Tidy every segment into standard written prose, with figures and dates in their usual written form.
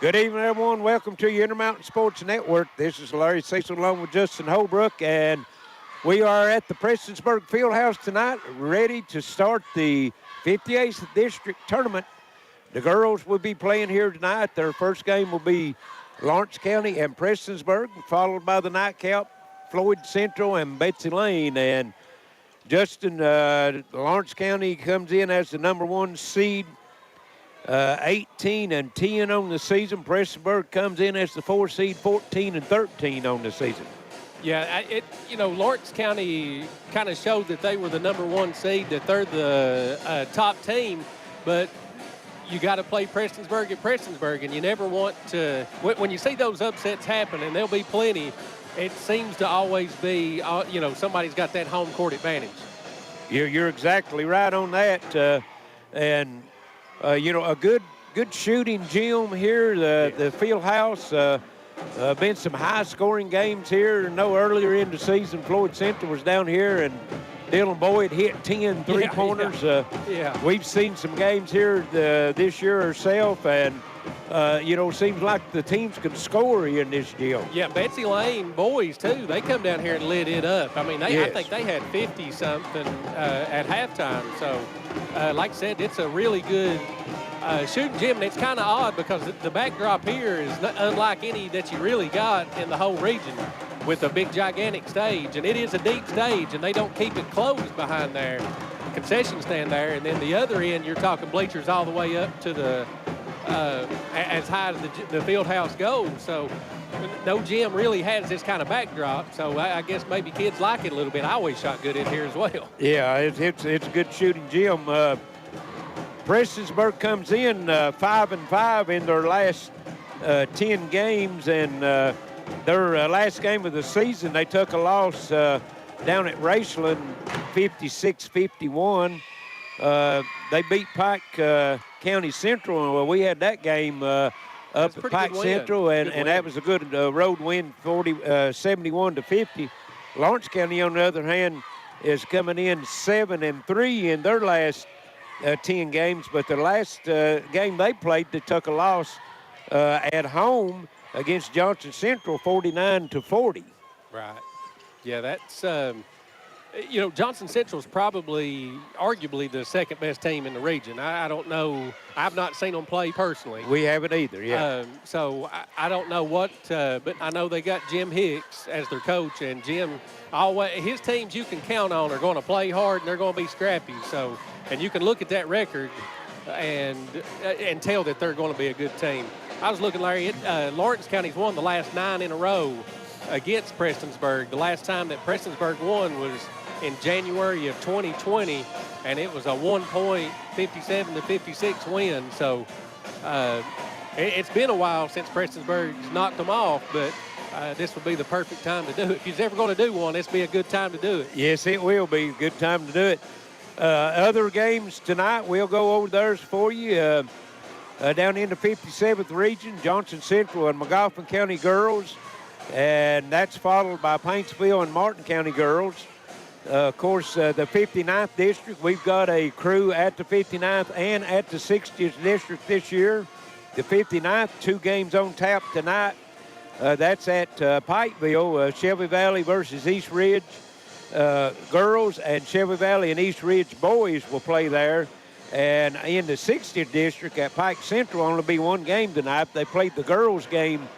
Good evening, everyone. Welcome to your Intermountain Sports Network. This is Larry Cecil along with Justin Holbrook, and we are at the Prestonsburg Fieldhouse tonight, ready to start the 58th District Tournament. The girls will be playing here tonight. Their first game will be Lawrence County and Prestonsburg, followed by the nightcap, Floyd Central and Betsy Layne. And Justin, Lawrence County comes in as the number 1 seed. 18-10 on the season. Prestonsburg comes in as the 4 seed, 14-13 on the season. Yeah, Lawrence County kind of showed that they were the number 1 seed, that they're the top team, but you got to play Prestonsburg at Prestonsburg, and you never want to, when you see those upsets happen, and there'll be plenty, it seems to always be, somebody's got that home court advantage. You're exactly right on that, a good shooting gym here, the field house. Been some high-scoring games here. Earlier in the season, Floyd Central was down here, and Dylan Boyd hit 10 three-pointers. We've seen some games here this year ourselves, and, seems like the teams can score in this deal. Yeah, Betsy Layne boys, too, they come down here and lit it up. I mean, I think they had 50-something at halftime. So, like I said, it's a really good shooting gym, and it's kind of odd because the backdrop here is unlike any that you really got in the whole region with a big, gigantic stage. And it is a deep stage, and they don't keep it closed behind there. Concession stand there, and then the other end, you're talking bleachers all the way up to the as high as the field house goes. So no gym really has this kind of backdrop. So I guess maybe kids like it a little bit. I always shot good in here as well. Yeah, it's a good shooting gym. Prestonsburg comes in 5-5 in their last 10 games, and their last game of the season, they took a loss down at Raceland, 56-51. They beat Pike County Central. Well, we had that game up at Pike Central, and that was a good road win, 71-50. Lawrence County, on the other hand, is coming in 7-3 in their last 10 games, but the last game they played, they took a loss at home against Johnson Central, 49-40. Right. Yeah, that's Johnson Central's probably arguably the second best team in the region. I don't know. I've not seen them play personally. We haven't either, yeah. So I don't know what, but I know they got Jim Hicks as their coach, and Jim always, his teams you can count on are going to play hard and they're going to be scrappy. So, and you can look at that record and tell that they're going to be a good team. I was looking, Larry, Lawrence County's won the last 9 in a row against Prestonsburg. The last time that Prestonsburg won was in January of 2020, and it was a 1-point 57-56 win. So it's been a while since Prestonsburg's knocked them off, but this would be the perfect time to do it. If you're ever going to do one, this would be a good time to do it. Yes, it will be a good time to do it. Other games tonight, we'll go over those for you. Down in the 57th region, Johnson Central and McGoffin County girls, and that's followed by Paintsville and Martin County girls. Of course, the 59th district, we've got a crew at the 59th and at the 60th district this year. The 59th, 2 games on tap tonight. That's at Pikeville, Shelby Valley versus East Ridge girls, and Shelby Valley and East Ridge boys will play there. And in the 60th district at Pike Central, only be 1 game tonight. They played the girls' game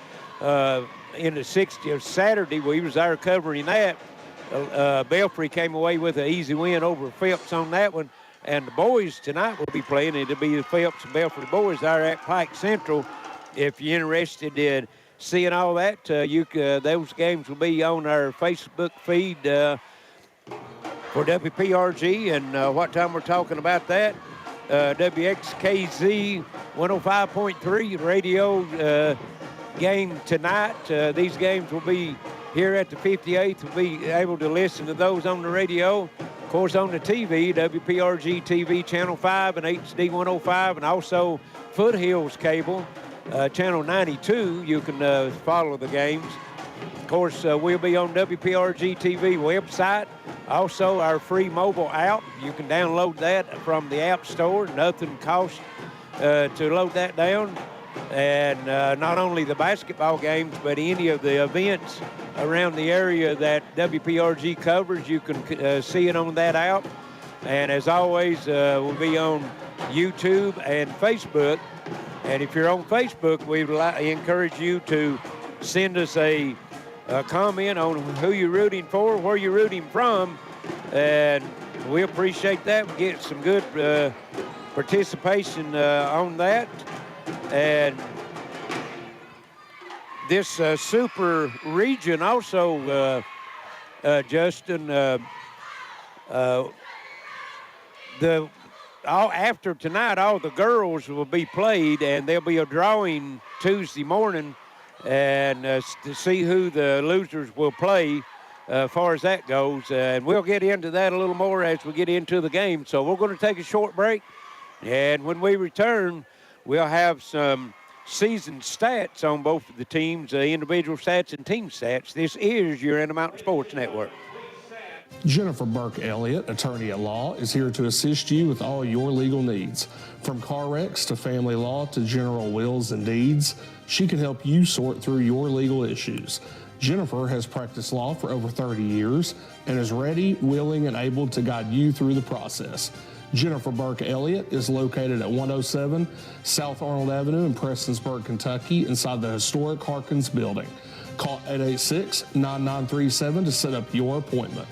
in the 60th Saturday. We was there covering that. Belfry came away with an easy win over Phelps on that one. And the boys tonight will be playing. It'll be the Phelps and Belfry boys there at Pike Central. If you're interested in seeing all that, those games will be on our Facebook feed for WPRG. And what time we're talking about that? WXKZ 105.3 radio game tonight. These games will be here at the 58th. We'll be able to listen to those on the radio. Of course, on the TV, WPRGtv Channel 5 and HD 105, and also Foothills Cable, Channel 92. You can follow the games. Of course, we'll be on WPRGtv website. Also, our free mobile app. You can download that from the App Store. Nothing costs to load that down. And not only the basketball games, but any of the events around the area that WPRG covers, you can see it on that app. And as always, we'll be on YouTube and Facebook. And if you're on Facebook, we encourage you to send us a comment on who you're rooting for, where you're rooting from, and we appreciate that. We get some good participation on that. And this super region also, Justin, after tonight, all the girls will be played, and there'll be a drawing Tuesday morning, and to see who the losers will play as far as that goes. And we'll get into that a little more as we get into the game. So we're going to take a short break, and when we return, we'll have some season stats on both of the teams, individual stats and team stats. This is your Intermountain Sports Network. Jennifer Burke Elliott, attorney at law, is here to assist you with all your legal needs. From car wrecks to family law to general wills and deeds, she can help you sort through your legal issues. Jennifer has practiced law for over 30 years and is ready, willing, and able to guide you through the process. Jennifer Burke Elliott is located at 107 South Arnold Avenue in Prestonsburg, Kentucky, inside the historic Harkins building. Call 886-9937 to set up your appointment.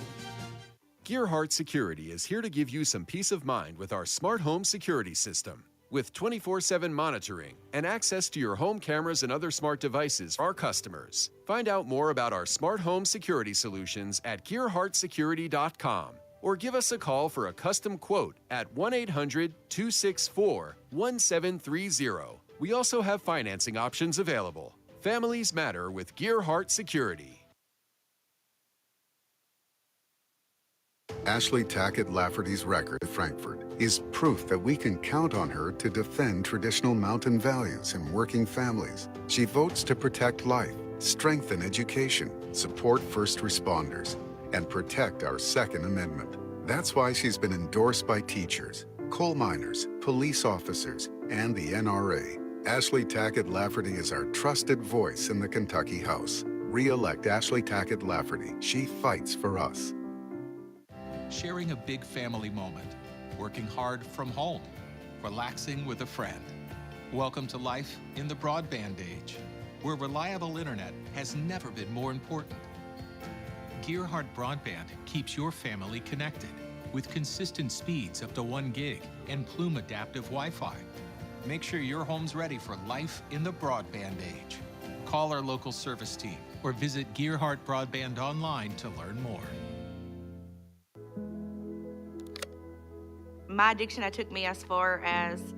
Gearheart Security is here to give you some peace of mind with our smart home security system. With 24/7 monitoring and access to your home cameras and other smart devices for our customers. Find out more about our smart home security solutions at gearheartsecurity.com or give us a call for a custom quote at 1-800-264-1730. We also have financing options available. Families matter with Gearheart Security. Ashley Tackett Lafferty's record at Frankfurt is proof that we can count on her to defend traditional mountain values in working families. She votes to protect life, strengthen education, support first responders, and protect our Second Amendment. That's why she's been endorsed by teachers, coal miners, police officers, and the NRA. Ashley Tackett Lafferty is our trusted voice in the Kentucky House. Re-elect Ashley Tackett Lafferty. She fights for us. Sharing a big family moment, working hard from home, relaxing with a friend. Welcome to life in the broadband age, where reliable internet has never been more important. Gearheart Broadband keeps your family connected with consistent speeds up to 1 gig and Plume adaptive Wi-Fi. Make sure your home's ready for life in the broadband age. Call our local service team or visit Gearheart Broadband online to learn more. My addiction took me as far as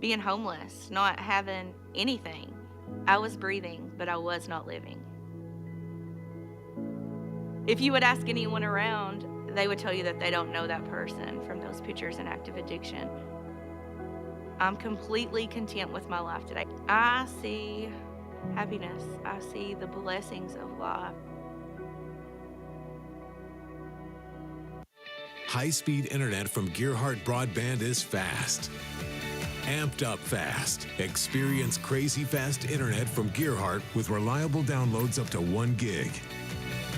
being homeless, not having anything. I was breathing, but I was not living. If you would ask anyone around, they would tell you that they don't know that person from those pictures in active addiction. I'm completely content with my life today. I see happiness. I see the blessings of life. High-speed internet from Gearheart Broadband is fast. Amped up fast. Experience crazy fast internet from Gearheart with reliable downloads up to 1 gig.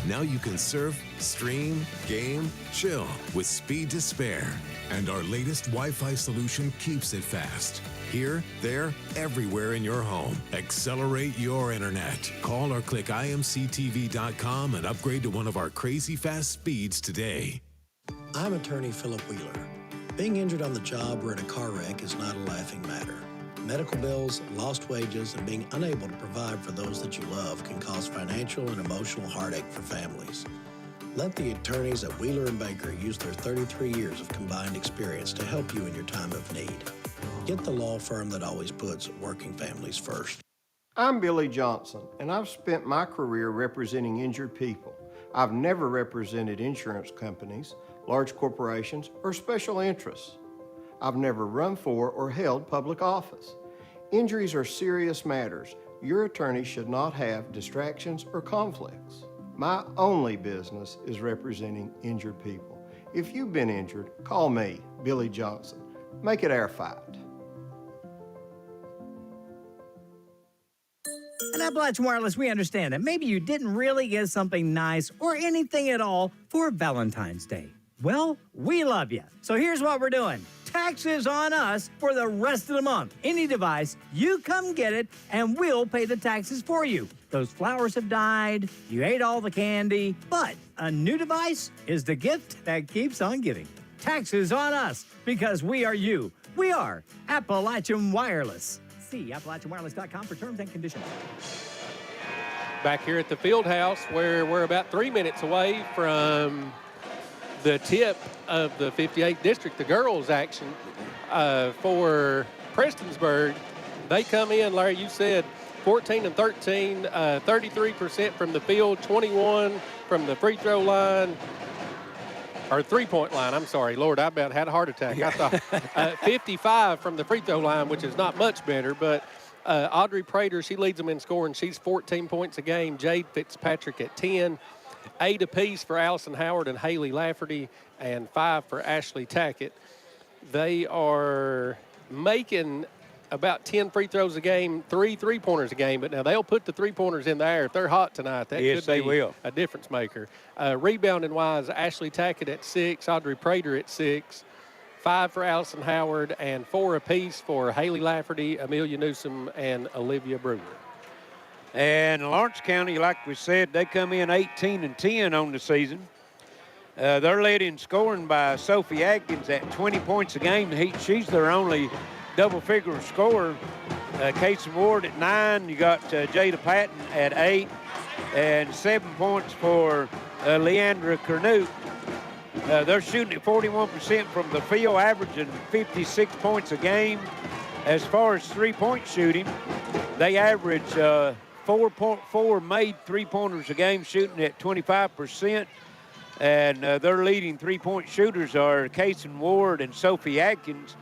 Now you can surf, stream, game, chill with speed to spare. And our latest Wi-Fi solution keeps it fast. Here, there, everywhere in your home. Accelerate your internet. Call or click imctv.com and upgrade to one of our crazy fast speeds today. I'm attorney Philip Wheeler. Being injured on the job or in a car wreck is not a laughing matter. Medical bills, lost wages, and being unable to provide for those that you love can cause financial and emotional heartache for families. Let the attorneys at Wheeler & Baker use their 33 years of combined experience to help you in your time of need. Get the law firm that always puts working families first. I'm Billy Johnson, and I've spent my career representing injured people. I've never represented insurance companies, large corporations, or special interests. I've never run for or held public office. Injuries are serious matters. Your attorney should not have distractions or conflicts. My only business is representing injured people. If you've been injured, call me, Billy Johnson. Make it our fight. At Appalachian Wireless, we understand that maybe you didn't really get something nice or anything at all for Valentine's Day. Well, we love you. So here's what we're doing. Taxes on us for the rest of the month. Any device, you come get it, and we'll pay the taxes for you. Those flowers have died, you ate all the candy, but a new device is the gift that keeps on giving. Taxes on us, because we are you. We are Appalachian Wireless. See AppalachianWireless.com for terms and conditions. Back here at the field house, where we're about 3 minutes away from the tip of the 58th District, the girls' action for Prestonsburg. They come in, Larry, you said 14 and 13, 33% from the field, 21 from the free throw line, or three-point line, I'm sorry. Lord, I about had a heart attack. I thought 55 from the free throw line, which is not much better, but Audrey Prater, she leads them in scoring. She's 14 points a game. Jade Fitzpatrick at 10. 8 apiece for Allison Howard and Haley Lafferty, and 5 for Ashley Tackett. They are making about 10 free throws a game, 3 three-pointers a game, but now they'll put the three-pointers in the air. If they're hot tonight, that could be a difference maker. Rebounding-wise, Ashley Tackett at 6, Audrey Prater at 6, 5 for Allison Howard, and 4 apiece for Haley Lafferty, Amelia Newsom, and Olivia Brewer. And Lawrence County, like we said, they come in 18 and 10 on the season. They're led in scoring by Sophie Atkins at 20 points a game. She's their only double-figure scorer. Casey Ward at 9. You got Jada Patton at 8. And 7 points for Leandra Cornute. They're shooting at 41% from the field, averaging 56 points a game. As far as three-point shooting, they average 4.4 made three-pointers a game, shooting at 25%. And their leading three-point shooters are Casey Ward and Sophie Atkins.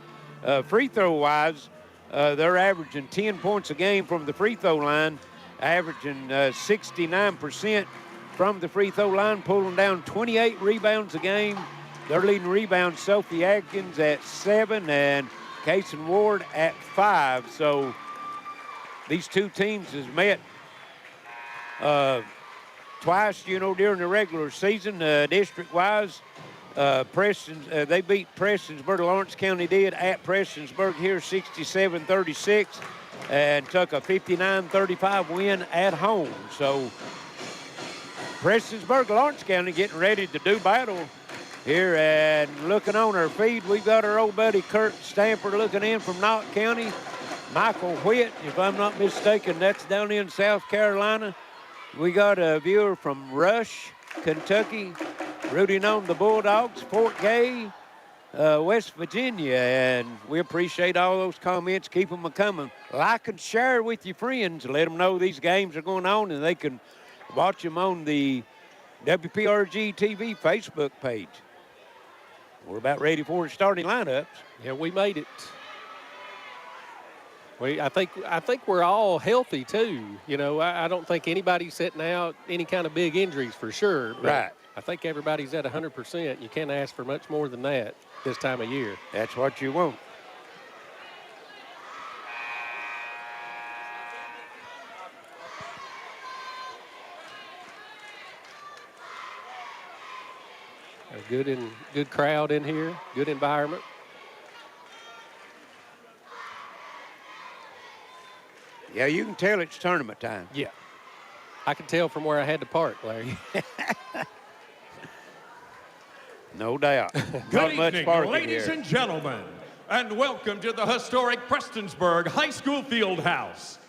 Free throw-wise, they're averaging 10 points a game from the free throw line, averaging 69% from the free throw line, pulling down 28 rebounds a game. Their leading rebounds, Sophie Atkins at 7 and Casey Ward at 5. So these two teams has met twice, during the regular season, district-wise. They beat Prestonsburg. Lawrence County did at Prestonsburg here, 67-36, and took a 59-35 win at home. So Prestonsburg, Lawrence County getting ready to do battle here. And looking on our feed, we've got our old buddy Kurt Stamper looking in from Knott County. Michael Whitt, if I'm not mistaken, that's down in South Carolina. We got a viewer from Rush, Kentucky, rooting on the Bulldogs, Fort Gay, West Virginia, and we appreciate all those comments. Keep them coming. Like and share with your friends. Let them know these games are going on, and they can watch them on the WPRGtv Facebook page. We're about ready for the starting lineups. Yeah, we made it. I think we're all healthy too. I don't think anybody's sitting out any kind of big injuries for sure. But right. I think everybody's at 100%. You can't ask for much more than that this time of year. That's what you want. A good crowd in here, good environment. Yeah, you can tell it's tournament time. Yeah. I can tell from where I had to park, Larry. No doubt. Good evening, ladies and gentlemen, and welcome to the historic Prestonsburg High School Fieldhouse.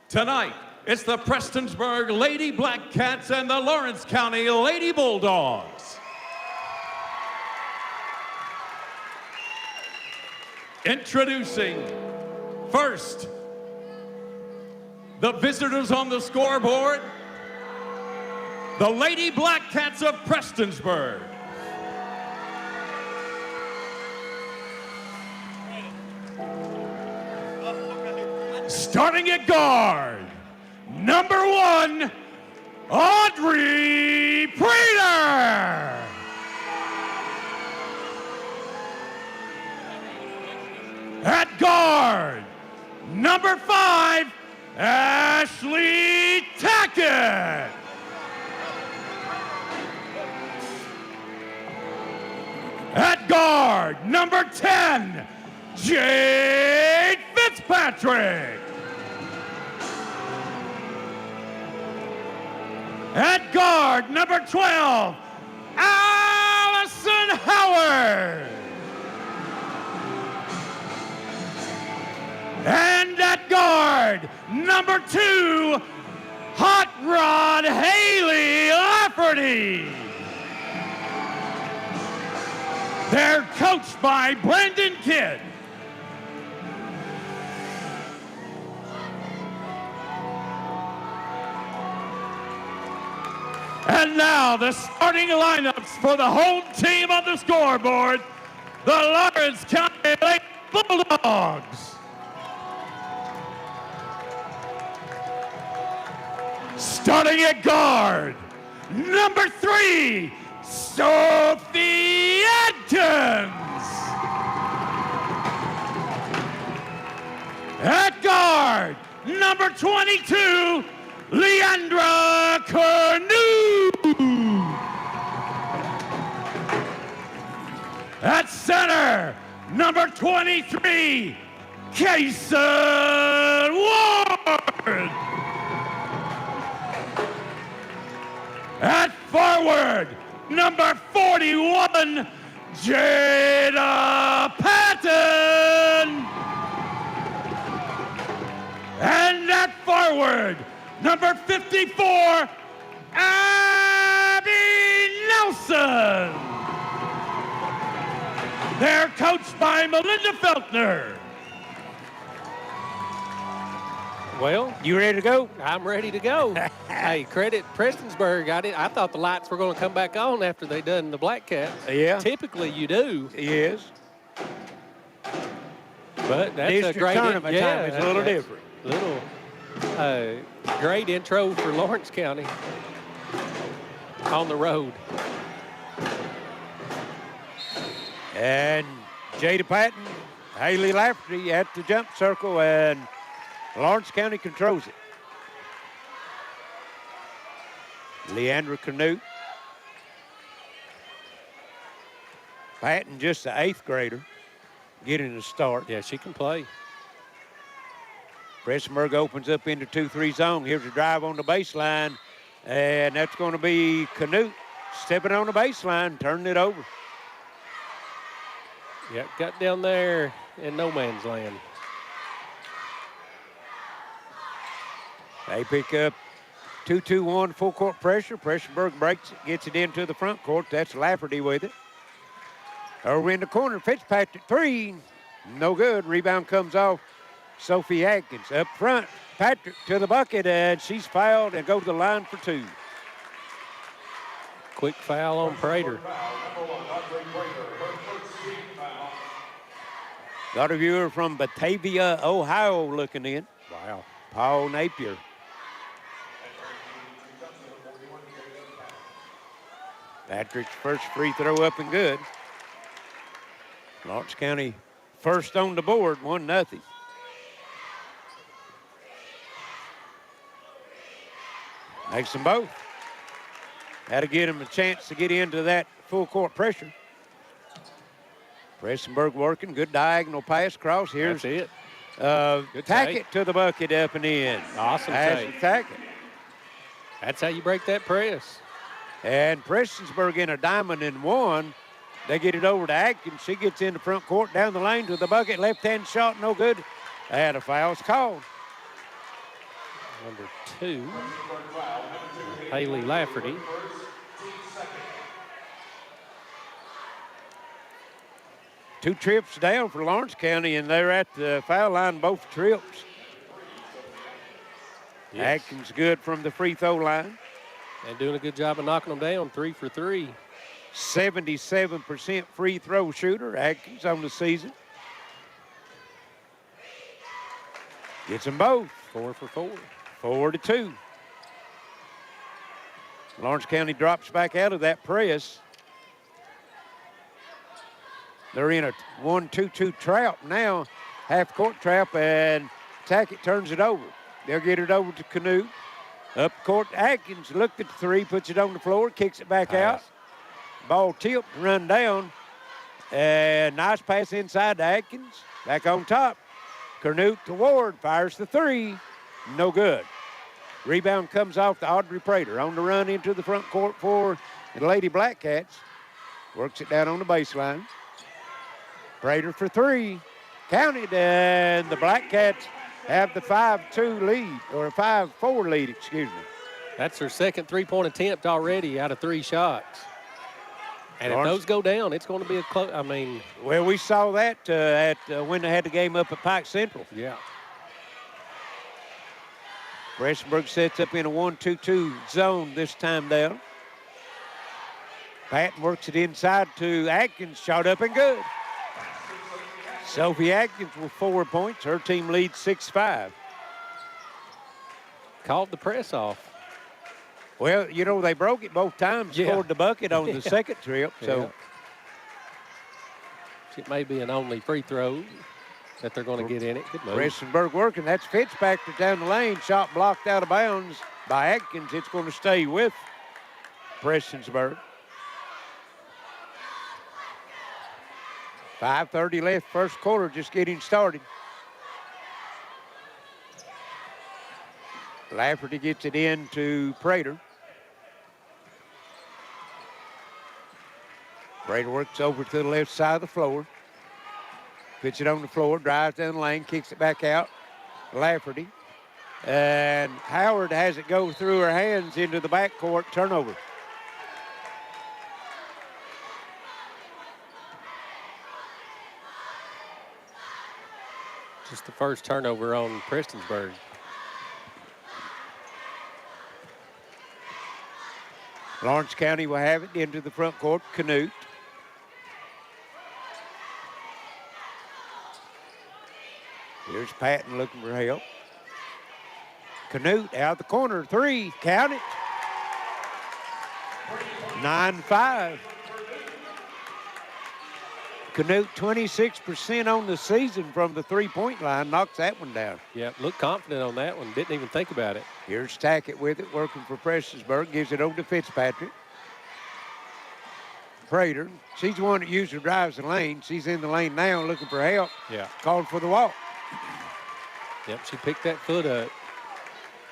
Tonight, it's the Prestonsburg Lady Blackcats and the Lawrence County Lady Bulldogs. Introducing, first, the visitors on the scoreboard, the Lady Blackcats of Prestonsburg. Starting at guard, number 1, Audrey Prater. At guard, number 5, Ashley Tackett. At guard, number 10, Jade Fitzpatrick. At guard, number 12, Allison Howard. And at guard, number 2, Hot Rod Haley Lafferty. They're coached by Brandon Kidd. And now the starting lineups for the home team on the scoreboard, the Lawrence County Lady Bulldogs. Starting at guard, number 3, Sophie Adkins. At guard, number 22, Leandra Cornu. At center, number 23, Kason Ward. At forward, number 41, Jada Patton. And at forward, number 54, Abby Nelson. They're coached by Melinda Feltner. Well, You ready to go? I'm ready to go. Hey, credit Prestonsburg. I thought the lights were going to come back on after they done the Blackcats. Yeah. Typically, you do. Yes. But that's District a great tournament time is a little that's different. Little great intro for Lawrence County on the road. And Jada Patton, Haley Lafferty at the jump circle, and Lawrence County controls it. Leandra Canute. Patton, just the 8th grader, getting a start. Yeah, she can play. Prestonsburg opens up into 2-3 zone. Here's a drive on the baseline, and that's going to be Canute stepping on the baseline, turning it over. Yeah, got down there in no man's land. They pick up 2-2-1 full court pressure. Prestonsburg breaks it, gets it into the front court. That's Lafferty with it. Over in the corner, Fitzpatrick 3, no good. Rebound comes off Sophie Atkins. Up front, Patrick to the bucket, and she's fouled and go to the line for 2. Quick foul on Prater. Got a viewer from Batavia, Ohio looking in. Wow. Paul Napier. Patrick's first free throw up and good. Lawrence County first on the board, 1-0. Makes them both. Had to get them a chance to get into that full court pressure. Prestonsburg working, good diagonal pass across. Here's That's it. Tackett to the bucket up and in. Awesome Ashley take. Tackett. That's how you break that press. And Prestonsburg in a diamond in 1. They get it over to Atkins. She gets in the front court, down the lane to the bucket. Left-hand shot, no good. And a foul's called. Number 2, Haley Lafferty. Two trips down for Lawrence County, and they're at the foul line both trips. Yes. Atkins good from the free throw line. And doing a good job of knocking them down, 3 for 3. 77% free throw shooter, Atkins on the season. Gets them both. 4 for 4. 4-2. Lawrence County drops back out of that press. They're in a 1-2-2 trap now, half-court trap, and Tackett turns it over. They'll get it over to Canute. Up court, Atkins looked at the three, puts it on the floor, kicks it back out. Ball tipped, run down. And nice pass inside to Atkins. Back on top. Canute to Ward, fires the three. No good. Rebound comes off to Audrey Prater. On the run into the front court for the Lady Blackcats. Works it down on the baseline. Prater for three. Counted, and the Blackcats have the 5-2 lead, or a 5-4 lead, excuse me. That's their second three-point attempt already out of 3 shots. And if those go down, it's going to be a close, Well, we saw that when they had the game up at Pike Central. Yeah. Prestonsburg sets up in a 1-2-2 zone this time down. Patton works it inside to Atkins, shot up and good. Sophie Atkins with 4 points. Her team leads 6-5. Called the press off. Well, you know, they broke it both times, scored the bucket on the second trip. So it may be an only free throw that they're going to get in it. Good move. Prestonsburg working. That's Fitzpatrick down the lane. Shot blocked out of bounds by Atkins. It's going to stay with Prestonsburg. 5:30 left, first quarter, just getting started. Lafferty gets it in to Prater. Prater works over to the left side of the floor. Puts it on the floor, drives down the lane, kicks it back out. Lafferty. And Howard has it go through her hands into the backcourt, turnover. Just the first turnover on Prestonsburg. Lawrence County will have it into the front court. Canute. Here's Patton looking for help. Canute out the corner, three, count it. 9-5. Canute 26% on the season from the three-point line, knocks that one down. Yeah, looked confident on that one, didn't even think about it. Here's Tackett with it, working for Prestonsburg, gives it over to Fitzpatrick. Prater, she's the one that usually drives the lane. She's in the lane now looking for help. Yeah. Called for the walk. Yep, she picked that foot up.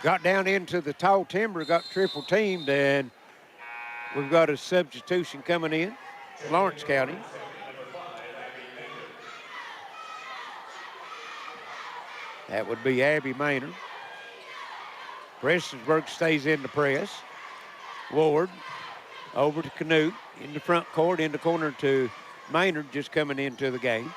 Got down into the tall timber, got triple teamed, and we've got a substitution coming in, Lawrence County. That would be Abby Maynard. Prestonsburg stays in the press. Ward over to Canute in the front court, in the corner to Maynard, just coming into the game.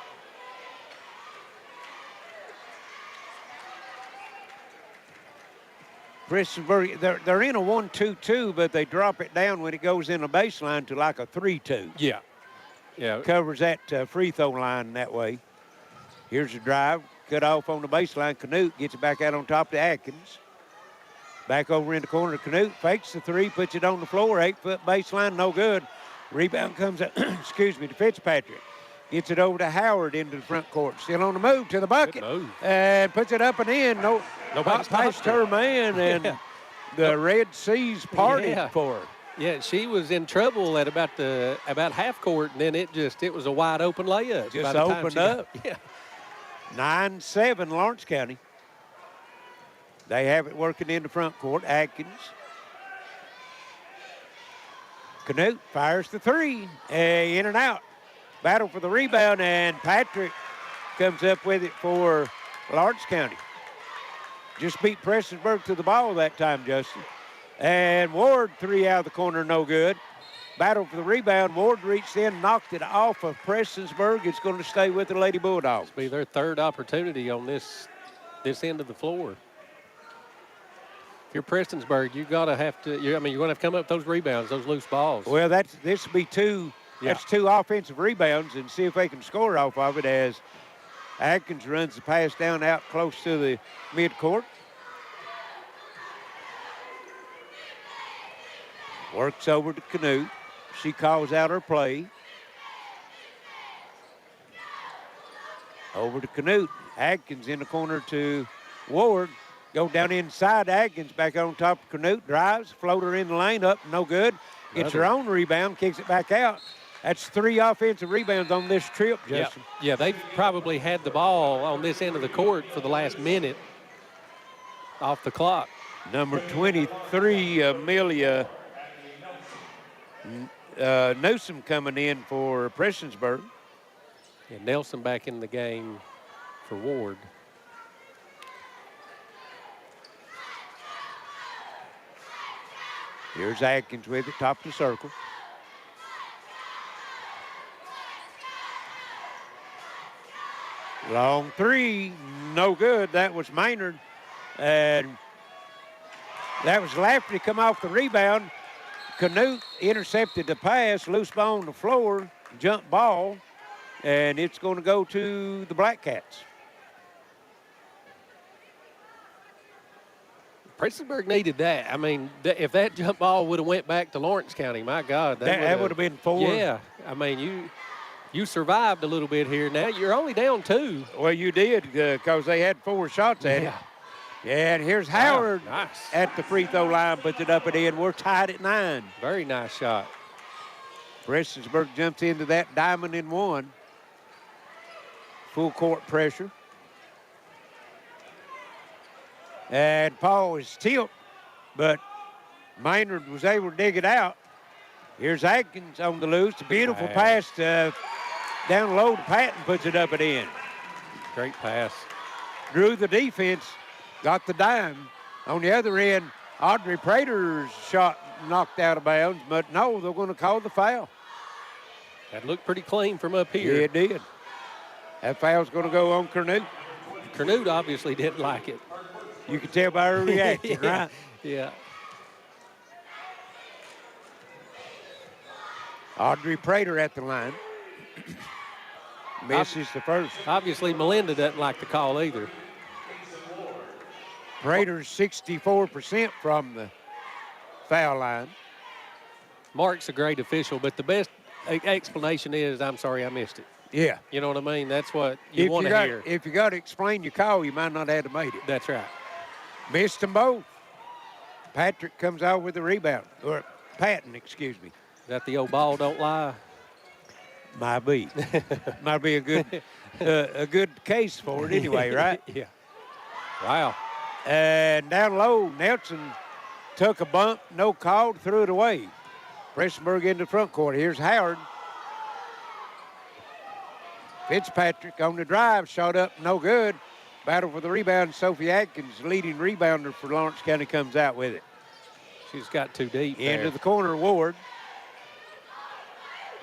Prestonsburg, they're in a 1-2-2, but they drop it down when it goes in a baseline to like a 3-2. Yeah. Yeah. Covers that free throw line that way. Here's the drive. Cut off on the baseline. Canute gets it back out on top to Atkins. Back over in the corner to Canute. Fakes the three, puts it on the floor. 8-foot baseline, no good. Rebound comes up, excuse me, to Fitzpatrick. Gets it over to Howard into the front court. Still on the move to the bucket. And puts it up and in. Nobody past her man, and the Red Seas parted for her. Yeah, she was in trouble at about half court, and then it was a wide open layup. Just opened up. Yeah. 9-7 Lawrence County. They have it working in the front court. Atkins. Canute fires the three. In and out. Battle for the rebound, and Patrick comes up with it for Lawrence County. Just beat Prestonsburg to the ball that time, Justin. And Ward, three out of the corner, no good. Battle for the rebound. Ward reached in, knocked it off of Prestonsburg. It's going to stay with the Lady Bulldogs. It'll be their third opportunity on this end of the floor. If you're Prestonsburg, you're going to have to come up with those rebounds, those loose balls. Well, this will be two. Yeah. That's two offensive rebounds, and see if they can score off of it as Atkins runs the pass down out close to the midcourt. Works over to Canute. She calls out her play. Over to Canute. Atkins in the corner to Ward. Go down inside. Atkins back on top of Canute. Drives. Floater in the lane. Up. No good. Gets her own rebound. Kicks it back out. That's 3 offensive rebounds on this trip, Justin. Yeah, they probably had the ball on this end of the court for the last minute off the clock. Number 23, Amelia Newsom coming in for Prestonsburg. And Nelson back in the game for Ward. Here's Atkins with it, top of the circle. Long 3, no good. That was Maynard. And that was Lafferty come off the rebound. Canute intercepted the pass, loose ball on the floor, jump ball, and it's going to go to the Blackcats. Prestonsburg needed that. I mean, if that jump ball would have went back to Lawrence County, my God. That would have been 4. Yeah. I mean, you survived a little bit here. Now you're only down 2. Well, you did because they had 4 shots at it. Yeah, and here's Howard at the free throw line, puts it up and in. We're tied at 9. Very nice shot. Prestonsburg jumps into that diamond in 1. Full court pressure. And Paul is tilt, but Maynard was able to dig it out. Here's Atkins on the loose. A beautiful pass down low to Patton, puts it up and in. Great pass. Drew the defense, got the dime. On the other end, Audrey Prater's shot knocked out of bounds, but no, they're going to call the foul. That looked pretty clean from up here. Yeah, it did. That foul's going to go on Canute. Canute obviously didn't like it. You can tell by her reaction, right? Yeah. Audrey Prater at the line. Misses the first. Obviously, Melinda doesn't like the call either. Prater's 64% from the foul line. Mark's a great official, but the best explanation is, I'm sorry I missed it. Yeah. You know what I mean? That's what you want to hear. If you got to explain your call, you might not have to made it. That's right. Missed them both. Patrick comes out with the rebound. Or Patton, excuse me. That the old ball don't lie? Might be. Might be a good case for it anyway, right? Yeah. Wow. And down low, Nelson took a bump, no call, threw it away. Prestonsburg into the front court. Here's Howard. Fitzpatrick on the drive, shot up, no good. Battle for the rebound. Sophie Atkins, leading rebounder for Lawrence County, comes out with it. She's got too deep there. Into the corner, Ward.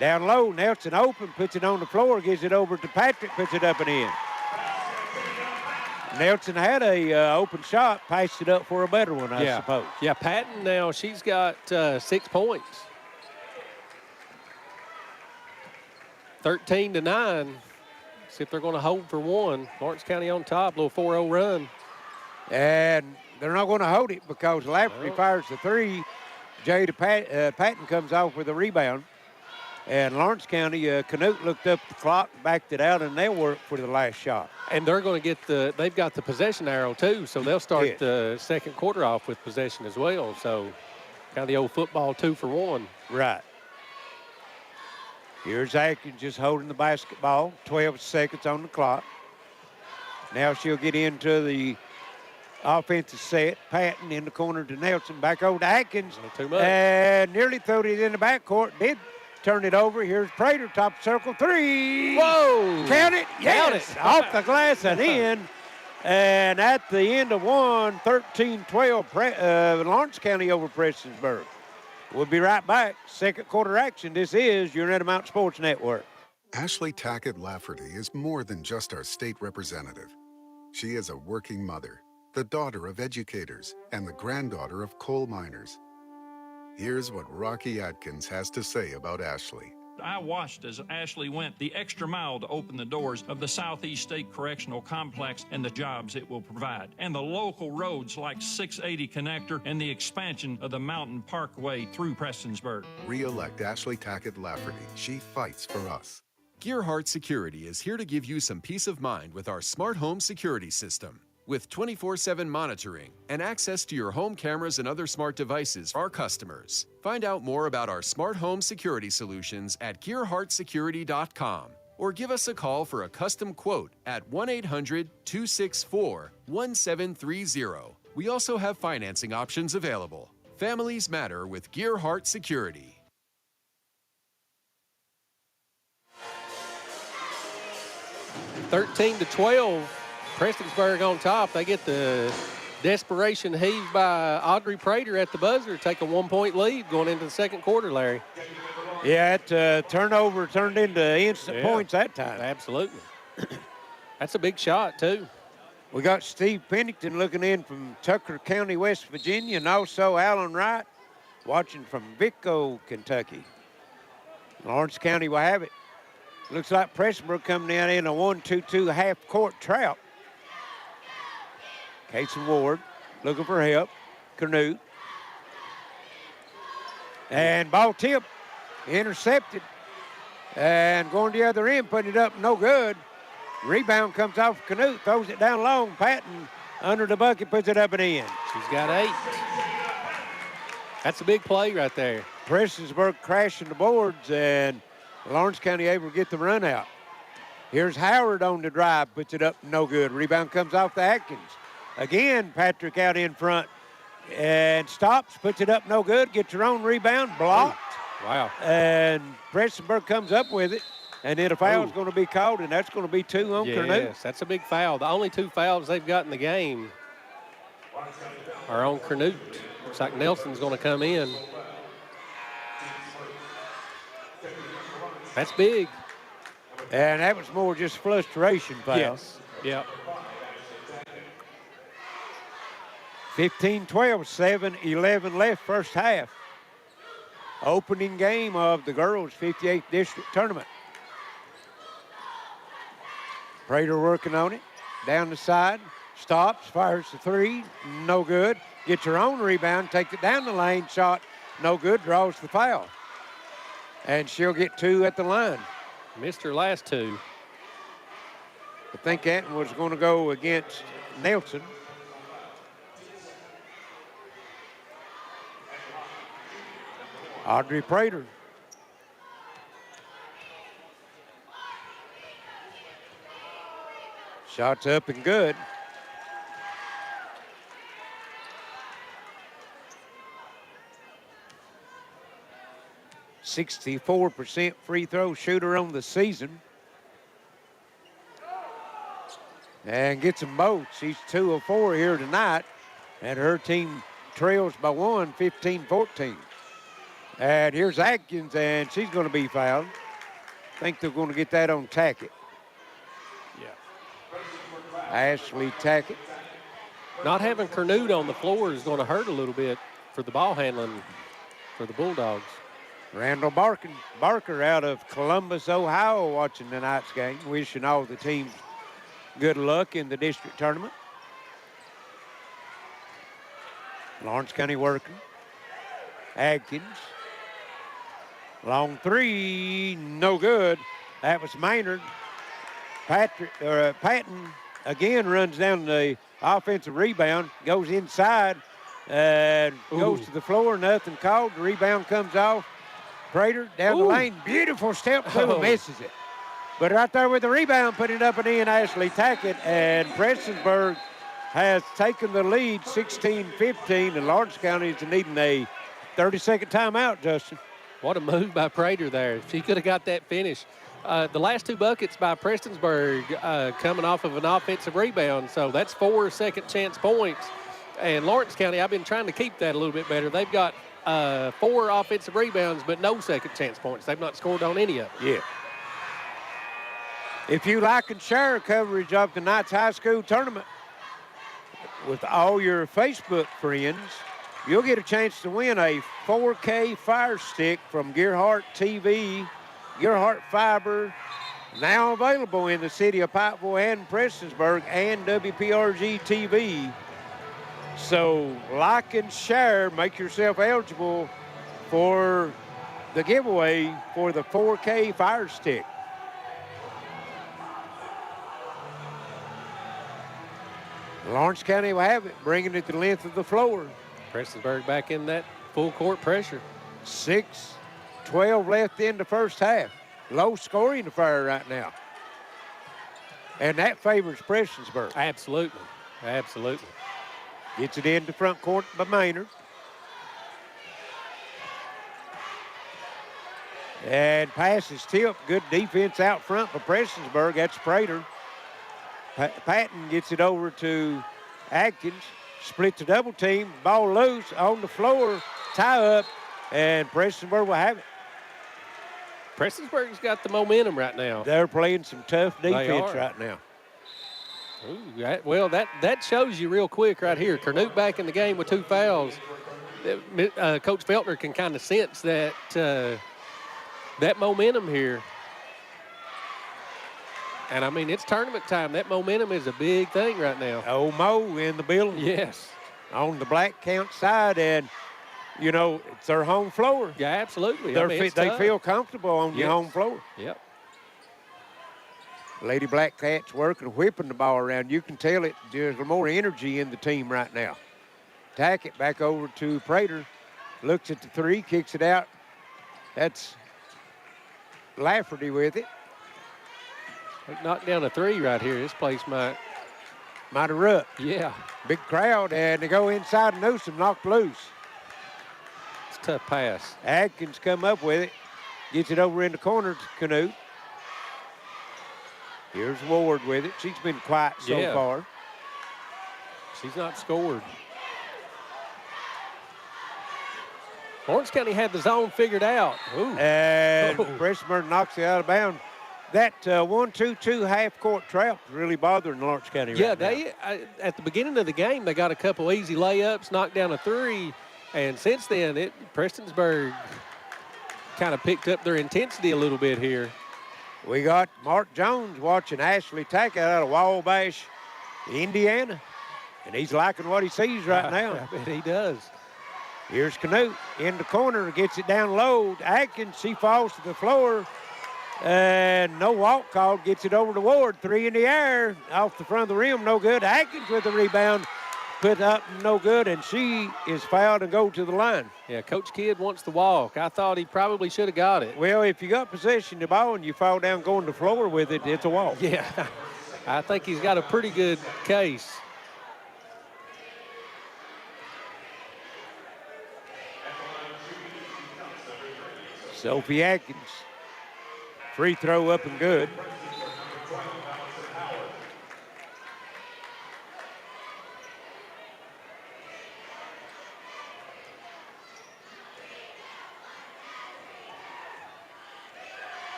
Down low, Nelson open, puts it on the floor, gives it over to Patrick, puts it up and in. Nelson had a open shot, passed it up for a better one, I suppose. Yeah, Patton now, she's got 6 points. 13-9. See if they're going to hold for 1. Lawrence County on top, little 4-0 run. And they're not going to hold it because Lafferty fires the 3. Jada Patton comes off with a rebound. And Lawrence County, Canute looked up the clock, backed it out, and they'll work for the last shot. And they're going to get they've got the possession arrow too, so they'll start the second quarter off with possession as well. So kind of the old football 2 for 1. Right. Here's Atkins just holding the basketball, 12 seconds on the clock. Now she'll get into the offensive set. Patton in the corner to Nelson, back over to Atkins. Too much. And nearly threw it in the backcourt, did turn it over. Here's Prater, top circle, 3. Whoa! Count it. Count Yes. it. Off the glass and in. And at the end of 1, 13-12, Lawrence County over Prestonsburg. We'll be right back. Second quarter action. This is your Intermount Sports Network. Ashley Tackett Lafferty is more than just our state representative. She is a working mother, the daughter of educators, and the granddaughter of coal miners. Here's what Rocky Atkins has to say about Ashley. I watched as Ashley went the extra mile to open the doors of the Southeast State Correctional Complex and the jobs it will provide, and the local roads like 680 Connector and the expansion of the Mountain Parkway through Prestonsburg. Re-elect Ashley Tackett Lafferty. She fights for us. Gearheart Security is here to give you some peace of mind with our smart home security system. with 24/7 monitoring and access to your home cameras and other smart devices for our customers. Find out more about our smart home security solutions at gearheartsecurity.com or give us a call for a custom quote at 1-800-264-1730. We also have financing options available. Families matter with Gearheart Security. (13-12), Prestonsburg on top. They get the desperation heave by Audrey Prater at the buzzer, take a 1-point lead going into the second quarter, Larry. Yeah, that turnover turned into instant points that time. Absolutely. That's a big shot, too. We got Steve Pennington looking in from Tucker County, West Virginia, and also Alan Wright watching from Vico, Kentucky. Lawrence County will have it. Looks like Prestonsburg coming in a 1-2-2 half-court trap. Casey Ward looking for help. Canute. And ball tip, intercepted. And going to the other end, putting it up, no good. Rebound comes off Canute, throws it down long. Patton under the bucket, puts it up and in. She's got 8. That's a big play right there. Prestonsburg crashing the boards, and Lawrence County able to get the run out. Here's Howard on the drive, puts it up, no good. Rebound comes off the Atkins. Again, Patrick out in front and stops, puts it up, no good. Gets her own rebound, blocked. Wow. And Prestonsburg comes up with it, and then a foul is going to be called, and that's going to be 2 on Canute. Yes, that's a big foul. The only 2 fouls they've got in the game are on Canute. Looks like Nelson's going to come in. That's big. And that was more just frustration foul. Yes. Yep. 15-12, 7-11 left first half. Opening game of the girls' 58th district tournament. Prater working on it. Down the side. Stops, fires the 3. No good. Gets her own rebound, takes it down the lane. Shot, no good. Draws the foul. And she'll get 2 at the line. Missed her last 2. I think that was going to go against Nelson. Audrey Prater. Shots up and good. .64% free throw shooter on the season. And gets them both. She's 2 of 4 here tonight. And her team trails by 1, 15-14. And here's Atkins, and she's going to be fouled. I think they're going to get that on Tackett. Yeah. Ashley Tackett. Not having Canute on the floor is going to hurt a little bit for the ball handling for the Bulldogs. Randall Barker out of Columbus, Ohio, watching tonight's game. Wishing all the teams good luck in the district tournament. Lawrence County working. Adkins. Long 3, no good. That was Maynard. Patton again runs down the offensive rebound, goes inside, and goes to the floor. Nothing called. The rebound comes off. Prater down the lane. Beautiful step through, misses it. But right there with the rebound, putting it up and in, Ashley Tackett. And Prestonsburg has taken the lead 16-15, and Lawrence County is needing a 30-second timeout, Justin. What a move by Prater there. She could have got that finish. The last 2 buckets by Prestonsburg coming off of an offensive rebound, so that's 4 second chance points. And Lawrence County, I've been trying to keep that a little bit better. They've got 4 offensive rebounds, but no second chance points. They've not scored on any of them. Yeah. If you like and share coverage of tonight's high school tournament with all your Facebook friends, you'll get a chance to win a 4K Fire Stick from Gearheart TV, Gearheart Fiber, now available in the city of Pikeville and Prestonsburg and WPRG TV. So like and share, make yourself eligible for the giveaway for the 4K Fire Stick. Lawrence County will have it, bringing it the length of the floor. Prestonsburg back in that full court pressure. 6:12 left in the first half. Low scoring affair right now. And that favors Prestonsburg. Absolutely. Absolutely. Gets it into front court by Maynard. And passes tip. Good defense out front for Prestonsburg. That's Prater. Patton gets it over to Atkins. Splits the double team. Ball loose on the floor. Tie up. And Prestonsburg will have it. Prestonsburg's got the momentum right now. They're playing some tough defense right now. Ooh, well, that shows you real quick right here. Canute back in the game with 2 fouls. Coach Feltner can kind of sense that that momentum here. And, I mean, it's tournament time. That momentum is a big thing right now. Oh, Mo in the building. Yes. On the Blackcats side, and, you know, it's their home floor. Yeah, absolutely. They feel comfortable on your home floor. Yep. Lady Blackcats working, whipping the ball around. You can tell there's more energy in the team right now. Tackett back over to Prater. Looks at the 3, kicks it out. That's Lafferty with it. Knocked down a 3 right here. This place might erupt. Yeah. Big crowd, and they go inside and Newsom knocked loose. It's a tough pass. Atkins come up with it. Gets it over in the corner to Canute. Here's Ward with it. She's been quiet so far. She's not scored. Lawrence County had the zone figured out. Ooh. And Prestonsburg knocks it out of bounds. That 1-2-2 half-court trap is really bothering Lawrence County right now. At the beginning of the game, they got a couple easy layups, knocked down a 3, and since then, Prestonsburg kind of picked up their intensity a little bit here. We got Mark Jones watching Ashley Tackett out of Wabash, Indiana, and he's liking what he sees right now. I bet he does. Here's Canute in the corner, gets it down low. Atkins, she falls to the floor. And no walk called, gets it over to Ward. 3 in the air, off the front of the rim, no good. Atkins with the rebound, put up, no good, and she is fouled and go to the line. Yeah, Coach Kidd wants the walk. I thought he probably should have got it. Well, if you got possession of the ball and you fall down going to the floor with it, it's a walk. Yeah, I think he's got a pretty good case. Sophie Atkins. Free throw up and good.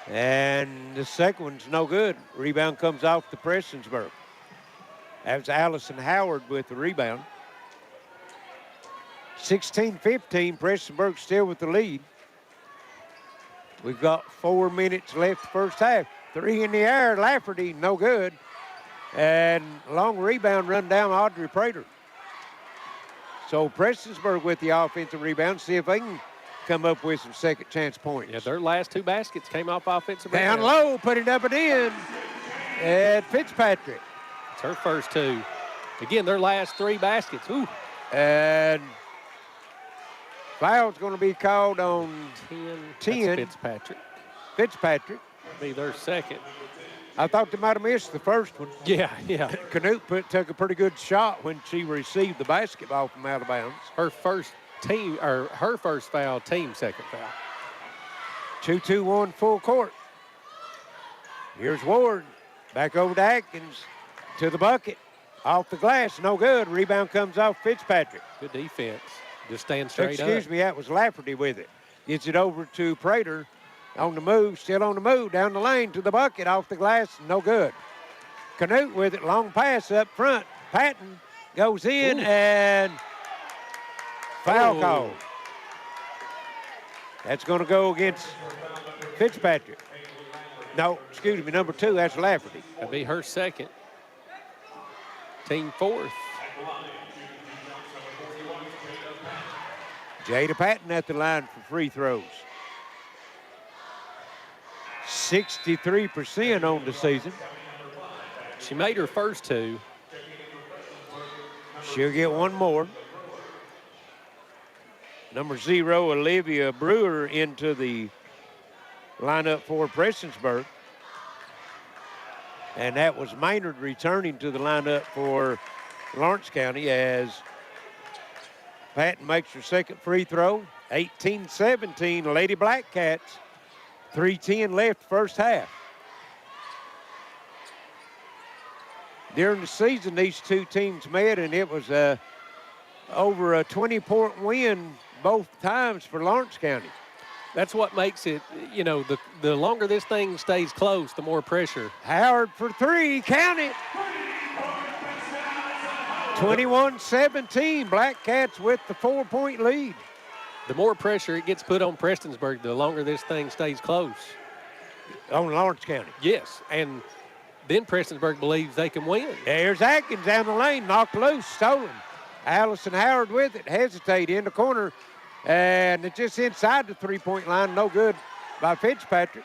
And the second one's no good. Rebound comes off the Prestonsburg. That's Allison Howard with the rebound. 16-15, Prestonsburg still with the lead. We've got 4 minutes left first half. 3 in the air, Lafferty, no good. And long rebound run down Audrey Prater. So Prestonsburg with the offensive rebound, see if they can come up with some second chance points. Yeah, their last 2 baskets came off offensive down rebound. low, put it up and in. And Fitzpatrick. It's her first 2. Again, their last 3 baskets. Ooh. And foul's going to be called on 10. Fitzpatrick. Fitzpatrick. Be their second. I thought they might have missed the first one. Yeah. Canute took a pretty good shot when she received the basketball from out of bounds. Her first foul, team second foul. 2-2-1 full court. Here's Ward. Back over to Atkins. To the bucket. Off the glass, no good. Rebound comes off Fitzpatrick. Good defense. Just stand straight up. Excuse me, that was Lafferty with it. Gets it over to Prater. On the move, still on the move, down the lane to the bucket, off the glass, no good. Canute with it, long pass up front. Patton goes in and foul call. That's going to go against Fitzpatrick. No, excuse me, number 2, that's Lafferty. That'd be her second. Team 4th. Jada Patton at the line for free throws. 63% on the season. She made her first 2. She'll get one more. Number 0, Olivia Brewer, into the lineup for Prestonsburg. And that was Maynard returning to the lineup for Lawrence County as Patton makes her second free throw. 18-17, Lady Blackcats. 3:10 left first half. During the season, these two teams met, and it was over a 20-point win both times for Lawrence County. That's what makes it, you know, the longer this thing stays close, the more pressure. Howard for 3, count it. 21-17, Blackcats with the 4-point lead. The more pressure it gets put on Prestonsburg, the longer this thing stays close. On Lawrence County. Yes, and then Prestonsburg believes they can win. There's Atkins down the lane, knocked loose, stolen. Allison Howard with it, hesitate in the corner, and it's just inside the 3-point line, no good by Fitzpatrick.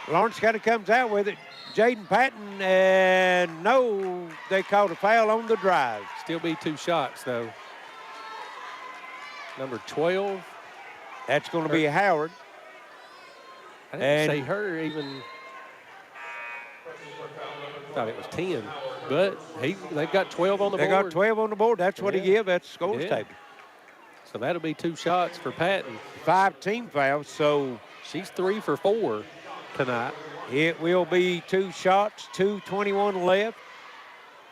Lawrence County comes out with it. Jaden Patton, and no, they called a foul on the drive. Still be 2 shots, though. Number 12. That's going to be Howard. I didn't say her even. Thought it was 10, but they've got 12 on the board. They got 12 on the board. That's what he gave. That's the scores table. So that'll be 2 shots for Patton. 5 team fouls, so she's 3 for 4 tonight. It will be 2 shots, 2:21 left.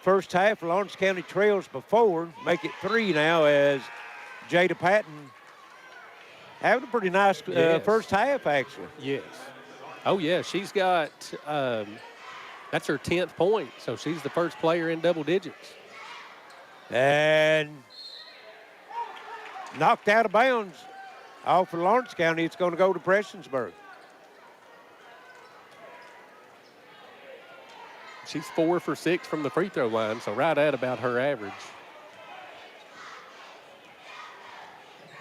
First half, Lawrence County trails before. Make it 3 now as Jada Patton having a pretty nice first half, actually. Yes. Oh, yeah. She's got, that's her 10th point, so she's the first player in double digits. And knocked out of bounds off of Lawrence County. It's going to go to Prestonsburg. She's 4 for 6 from the free throw line, so right at about her average.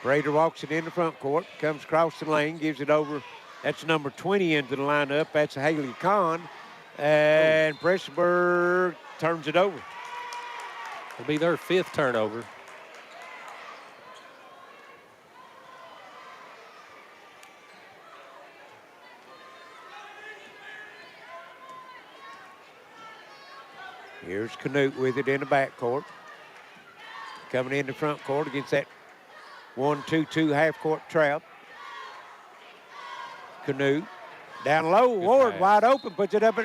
Prater walks it in the front court, comes across the lane, gives it over. That's number 20 into the lineup. That's Haley Kahn. And Prestonsburg turns it over. It'll be their 5th turnover. Here's Canute with it in the backcourt. Coming in the front court against that 1-2-2 half-court trap. Canute down low. Good Ward pass. Wide open, puts it up.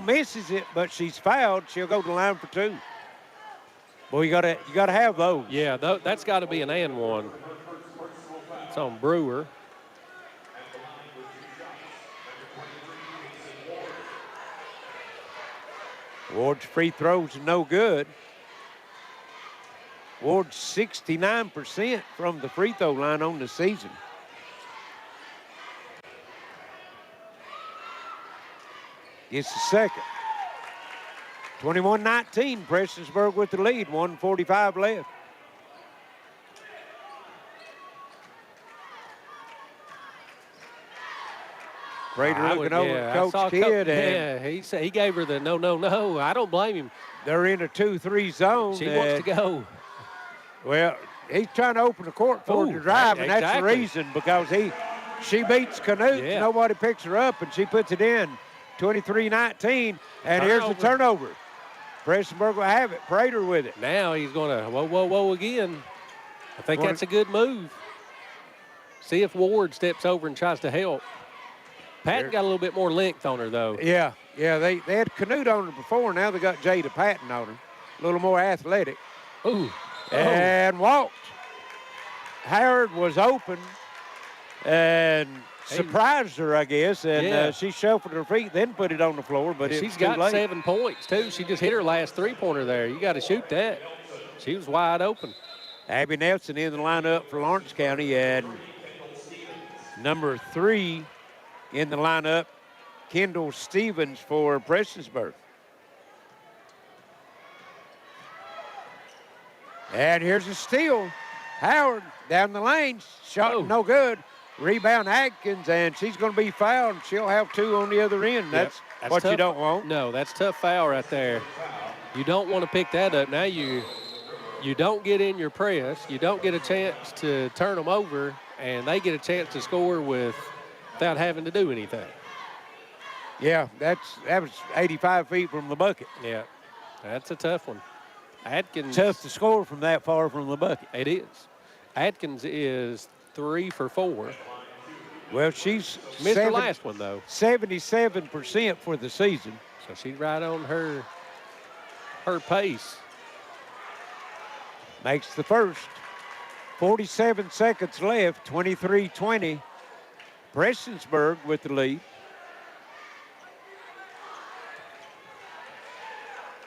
Misses it, but she's fouled. She'll go to the line for 2. Boy, you gotta have those. Yeah, that's got to be an and one. It's on Brewer. Ward's free throws are no good. Ward's 69% from the free throw line on the season. Gets the second. 21-19, Prestonsburg with the lead, 1:45 left. Prater looking over at Coach Kidd. He gave her the no. I don't blame him. They're in a 2-3 zone. She wants to go. Well, he's trying to open the court for her to drive, and that's the reason, because she beats Canute. Yeah. Nobody picks her up, and she puts it in. 23-19, and here's the turnover. Prestonsburg will have it. Prater with it. Now he's going to whoa again. I think that's a good move. See if Ward steps over and tries to help. Patton got a little bit more length on her, though. Yeah, they had Canute on her before. Now they got Jada Patton on her. A little more athletic. Ooh. And walked. Howard was open and surprised her, I guess, and she shuffled her feet, then put it on the floor, but she's got 7 points, too. She just hit her last three-pointer there. You got to shoot that. She was wide open. Abby Nelson in the lineup for Lawrence County, and number 3 in the lineup, Kendall Stevens for Prestonsburg. And here's a steal. Howard down the lane, shot no good. Rebound Atkins, and she's going to be fouled. She'll have 2 on the other end. That's what tough. You don't want. No, that's tough foul right there. You don't want to pick that up. Now you you don't get in your press, you don't get a chance to turn them over, and they get a chance to score without having to do anything. Yeah, that was 85 feet from the bucket. Yeah, that's a tough one. Atkins. Tough to score from that far from the bucket. It is. Atkins is 3 for 4. Well, she's missed the last one, though. 77% for the season. So she's right on her pace. Makes the first. 47 seconds left, 23-20. Prestonsburg with the lead.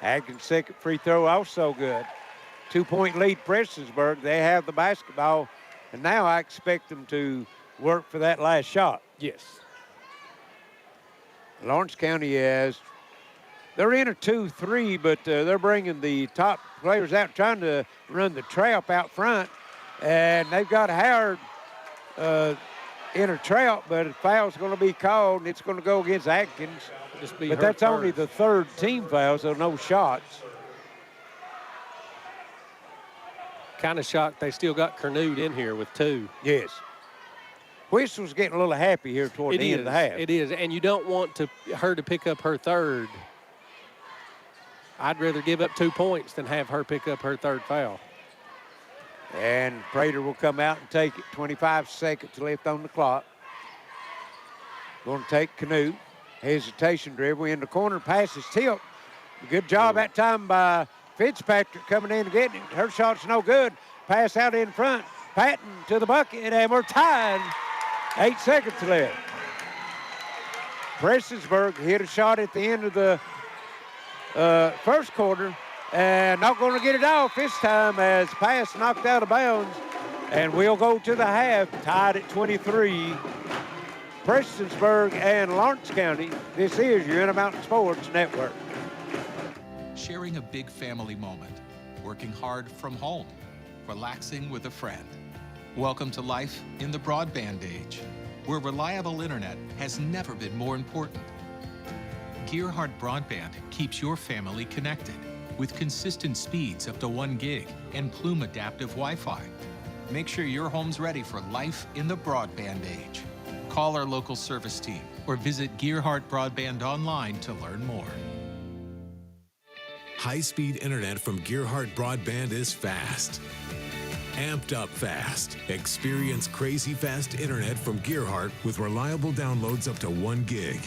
Atkins' second free throw also good. 2-point lead, Prestonsburg. They have the basketball, and now I expect them to work for that last shot. Yes. Lawrence County they're in a 2-3, but they're bringing the top players out, trying to run the trap out front, and they've got Howard in a trap, but a foul's going to be called, and it's going to go against Atkins. But that's only the third team foul, so no shots. Kind of shocked they still got Cornude in here with 2. Yes. Whistle's getting a little happy here toward the end of the half. It is, and you don't want her to pick up her third. I'd rather give up 2 points than have her pick up her third foul. And Prater will come out and take it. 25 seconds left on the clock. Going to take Canute. Hesitation dribble in the corner. Passes tip. Good job that time by Fitzpatrick coming in and getting it. Her shot's no good. Pass out in front. Patton to the bucket, and we're tied. 8 seconds left. Prestonsburg hit a shot at the end of the first quarter, and not going to get it off this time as pass knocked out of bounds, and we'll go to the half, tied at 23. Prestonsburg and Lawrence County. This is your Intermountain Sports Network. Sharing a big family moment, working hard from home, relaxing with a friend. Welcome to life in the broadband age, where reliable internet has never been more important. Gearheart Broadband keeps your family connected with consistent speeds up to 1 gig and Plume adaptive Wi-Fi. Make sure your home's ready for life in the broadband age. Call our local service team or visit Gearheart Broadband online to learn more. High-speed internet from Gearheart Broadband is fast. Amped up fast. Experience crazy fast internet from Gearheart with reliable downloads up to 1 gig.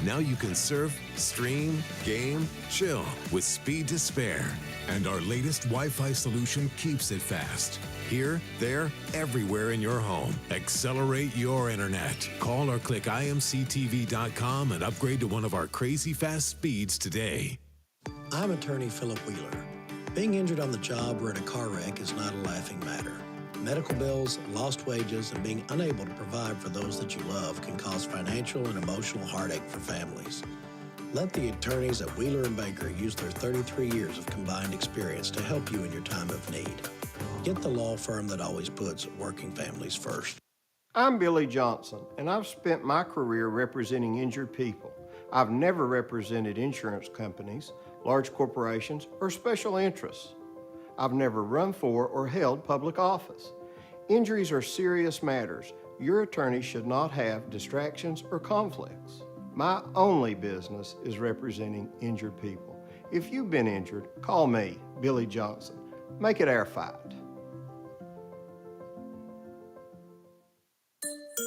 Now you can surf, stream, game, chill with speed to spare. And our latest Wi-Fi solution keeps it fast. Here, there, everywhere in your home. Accelerate your internet. Call or click imctv.com and upgrade to one of our crazy fast speeds today. I'm attorney Philip Wheeler. Being injured on the job or in a car wreck is not a laughing matter. Medical bills, lost wages, and being unable to provide for those that you love can cause financial and emotional heartache for families. Let the attorneys at Wheeler & Baker use their 33 years of combined experience to help you in your time of need. Get the law firm that always puts working families first. I'm Billy Johnson, and I've spent my career representing injured people. I've never represented insurance companies, large corporations, or special interests. I've never run for or held public office. Injuries are serious matters. Your attorney should not have distractions or conflicts. My only business is representing injured people. If you've been injured, call me, Billy Johnson. Make it our fight.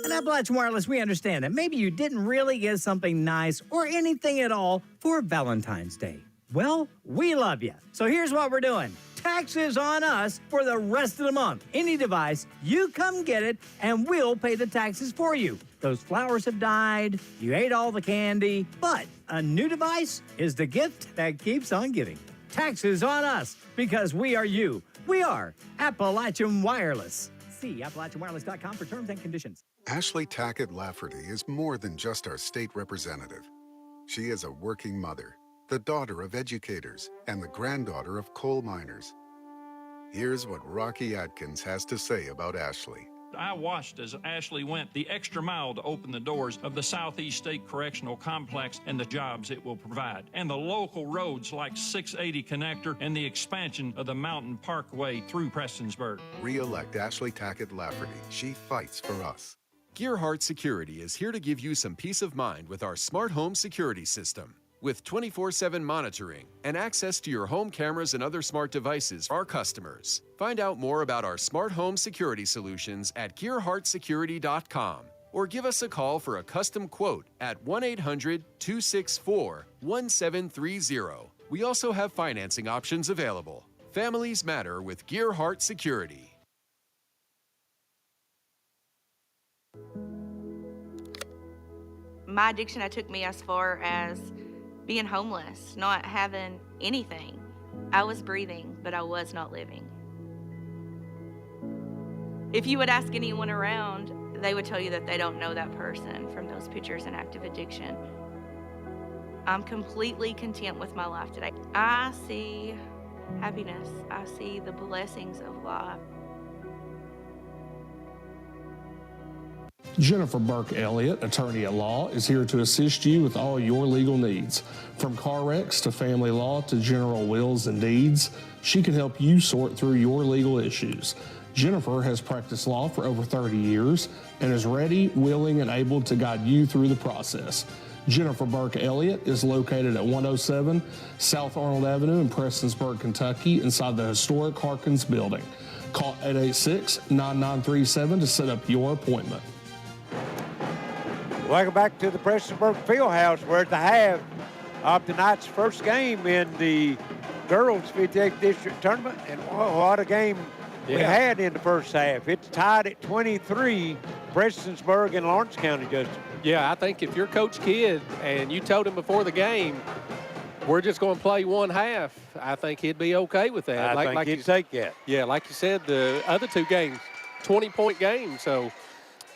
At Appalachian Wireless, we understand that maybe you didn't really get something nice or anything at all for Valentine's Day. Well, we love you. So here's what we're doing. Taxes on us for the rest of the month. Any device, you come get it, and we'll pay the taxes for you. Those flowers have died, you ate all the candy, but a new device is the gift that keeps on giving. Taxes on us, because we are you. We are Appalachian Wireless. See AppalachianWireless.com for terms and conditions. Ashley Tackett Lafferty is more than just our state representative. She is a working mother, the daughter of educators, and the granddaughter of coal miners. Here's what Rocky Atkins has to say about Ashley. I watched as Ashley went the extra mile to open the doors of the Southeast State Correctional Complex and the jobs it will provide, and the local roads like 680 Connector and the expansion of the Mountain Parkway through Prestonsburg. Re-elect Ashley Tackett Lafferty. She fights for us. Gearheart Security is here to give you some peace of mind with our smart home security system. With 24/7 monitoring and access to your home cameras and other smart devices for our customers. Find out more about our smart home security solutions at gearheartsecurity.com or give us a call for a custom quote at 1-800-264-1730. We also have financing options available. Families matter with Gearheart Security. My addiction had took me as far as being homeless, not having anything. I was breathing, but I was not living. If you would ask anyone around, they would tell you that they don't know that person from those pictures in active addiction. I'm completely content with my life today. I see happiness. I see the blessings of life. Jennifer Burke Elliott, attorney at law, is here to assist you with all your legal needs. From car wrecks to family law to general wills and deeds, she can help you sort through your legal issues. Jennifer has practiced law for over 30 years and is ready, willing, and able to guide you through the process. Jennifer Burke Elliott is located at 107 South Arnold Avenue in Prestonsburg, Kentucky, inside the historic Harkins building. Call 886-9937 to set up your appointment. Welcome back to the Prestonsburg Fieldhouse. We're at the half of tonight's first game in the girls 58th District Tournament. And what a game we had in the first half. It's tied at 23, Prestonsburg and Lawrence County, Justin. Yeah, I think if you're Coach Kidd and you told him before the game, we're just going to play one half, I think he'd be okay with that. I think he'd take that. Yeah, like you said, the other two games, 20-point games. So,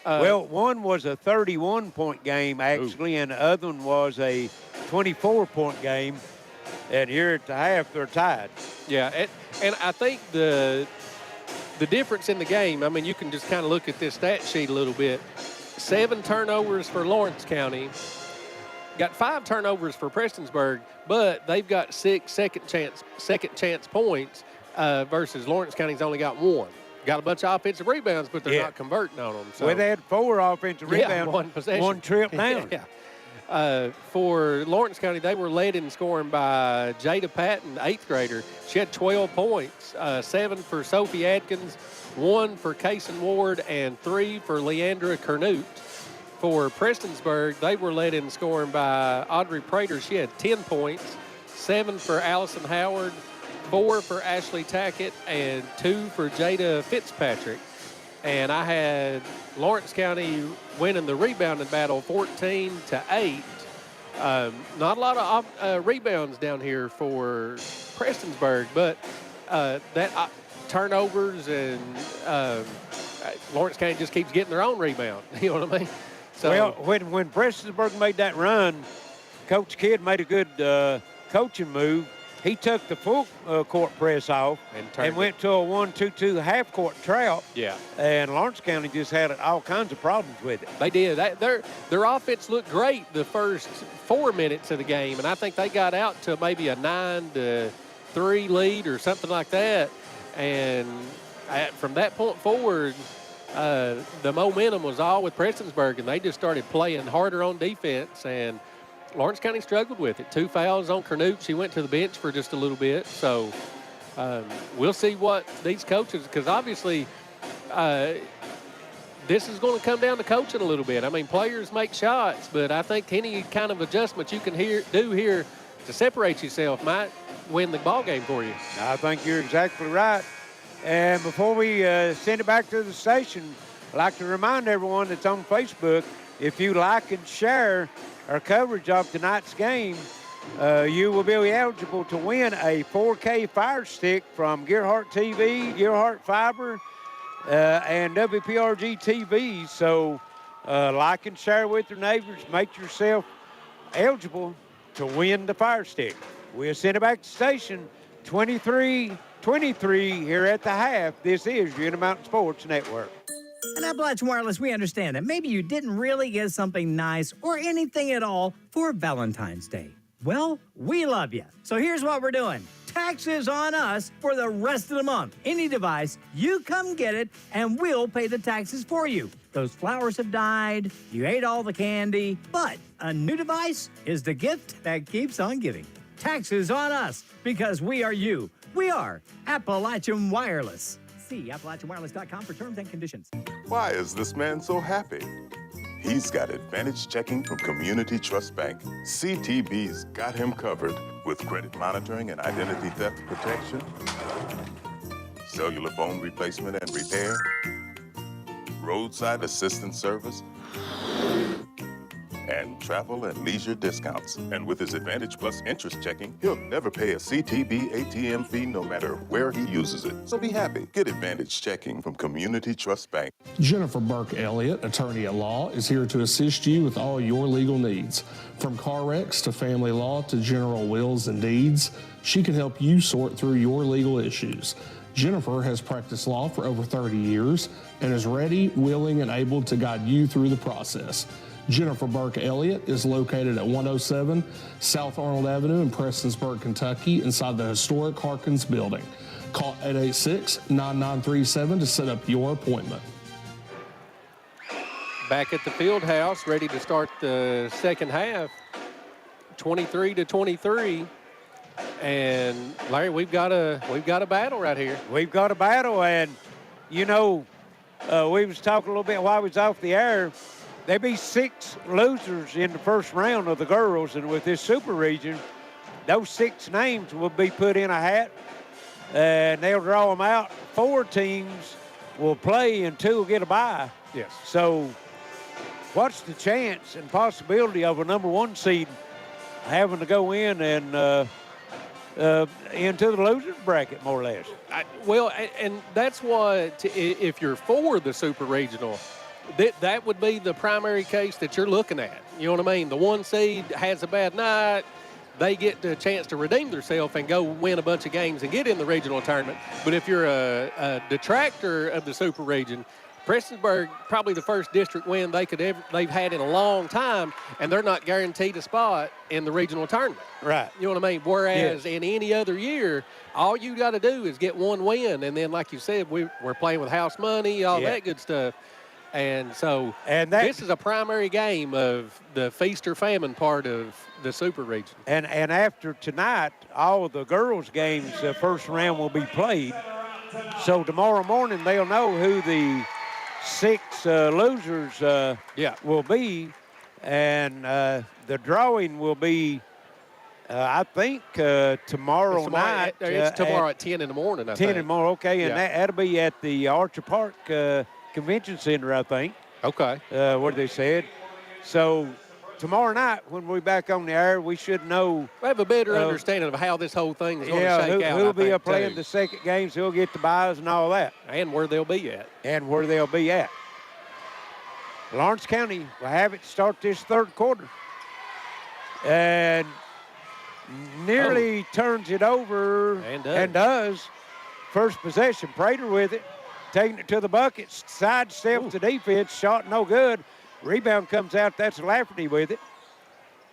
well, one was a 31-point game, actually, and the other one was a 24-point game. And here at the half, they're tied. Yeah, and I think the difference in the game, I mean, you can just kind of look at this stat sheet a little bit. 7 turnovers for Lawrence County. Got 5 turnovers for Prestonsburg, but they've got 6 second chance points versus Lawrence County's only got 1. Got a bunch of offensive rebounds, but they're not converting on them. So. Well, they had 4 offensive rebounds, one possession. 1 trip down. For Lawrence County, they were led in scoring by Jada Patton, 8th grader. She had 12 points, 7 for Sophie Adkins, 1 for Kaysen Ward, and 3 for Leandra Kernute. For Prestonsburg, they were led in scoring by Audrey Prater. She had 10 points, 7 for Allison Howard, 4 for Ashley Tackett, and 2 for Jada Fitzpatrick. And I had Lawrence County winning the rebounding battle 14-8. Not a lot of rebounds down here for Prestonsburg, but that turnovers and Lawrence County just keeps getting their own rebound. You know what I mean? So, well, when Prestonsburg made that run, Coach Kidd made a good coaching move. He took the full court press off and went to a 1-2-2 half-court trap. Yeah. And Lawrence County just had all kinds of problems with it. They did. Their offense looked great the first 4 minutes of the game, and I think they got out to maybe a 9-3 lead or something like that. And from that point forward, the momentum was all with Prestonsburg, and they just started playing harder on defense, and Lawrence County struggled with it. 2 fouls on Kernute. She went to the bench for just a little bit. So we'll see what these coaches, because obviously this is going to come down to coaching a little bit. I mean, players make shots, but I think any kind of adjustment you can do here to separate yourself might win the ball game for you. I think you're exactly right. And before we send it back to the station, I'd like to remind everyone that's on Facebook, if you like and share our coverage of tonight's game, you will be eligible to win a 4K Fire Stick from Gearheart TV, Gearheart Fiber, and WPRG TV. So like and share with your neighbors. Make yourself eligible to win the Fire Stick. We'll send it back to station 23-23 here at the half. This is your Intermountain Sports Network. At Appalachian Wireless, we understand that maybe you didn't really get something nice or anything at all for Valentine's Day. Well, we love you. So here's what we're doing. Taxes on us for the rest of the month. Any device, you come get it, and we'll pay the taxes for you. Those flowers have died, you ate all the candy, but a new device is the gift that keeps on giving. Taxes on us, because we are you. We are Appalachian Wireless. See AppalachianWireless.com for terms and conditions. Why is this man so happy? He's got Advantage Checking from Community Trust Bank. CTB's got him covered with credit monitoring and identity theft protection, cellular phone replacement and repair, roadside assistance service, and travel and leisure discounts. And with his Advantage Plus interest checking, he'll never pay a CTB ATM fee no matter where he uses it. So be happy. Get Advantage Checking from Community Trust Bank. Jennifer Burke Elliott, attorney at law, is here to assist you with all your legal needs. From car wrecks to family law to general wills and deeds, she can help you sort through your legal issues. Jennifer has practiced law for over 30 years and is ready, willing, and able to guide you through the process. Jennifer Burke Elliott is located at 107 South Arnold Avenue in Prestonsburg, Kentucky, inside the historic Harkins building. Call 886-9937 to set up your appointment. Back at the field house, ready to start the second half, 23-23. And Larry, we've got a battle right here. We've got a battle, and you know, we was talking a little bit while I was off the air. There'll be 6 losers in the first round of the girls, and with this super region, those 6 names will be put in a hat, and they'll draw them out. 4 teams will play, and 2 will get a bye. Yes. So what's the chance and possibility of a number 1 seed having to go in and into the losers bracket, more or less? Well, and that's what, if you're for the super regional, that would be the primary case that you're looking at. You know what I mean? The 1 seed has a bad night. They get the chance to redeem themselves and go win a bunch of games and get in the regional tournament. But if you're a detractor of the super region, Prestonsburg, probably the first district win they've had in a long time, and they're not guaranteed a spot in the regional tournament. Right. You know what I mean? Whereas in any other year, all you got to do is get 1 win, and then, like you said, we're playing with house money, all that good stuff. And so this is a primary game of the feast or famine part of the super region. And after tonight, all of the girls' games, the first round will be played. So tomorrow morning, they'll know who the 6 losers will be. And the drawing will be, I think, tomorrow night. It's tomorrow at 10 in the morning, I think. 10 in the morning, okay. And that'll be at the Archer Park Convention Center, I think. Okay. What they said. So tomorrow night, when we're back on the air, we should know. We have a better understanding of how this whole thing is going to shake out. Who'll be playing the second games, who'll get the buys and all that. And where they'll be at. Lawrence County will have it start this third quarter. And nearly turns it over and does. First possession, Prater with it. Taking it to the bucket, sidesteps the defense, shot no good. Rebound comes out, that's Lafferty with it.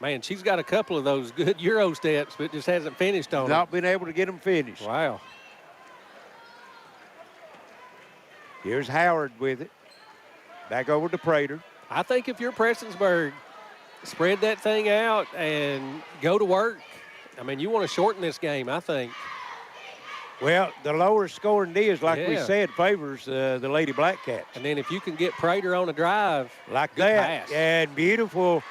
Man, she's got a couple of those good Euro steps, but just hasn't finished on them. Not been able to get them finished. Wow. Here's Howard with it. Back over to Prater. I think if you're Prestonsburg, spread that thing out and go to work. I mean, you want to shorten this game, I think. Well, the lower scoring is, like we said, favors the Lady Blackcats. And then if you can get Prater on a drive. Like that. Pass. And beautiful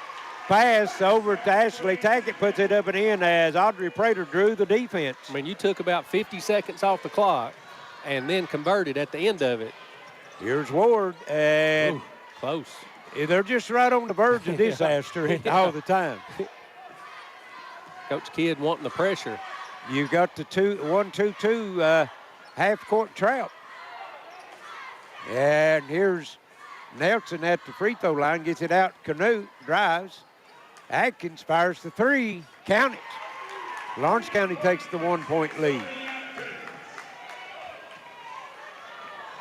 pass over to Ashley Tackett, puts it up and in as Audrey Prater drew the defense. I mean, you took about 50 seconds off the clock and then converted at the end of it. Here's Ward. And close. They're just right on the verge of disaster all the time. Coach Kidd wanting the pressure. You've got the 1-2-2 half-court trap. And here's Nelson at the free throw line, gets it out. Canute drives. Atkins fires the 3. Count it. Lawrence County takes the 1-point lead.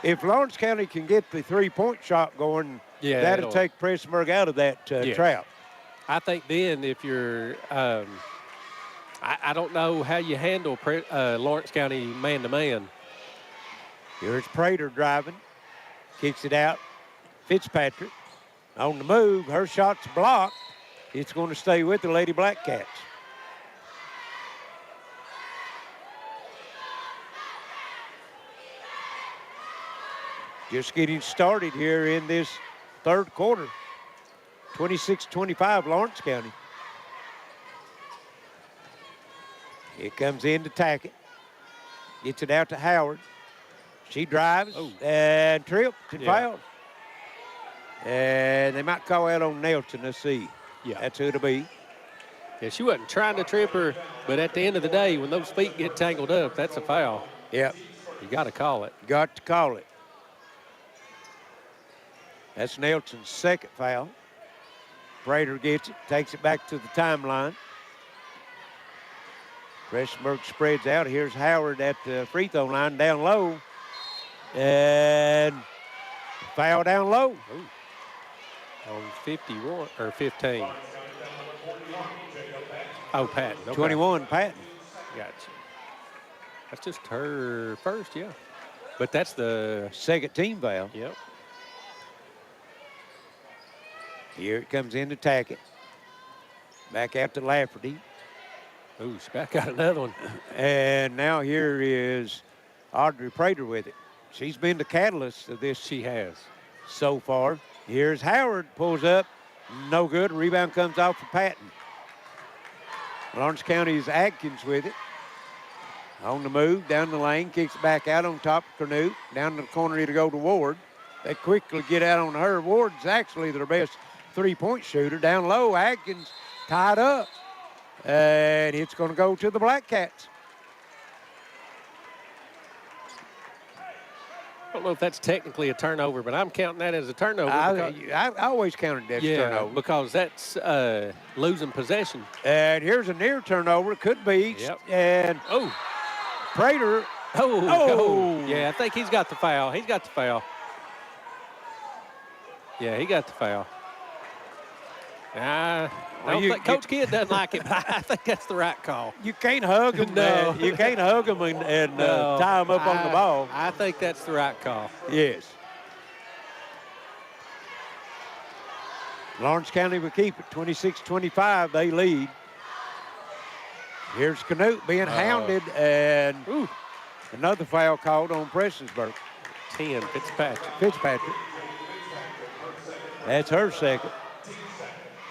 if Lawrence County can get the three-point shot going, that'll take Prestonsburg out of that trap. I think then if you're I don't know how you handle Lawrence County man-to-man. Here's Prater driving. Kicks it out. Fitzpatrick on the move. Her shot's blocked. It's going to stay with the Lady Blackcats. Just getting started here in this third quarter. 26-25 Lawrence County. It comes in to Tackett. Gets it out to Howard. She drives and tripped and fouled. And they might call out on Nelson. Let's see. Yeah. That's who it'll be. Yeah, she wasn't trying to trip her, but at the end of the day, when those feet get tangled up, that's a foul. Yep. You got to call it. Got to call it. That's Nelson's second foul. Prater gets it, takes it back to the timeline. Prestonsburg spreads out. Here's Howard at the free throw line down low. And foul down low. Ooh. On 51 or 15. Oh, Patton. Okay. 21, Patton. Gotcha. That's just her first, yeah. But that's the second team foul. Yep. Here it comes in to Tackett. Back out to Lafferty. Ooh, she's back got another one. And now here is Audrey Prater with it. She's been the catalyst of this. She has. So far. Here's Howard, pulls up. No good. Rebound comes off for Patton. Lawrence County's Adkins with it. On the move, down the lane, kicks back out on top of Canute. Down the corner, it'll go to Ward. They quickly get out on her. Ward's actually their best three-point shooter. Down low, Adkins tied up. And it's going to go to the Blackcats. I don't know if that's technically a turnover, but I'm counting that as a turnover. I always counted that as a turnover. Because that's losing possession. And here's a near turnover. Could be. Yep. And Prater. Yeah, I think he's got the foul. He's got the foul. Yeah, he got the foul. Coach Kidd doesn't like it, but I think that's the right call. You can't hug him. No. You can't hug him and tie him up on the ball. I think that's the right call. Yes. Lawrence County will keep it 26-25. They lead. Here's Canute being hounded, and another foul called on Prestonsburg. 10, Fitzpatrick. That's her second.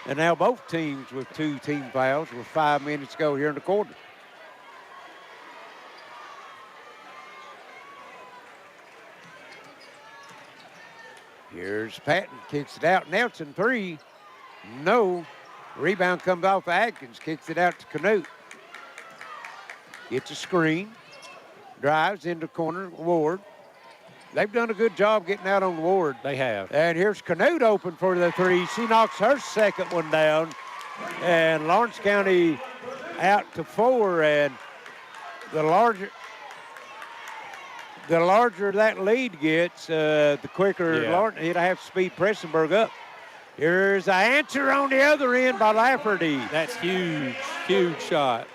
And now both teams with two team fouls with 5 minutes to go here in the quarter. Here's Patton, kicks it out. Nelson, three. No. Rebound comes off Adkins, kicks it out to Canute. Gets a screen. Drives into corner, Ward. They've done a good job getting out on Ward. They have. And here's Canute open for the three. She knocks her second one down. And Lawrence County out to 4. And the larger that lead gets, the quicker Lawrence, it'll have to speed Prestonsburg up. Here's the answer on the other end by Lafferty. That's huge, huge shot.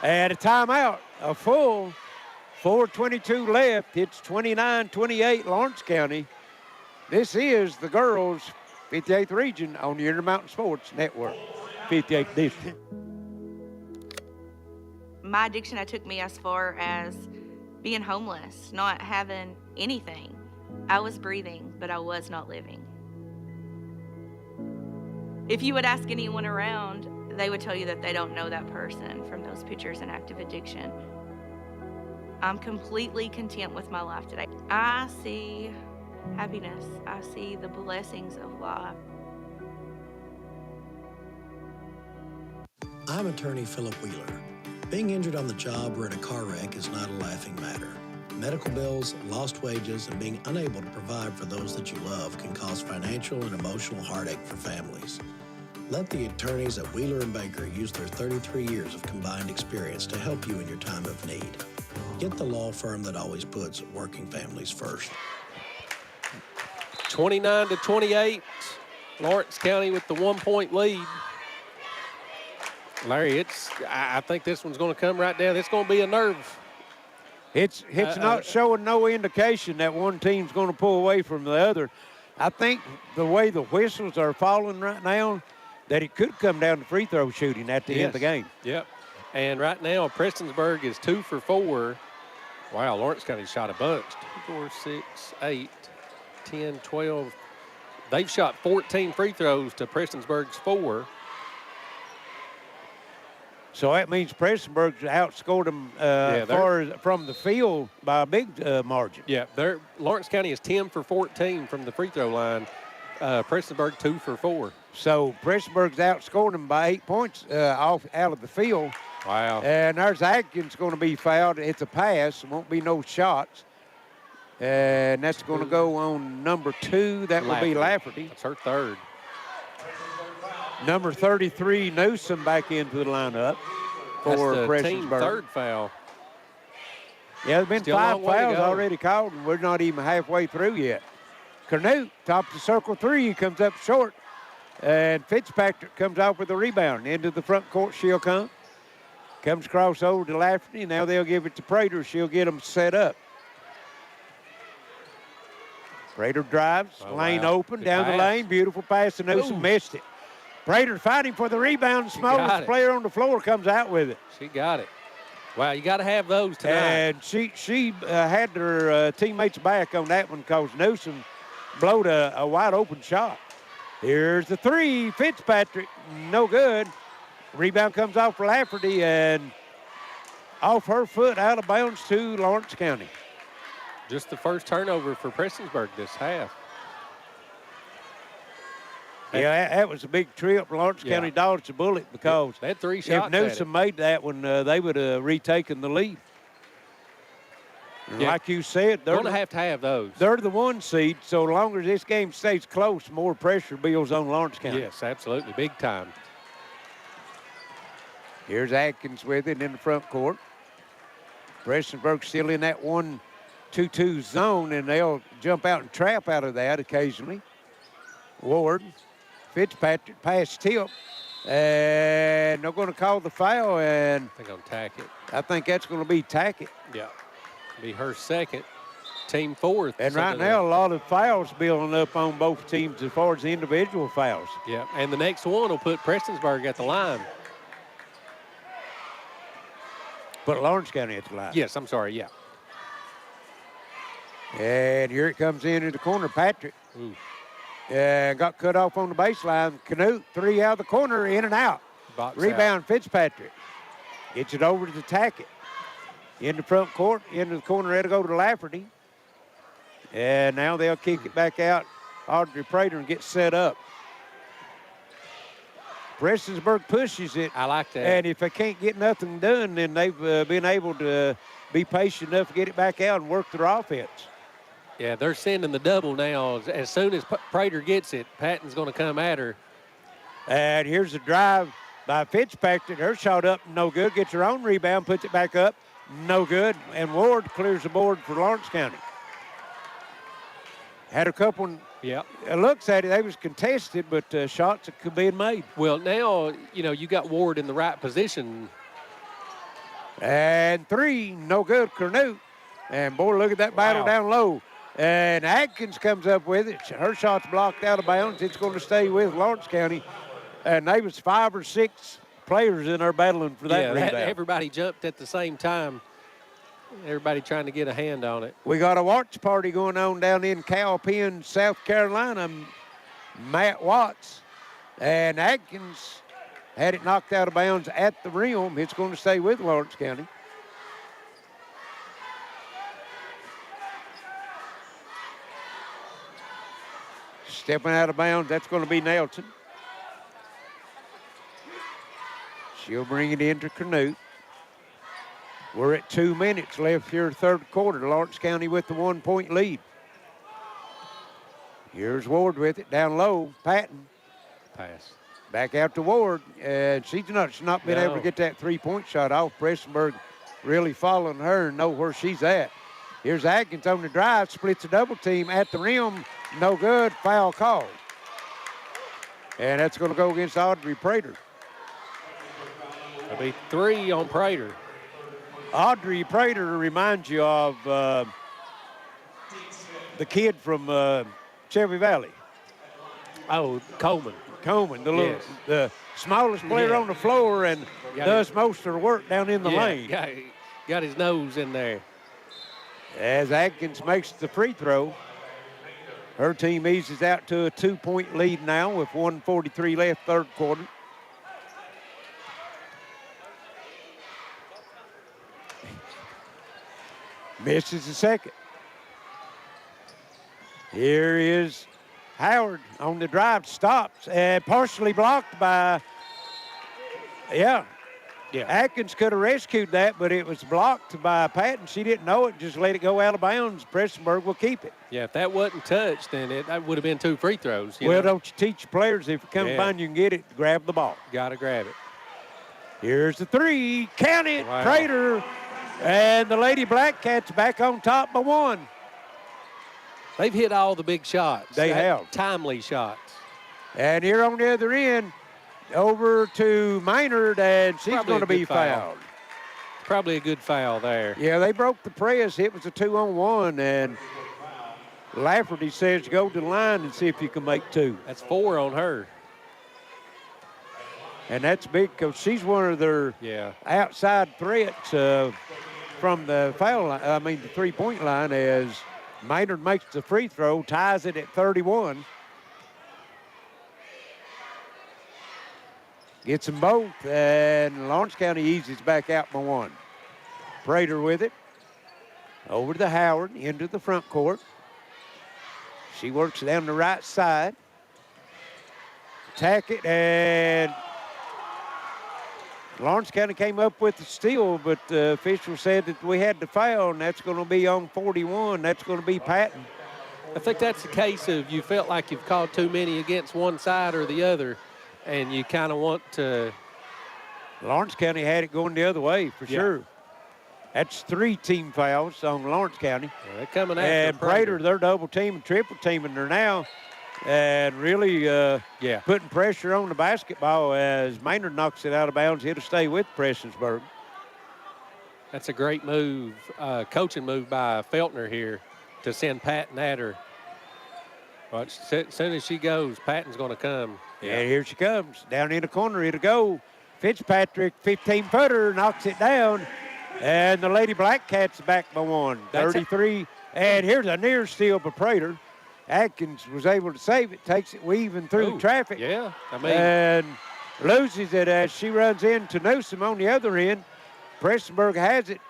And a timeout, a full 4:22 left. It's 29-28 Lawrence County. This is the girls' 58th region on the Intermountain Sports Network, 58th district. My addiction took me as far as being homeless, not having anything. I was breathing, but I was not living. If you would ask anyone around, they would tell you that they don't know that person from those pictures in active addiction. I'm completely content with my life today. I see happiness. I see the blessings of life. I'm attorney Philip Wheeler. Being injured on the job or in a car wreck is not a laughing matter. Medical bills, lost wages, and being unable to provide for those that you love can cause financial and emotional heartache for families. Let the attorneys at Wheeler & Baker use their 33 years of combined experience to help you in your time of need. Get the law firm that always puts working families first. 29-28, Lawrence County with the 1-point lead. Larry, I think this one's going to come right down. It's going to be a nerve. It's not showing no indication that one team's going to pull away from the other. I think the way the whistles are falling right now, that it could come down to free throw shooting at the end of the game. Yep. And right now, Prestonsburg is 2 for 4. Wow, Lawrence County shot a bunch. 2, 4, 6, 8, 10, 12. They've shot 14 free throws to Prestonsburg's 4. So that means Prestonsburg's outscored them from the field by a big margin. Yeah, Lawrence County is 10 for 14 from the free throw line. Prestonsburg 2 for 4. So Prestonsburg's outscored them by 8 points out of the field. Wow. And there's Atkins going to be fouled. It's a pass. Won't be no shots. And that's going to go on number 2. That will be Lafferty. That's her third. Number 33, Newsom, back into the lineup for Prestonsburg. That's the team third foul. Yeah, there's been Still 5 fouls go. already called, and we're not even halfway through yet. Canute, top of the circle 3, comes up short. And Fitzpatrick comes off with a rebound. Into the front court she'll come. Comes across over to Lafferty. Now they'll give it to Prater. She'll get them set up. Prater drives, lane open, Good down pass. the lane. Beautiful pass to Newsom, missed it. Prater fighting for the rebound. Smallest player on the floor comes out with it. She got it. Wow, you got to have those tonight. And she had her teammates back on that one because Newsom blowed a wide open shot. Here's the 3, Fitzpatrick, no good. Rebound comes off for Lafferty and off her foot, out of bounds to Lawrence County. Just the first turnover for Prestonsburg this half. Yeah, that was a big trip. Lawrence County dodged a bullet because they had 3 shots. If Newsom made that one, they would have retaken the lead. Yeah. Like you said, they're going to have those. They're the 1 seed, so long as this game stays close, more pressure builds on Lawrence County. Yes, absolutely, big time. Here's Atkins with it in the front court. Prestonsburg still in that 1-2-2 zone, and they'll jump out and trap out of that occasionally. Ward, Fitzpatrick, pass tip, and they're going to call the foul, and I think on Tackett. I think that's going to be Tackett. Yeah, be her second, team 4th. And right now, a lot of fouls building up on both teams as far as the individual fouls. Yeah, and the next one will put Prestonsburg at the line. Put Lawrence County at the line. Yes, I'm sorry, yeah. And here it comes into the corner, Patrick. Ooh. Got cut off on the baseline. Canute, 3 out of the corner, in and out. Box Rebound, out. Fitzpatrick. Gets it over to Tackett. In the front court, into the corner, it'll go to Lafferty. And now they'll kick it back out. Audrey Prater and get set up. Prestonsburg pushes it. I like that. And if they can't get nothing done, then they've been able to be patient enough to get it back out and work their offense. Yeah, they're sending the double now. As soon as Prater gets it, Patton's going to come at her. And here's a drive by Fitzpatrick. Her shot up, no good. Gets her own rebound, puts it back up, no good. And Ward clears the board for Lawrence County. Had a couple. Yeah. Looks at it, they was contested, but shots that could be made. Well, now, you got Ward in the right position. And 3, no good, Canute. And boy, look at that battle down low. And Atkins comes up with it. Her shot's blocked out of bounds. It's going to stay with Lawrence County. And they was 5 or 6 players in there battling for that rebound. Everybody jumped at the same time. Everybody trying to get a hand on it. We got a watch party going on down in Cowpen, South Carolina. Matt Watts and Atkins had it knocked out of bounds at the rim. It's going to stay with Lawrence County. Stepping out of bounds, that's going to be Nelson. She'll bring it into Canute. We're at 2 minutes left here, third quarter. Lawrence County with the 1-point lead. Here's Ward with it, down low. Patton. Pass. Back out to Ward. And she's not been able to get that 3-point shot off. Prestonsburg really following her and know where she's at. Here's Atkins on the drive, splits a double team at the rim. No good, foul call. And that's going to go against Audrey Prater. It'll be 3 on Prater. Audrey Prater reminds you of the kid from Shelby Valley. Oh, Coleman. The smallest player on the floor and does most of the work down in the lane. Got his nose in there. As Atkins makes the free throw, her team eases out to a 2-point lead now with 1:43 left, third quarter. Misses the second. Here is Howard on the drive, stops, and partially blocked by, Atkins could have rescued that, but it was blocked by Patton. She didn't know it, just let it go out of bounds. Prestonsburg will keep it. Yeah, if that wasn't touched, then that would have been 2 free throws. Well, don't you teach your players if it comes by and you can get it, grab the ball. Got to grab it. Here's the 3, count it, Wow. Prater, and the Lady Blackcats back on top by 1. They've hit all the big shots. They have. Timely shots. And here on the other end, over to Maynard, and she's going to be fouled. Probably a good foul there. Yeah, they broke the press. It was a 2-on-1, and Lafferty says go to the line and see if you can make 2. That's 4 on her. And that's big because she's one of their outside threats from the foul line, the three-point line, as Maynard makes the free throw, ties it at 31. Gets them both, and Lawrence County eases back out by 1. Prater with it. Over to Howard, into the front court. She works down the right side. Tackett, and Lawrence County came up with the steal, but the official said that we had the foul, and that's going to be on 41. That's going to be Patton. I think that's the case of you felt like you've called too many against one side or the other, and you kind of want to. Lawrence County had it going the other way for sure. That's 3 team fouls on Lawrence County. Well, they're coming after and Prater, they're double teaming, triple teaming her now, and really putting pressure on the basketball as Maynard knocks it out of bounds. It'll stay with Prestonsburg. That's a great move, coaching move by Feltner here to send Patton at her. But as soon as she goes, Patton's going to come. And here she comes. Down in the corner, it'll go. Fitzpatrick, 15-footer, knocks it down. And the Lady Blackcats back by 1, 33. And here's a near steal by Prater. Atkins was able to save it, takes it weaving through traffic. Yeah, and loses it as she runs into Newsom on the other end. Prestonsburg has it.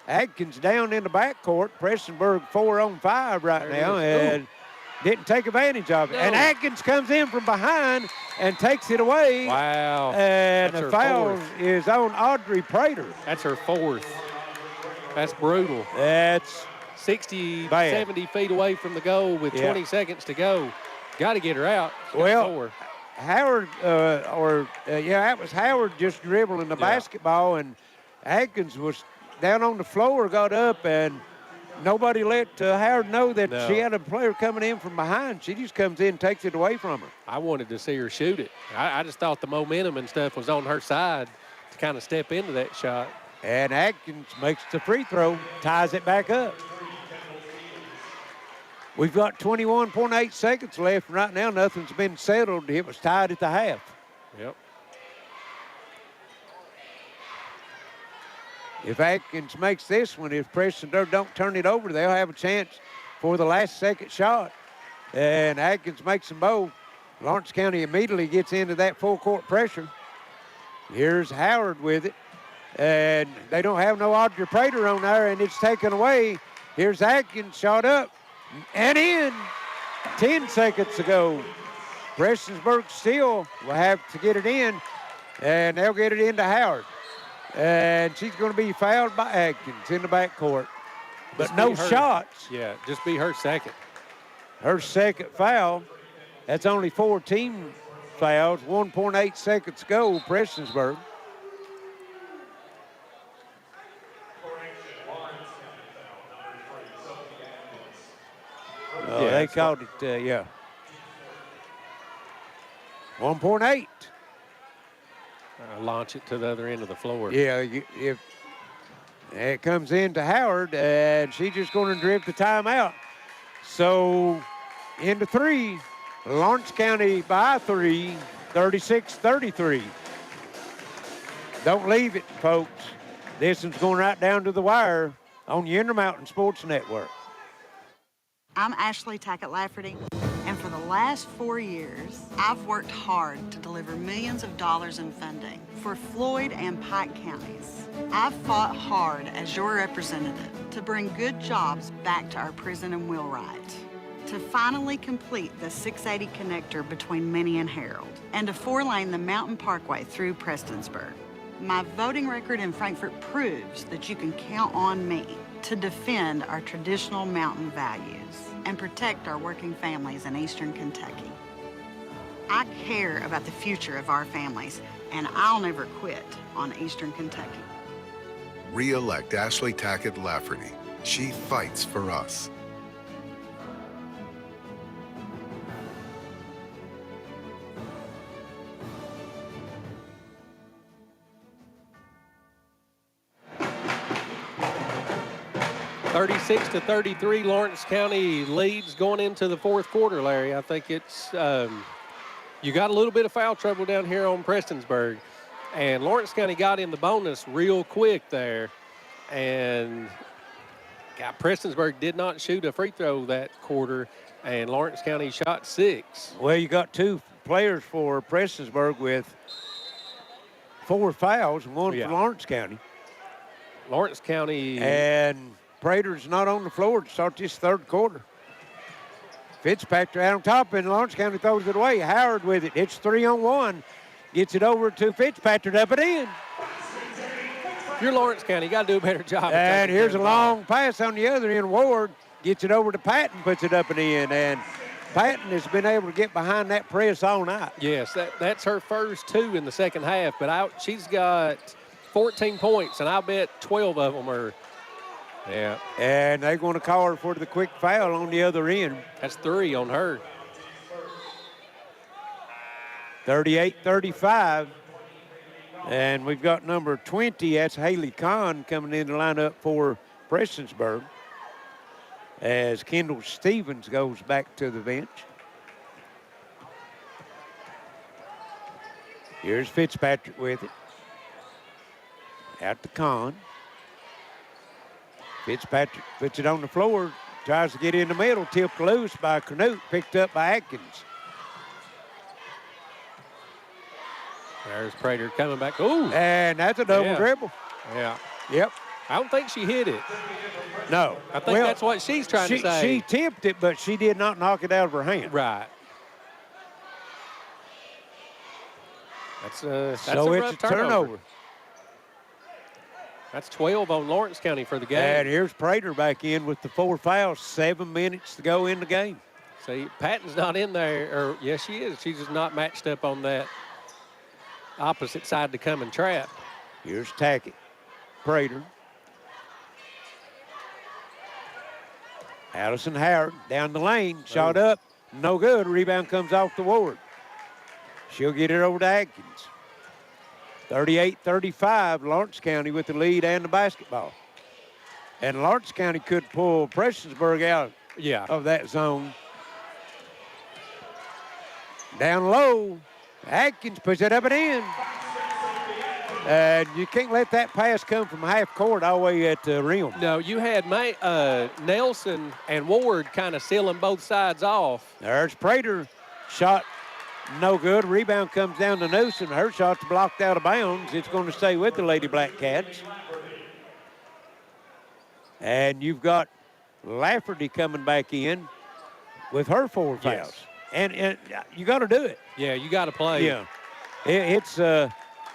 Atkins down in the backcourt. Prestonsburg 4 on 5 right now, and didn't take advantage of it. No. And Atkins comes in from behind and takes it away. Wow. And the foul is on Audrey Prater. That's her 4th. That's brutal. That's 60, 70 feet away from the goal with 20 seconds to go. Got to get her out. Howard, that was Howard just dribbling the basketball, and Atkins was down on the floor, got up, and nobody let Howard know that she had a player coming in from behind. She just comes in and takes it away from her. I wanted to see her shoot it. I just thought the momentum and stuff was on her side to kind of step into that shot. And Atkins makes the free throw, ties it back up. We've got 21.8 seconds left. Right now, nothing's been settled. It was tied at the half. Yep. If Atkins makes this one, if Prestonsburg don't turn it over, they'll have a chance for the last second shot. And Atkins makes them both. Lawrence County immediately gets into that full court pressure. Here's Howard with it. And they don't have no Audrey Prater on there, and it's taken away. Here's Atkins, shot up and in. 10 seconds ago. Prestonsburg still will have to get it in, and they'll get it into Howard. And she's going to be fouled by Atkins in the backcourt. But no shots. Yeah, just be her second. Her second foul. That's only 4 team fouls. 1.8 seconds ago, Prestonsburg. They called it, yeah. 1.8. Launch it to the other end of the floor. Yeah, if it comes into Howard, and she's just going to drift the timeout. So into 3, Lawrence County by 3, 36-33. Don't leave it, folks. This one's going right down to the wire on the Intermountain Sports Network. I'm Ashley Tackett Lafferty, and for the last 4 years, I've worked hard to deliver millions of dollars in funding for Floyd and Pike counties. I've fought hard as your representative to bring good jobs back to our prison and Wheelwright, to finally complete the 680 connector between Minnie and Harold, and to 4-lane the Mountain Parkway through Prestonsburg. My voting record in Frankfort proves that you can count on me to defend our traditional mountain values and protect our working families in Eastern Kentucky. I care about the future of our families, and I'll never quit on Eastern Kentucky. Re-elect Ashley Tackett Lafferty. She fights for us. (36-33), Lawrence County leads going into the fourth quarter, Larry. I think it's, you got a little bit of foul trouble down here on Prestonsburg. And Lawrence County got in the bonus real quick there. And Prestonsburg did not shoot a free throw that quarter, and Lawrence County shot 6. Well, you got 2 players for Prestonsburg with 4 fouls and 1 for Lawrence County. Lawrence County. And Prater's not on the floor to start this third quarter. Fitzpatrick out on top, and Lawrence County throws it away. Howard with it. It's 3-on-1. Gets it over to Fitzpatrick, up and in. You're Lawrence County. You got to do a better job. And here's a long pass on the other end. Ward gets it over to Patton, puts it up and in. And Patton has been able to get behind that press all night. Yes, that's her first 2 in the second half. But she's got 14 points, and I'll bet 12 of them are. Yeah. And they're going to call her for the quick foul on the other end. That's 3 on her. 38-35. And we've got number 20, that's Haley Kahn, coming in the lineup for Prestonsburg, as Kendall Stevens goes back to the bench. Here's Fitzpatrick with it. Out to Kahn. Fitzpatrick puts it on the floor, tries to get in the middle, tipped loose by Canute, picked up by Atkins. There's Prater coming back. Ooh. And that's a double dribble. Yeah. Yep. I don't think she hit it. No. I think that's what she's trying to say. She tipped it, but she did not knock it out of her hand. Right. That's so a it's rough a turnover. That's 12 on Lawrence County for the game. And here's Prater back in with the 4 fouls, 7 minutes to go in the game. See, Patton's not in there, or yes, she is. She's just not matched up on that opposite side to come and trap. Here's Tackett. Prater. Allison Howard down the lane, shot up, no good. Rebound comes off the Ward. She'll get it over to Atkins. 38-35, Lawrence County with the lead and the basketball. And Lawrence County could pull Prestonsburg out of that zone. Down low, Atkins puts it up and in. And you can't let that pass come from half court all the way at the rim. No, you had Nelson and Ward kind of sealing both sides off. There's Prater, shot no good. Rebound comes down to Newsom. Her shot's blocked out of bounds. It's going to stay with the Lady Blackcats. And you've got Lafferty coming back in with her 4 fouls. Yes. And you got to do it. Yeah, you got to play. Yeah. It's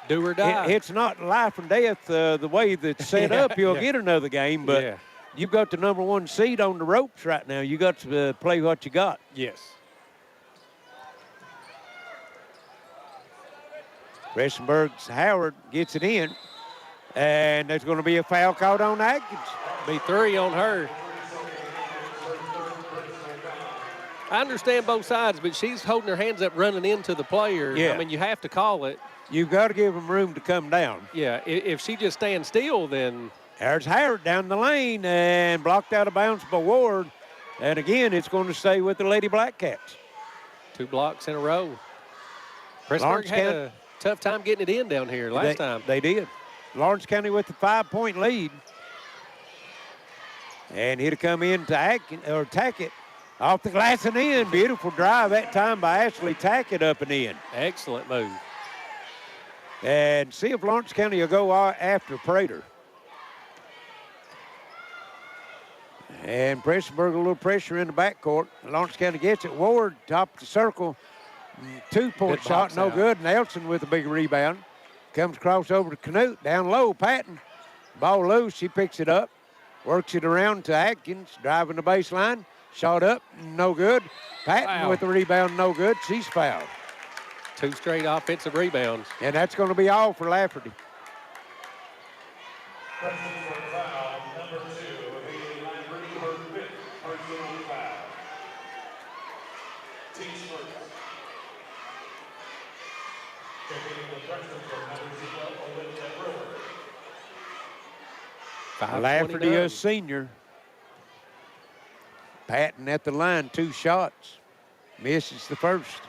do or die. It's not life and death the way that's set up. You'll get another game, but you've got the number 1 seed on the ropes right now. You got to play what you got. Yes. Prestonsburg's Howard gets it in, and there's going to be a foul called on Atkins. Be 3 on her. I understand both sides, but she's holding her hands up running into the player. Yeah. I mean, you have to call it. You've got to give them room to come down. Yeah, if she just stands still, then... There's Howard down the lane and blocked out of bounds by Ward. And again, it's going to stay with the Lady Blackcats. 2 blocks in a row. Prestonsburg had a tough time getting it in down here last time. They did. Lawrence County with the 5-point lead. And he'll come in to Tackett off the glass and in. Beautiful drive that time by Ashley Tackett up and in. Excellent move. And see if Lawrence County will go after Prater. And Prestonsburg a little pressure in the backcourt. Lawrence County gets it. Ward, top of the circle. 2-point shot, no good. Nelson with a big rebound. Comes across over to Canute. Down low, Patton. Ball loose, she picks it up. Works it around to Atkins, driving the baseline. Shot up, no good. Patton with the rebound, no good. She's fouled. 2 straight offensive rebounds. And that's going to be all for Lafferty. Lafferty, a senior. Patton at the line, 2 shots. Misses the first.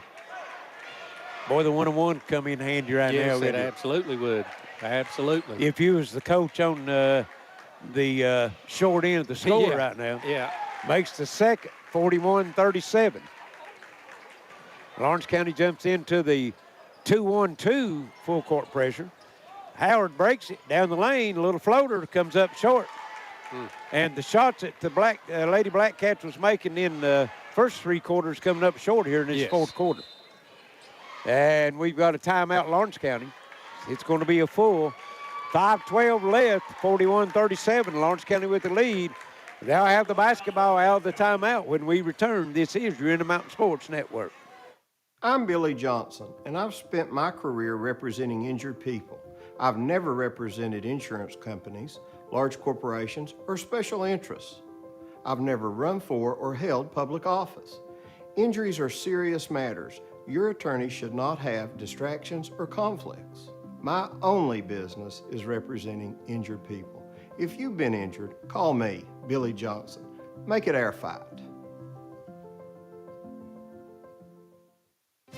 Boy, the 1-on-1 come in handy right now. Yes, it absolutely would. Absolutely. If you was the coach on the short end of the score right now. Yeah. Makes the second, 41-37. Lawrence County jumps into the 2-1-2 full court pressure. Howard breaks it down the lane. A little floater comes up short. And the shots that the Lady Blackcats was making in the first 3 quarters coming up short here in this fourth quarter. And we've got a timeout, Lawrence County. It's going to be a full 5:12 left, 41-37. Lawrence County with the lead. They'll have the basketball out of the timeout when we return. This is your Intermountain Sports Network. I'm Billy Johnson, and I've spent my career representing injured people. I've never represented insurance companies, large corporations, or special interests. I've never run for or held public office. Injuries are serious matters. Your attorney should not have distractions or conflicts. My only business is representing injured people. If you've been injured, call me, Billy Johnson. Make it our fight.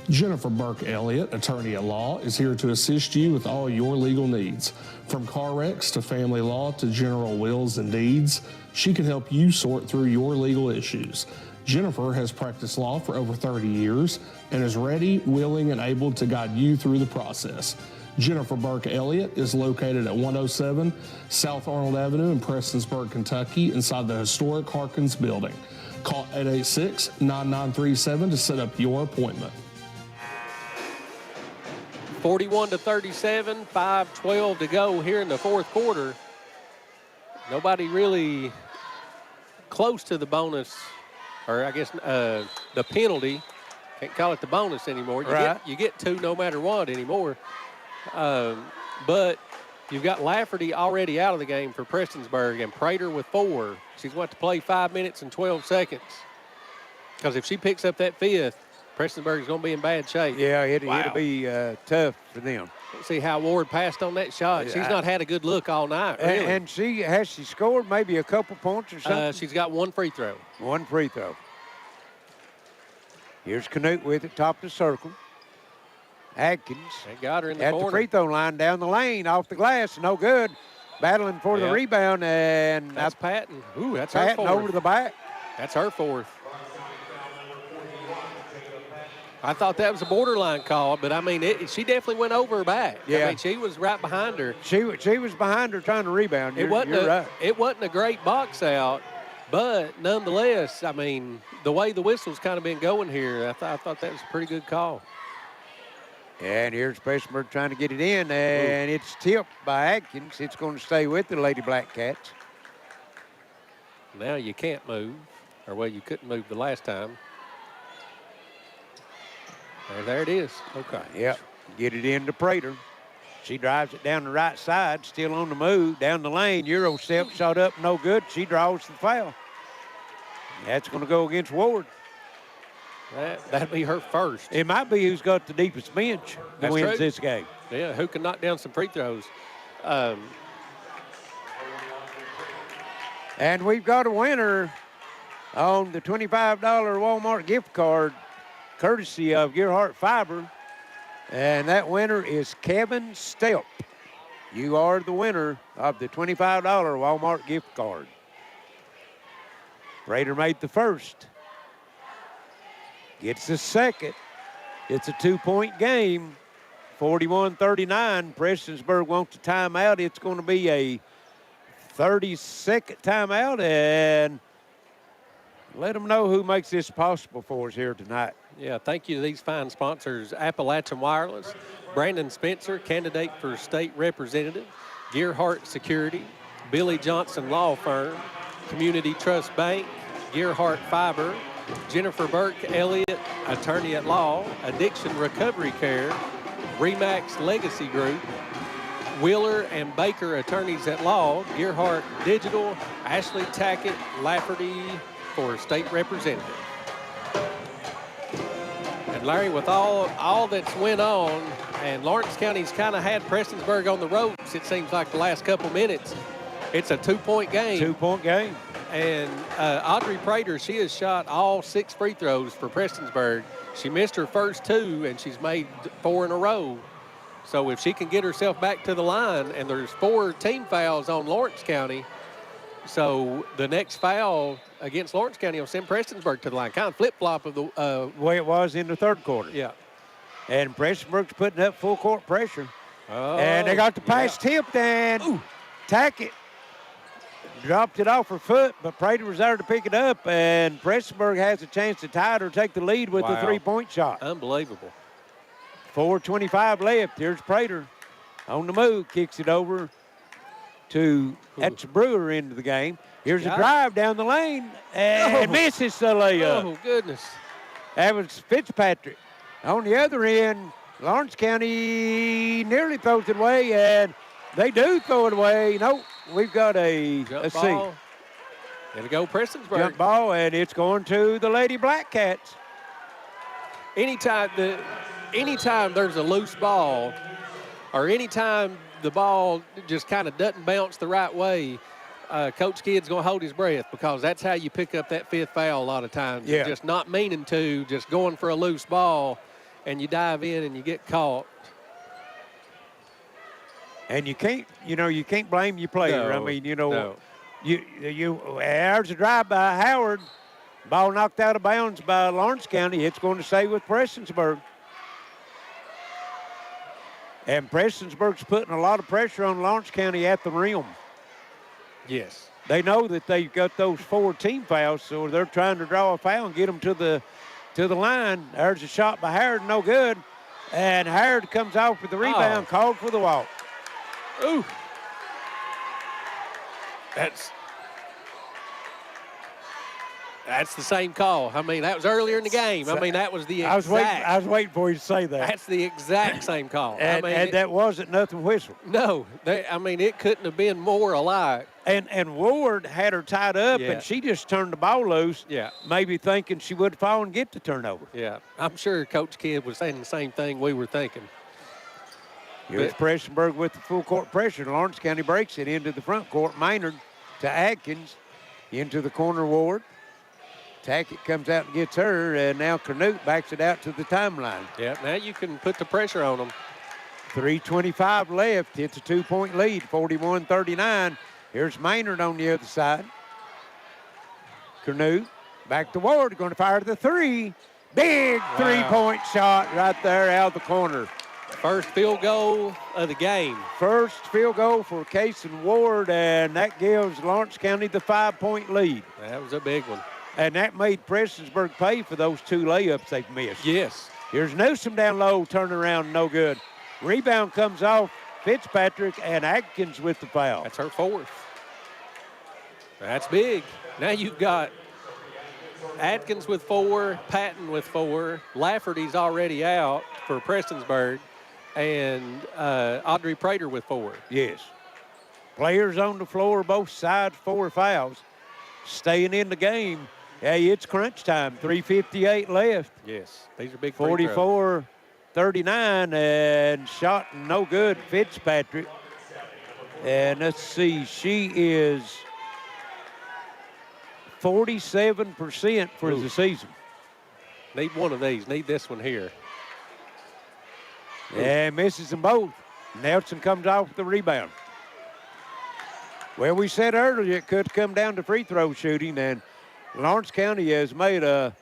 Jennifer Burke Elliott, attorney at law, is here to assist you with all your legal needs. From car wrecks to family law to general wills and deeds, she can help you sort through your legal issues. Jennifer has practiced law for over 30 years and is ready, willing, and able to guide you through the process. Jennifer Burke Elliott is located at 107 South Arnold Avenue in Prestonsburg, Kentucky, inside the historic Harkins building. Call 886-9937 to set up your appointment. 41-37, 5:12 to go here in the fourth quarter. Nobody really close to the bonus, or I guess the penalty. Can't call it the bonus anymore. You get 2 no matter what anymore. But you've got Lafferty already out of the game for Prestonsburg and Prater with 4. She's going to play 5 minutes and 12 seconds. Because if she picks up that 5th, Prestonsburg is going to be in bad shape. Yeah, it'll be tough for them. Let's see how Ward passed on that shot. She's not had a good look all night, really. And she scored maybe a couple points or something? She's got 1 free throw. 1 free throw. Here's Canute with it, top of the circle. Atkins. They got her in the at corner. the free throw line, down the lane, off the glass, no good. Battling for the rebound, and that's Patton. Ooh, that's Patton her 4th. over to the back. That's her 4th. I thought that was a borderline call, but I mean, she definitely went over her back. Yeah. I mean, she was right behind her. She was behind her trying to rebound. You're right. It wasn't a great box out, but nonetheless, I mean, the way the whistle's kind of been going here, I thought that was a pretty good call. And here's Prestonsburg trying to get it in, and it's tipped by Atkins. It's going to stay with the Lady Blackcats. Now you can't move, or well, you couldn't move the last time. There it is. Okay. Yep. Get it into Prater. She drives it down the right side, still on the move, down the lane. Euro step, shot up, no good. She draws the foul. That's going to go against Ward. That'd be her first. It might be who's got the deepest bench that That's wins true. this game. Yeah, who can knock down some free throws. And we've got a winner on the $25 Walmart gift card, courtesy of Gearheart Fiber. And that winner is Kevin Stelp. You are the winner of the $25 Walmart gift card. Prater made the first. Gets the second. It's a 2-point game. 41-39. Prestonsburg wants a timeout. It's going to be a 30-second timeout, and let them know who makes this possible for us here tonight. Yeah, thank you to these fine sponsors: Appalachian Wireless, Brandon Spencer, candidate for state representative, Gearheart Security, Billy Johnson Law Firm, Community Trust Bank, Gearheart Fiber, Jennifer Burke Elliott, attorney at law, Addiction Recovery Care, ReMax Legacy Group, Wheeler and Baker attorneys at law, Gearheart Digital, Ashley Tackett, Lafferty for state representative. And Larry, with all that's went on, and Lawrence County's kind of had Prestonsburg on the ropes, it seems like the last couple minutes. It's a 2-point game. 2-point game. And Audrey Prater, she has shot all 6 free throws for Prestonsburg. She missed her first 2, and she's made 4 in a row. So if she can get herself back to the line, and there's 4 team fouls on Lawrence County, so the next foul against Lawrence County will send Prestonsburg to the line. Kind of flip-flop of the way it was in the third quarter. Yeah. And Prestonsburg's putting up full court pressure. Oh, and they got the pass tipped, and Tackett dropped it off her foot, but Prater was there to pick it up, and Prestonsburg has a chance to tie it or take the lead with a 3-point shot. Unbelievable. 4:25 left. Here's Prater on the move, kicks it over to that's Brewer into the game. Here's a drive down the lane, and misses the layup. Oh, goodness. That was Fitzpatrick. On the other end, Lawrence County nearly throws it away, and they do throw it away. Nope, we've got a ball. It'll go Prestonsburg. Jump ball, and it's going to the Lady Blackcats. Anytime there's a loose ball, or anytime the ball just kind of doesn't bounce the right way, Coach Kidd's going to hold his breath, because that's how you pick up that 5th foul a lot of times. Yeah. Just not meaning to, just going for a loose ball, and you dive in and you get caught. And you can't blame your player. No, I mean, no. There's a drive by Howard. Ball knocked out of bounds by Lawrence County. It's going to stay with Prestonsburg. And Prestonsburg's putting a lot of pressure on Lawrence County at the rim. Yes. They know that they've got those 4 team fouls, so they're trying to draw a foul and get them to the line. There's a shot by Howard, no good. And Howard comes off with the rebound, called for the walk. Ooh. That's the same call. I mean, that was earlier in the game. I mean, that was the exact. I was waiting for you to say that. That's the exact same call. And that wasn't nothing whistle. No. It couldn't have been more alike. And Ward had her tied up, and she just turned the ball loose. Yeah. Maybe thinking she would fall and get the turnover. Yeah. I'm sure Coach Kidd was saying the same thing we were thinking. Here's Prestonsburg with the full court pressure. Lawrence County breaks it into the front court. Maynard to Atkins into the corner Ward. Tackett comes out and gets her, and now Canute backs it out to the timeline. Yeah, now you can put the pressure on them. 3:25 left. It's a 2-point lead, 41-39. Here's Maynard on the other side. Canute back to Ward, going to fire the 3. Big 3-point shot right there out of the corner. First field goal of the game. First field goal for Cason Ward, and that gives Lawrence County the 5-point lead. That was a big one. And that made Prestonsburg pay for those 2 layups they've missed. Yes. Here's Newsom down low, turn around, no good. Rebound comes off Fitzpatrick, and Atkins with the foul. That's her 4th. That's big. Now you've got Atkins with 4, Patton with 4. Lafferty's already out for Prestonsburg, and Audrey Prater with 4. Yes. Players on the floor, both sides, 4 fouls. Staying in the game. Hey, it's crunch time. 3:58 left. Yes, these are big free throws. 44-39, and shot no good, Fitzpatrick. And let's see, she is 47% for the season. Need one of these. Need this one here. And misses them both. Nelson comes off with the rebound. Well, we said earlier it could come down to free throw shooting, and Lawrence County has made a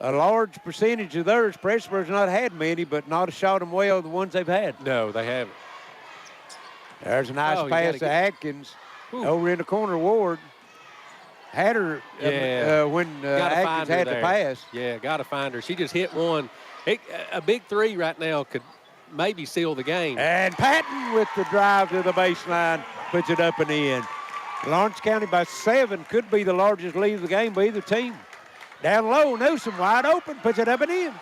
large percentage of theirs. Prestonsburg's not had many, but not shot them well, the ones they've had. No, they haven't. There's a nice pass to Atkins. Over in the corner, Ward had her when Atkins had the pass. Yeah, got to find her. She just hit one. A big three right now could maybe seal the game. And Patton with the drive to the baseline puts it up and in. Lawrence County by 7, could be the largest lead of the game by either team. Down low, Newsom wide open, puts it up and in.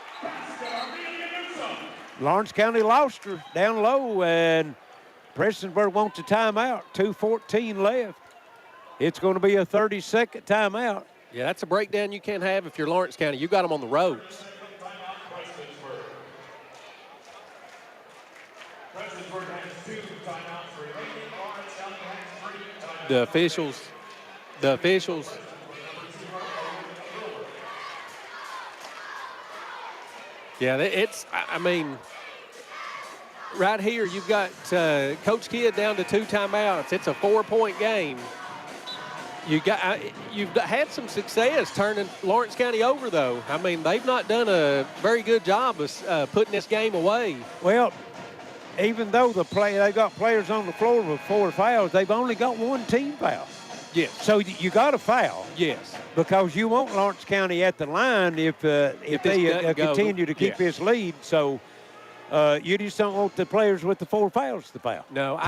Lawrence County lost her down low, and Prestonsburg wants a timeout. 2:14 left. It's going to be a 30-second timeout. Yeah, that's a breakdown you can't have if you're Lawrence County. You got them on the roads. The officials. Yeah, I mean, right here you've got Coach Kidd down to 2 timeouts. It's a 4-point game. You've had some success turning Lawrence County over, though. I mean, they've not done a very good job of putting this game away. Well, even though they got players on the floor with 4 fouls, they've only got 1 team foul. Yes. So you got to foul. Yes. Because you want Lawrence County at the line if they continue to keep this lead. So you just don't want the players with the 4 fouls to foul. No,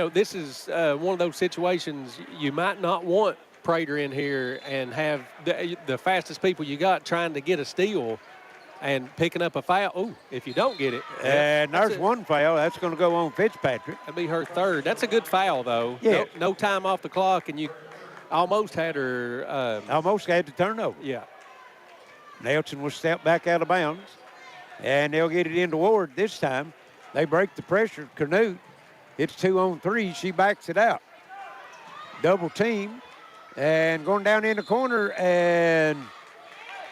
this is one of those situations you might not want Prater in here and have the fastest people you got trying to get a steal and picking up a foul. Oh, if you don't get it. And there's 1 foul. That's going to go on Fitzpatrick. That'd be her 3rd. That's a good foul, though. Yeah. No time off the clock, and you almost had her. Almost had to turn over. Yeah. Nelson will step back out of bounds, and they'll get it into Ward this time. They break the pressure. Canute, it's 2-on-3. She backs it out. Double team, and going down in the corner, and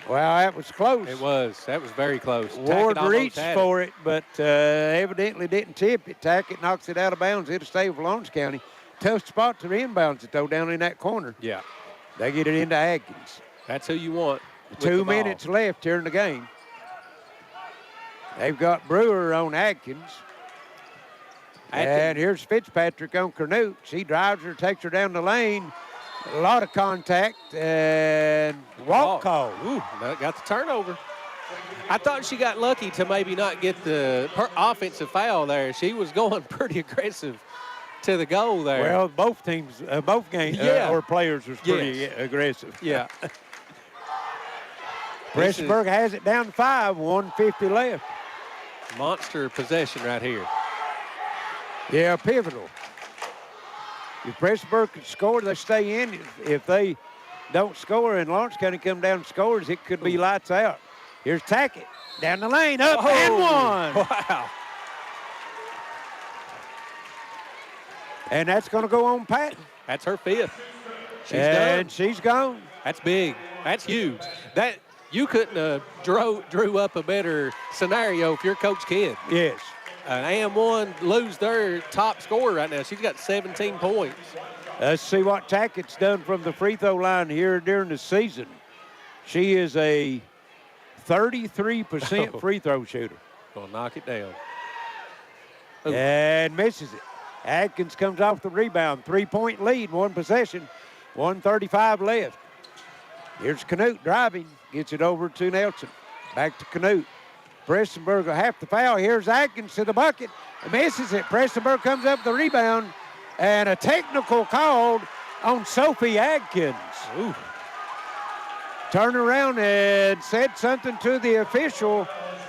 well, that was close. It was. That was very close. Ward reached for it, but evidently didn't tip it. Tackett knocks it out of bounds. It'll stay with Lawrence County. Tough spot to inbounds it, though, down in that corner. Yeah. They get it into Atkins. That's who you want. 2 minutes left here in the game. They've got Brewer on Atkins. And here's Fitzpatrick on Canute. She drives her, takes her down the lane. A lot of contact and walk call. Ooh, got the turnover. I thought she got lucky to maybe not get the offensive foul there. She was going pretty aggressive to the goal there. Well, both teams, both games, or players was pretty aggressive. Yeah. Prestonsburg has it down to 5, 1:50 left. Monster possession right here. Yeah, pivotal. If Prestonsburg can score, they stay in. If they don't score and Lawrence County come down and scores, it could be lights out. Here's Tackett down the lane, up and one. Wow. And that's going to go on Patton. That's her 5th. She's gone. That's big. That's huge. That you couldn't have drew up a better scenario if you're Coach Kidd. Yes. AM1 lose their top scorer right now. She's got 17 points. Let's see what Tackett's done from the free throw line here during the season. She is a 33% free throw shooter. Gonna knock it down. Ooh. And misses it. Atkins comes off the rebound. 3-point lead, 1 possession, 1:35 left. Here's Canute driving, gets it over to Nelson. Back to Canute. Prestonsburg will have to foul. Here's Atkins to the bucket. Misses it. Prestonsburg comes up the rebound. And a technical called on Sophie Atkins. Ooh. Turned around and said something to the official,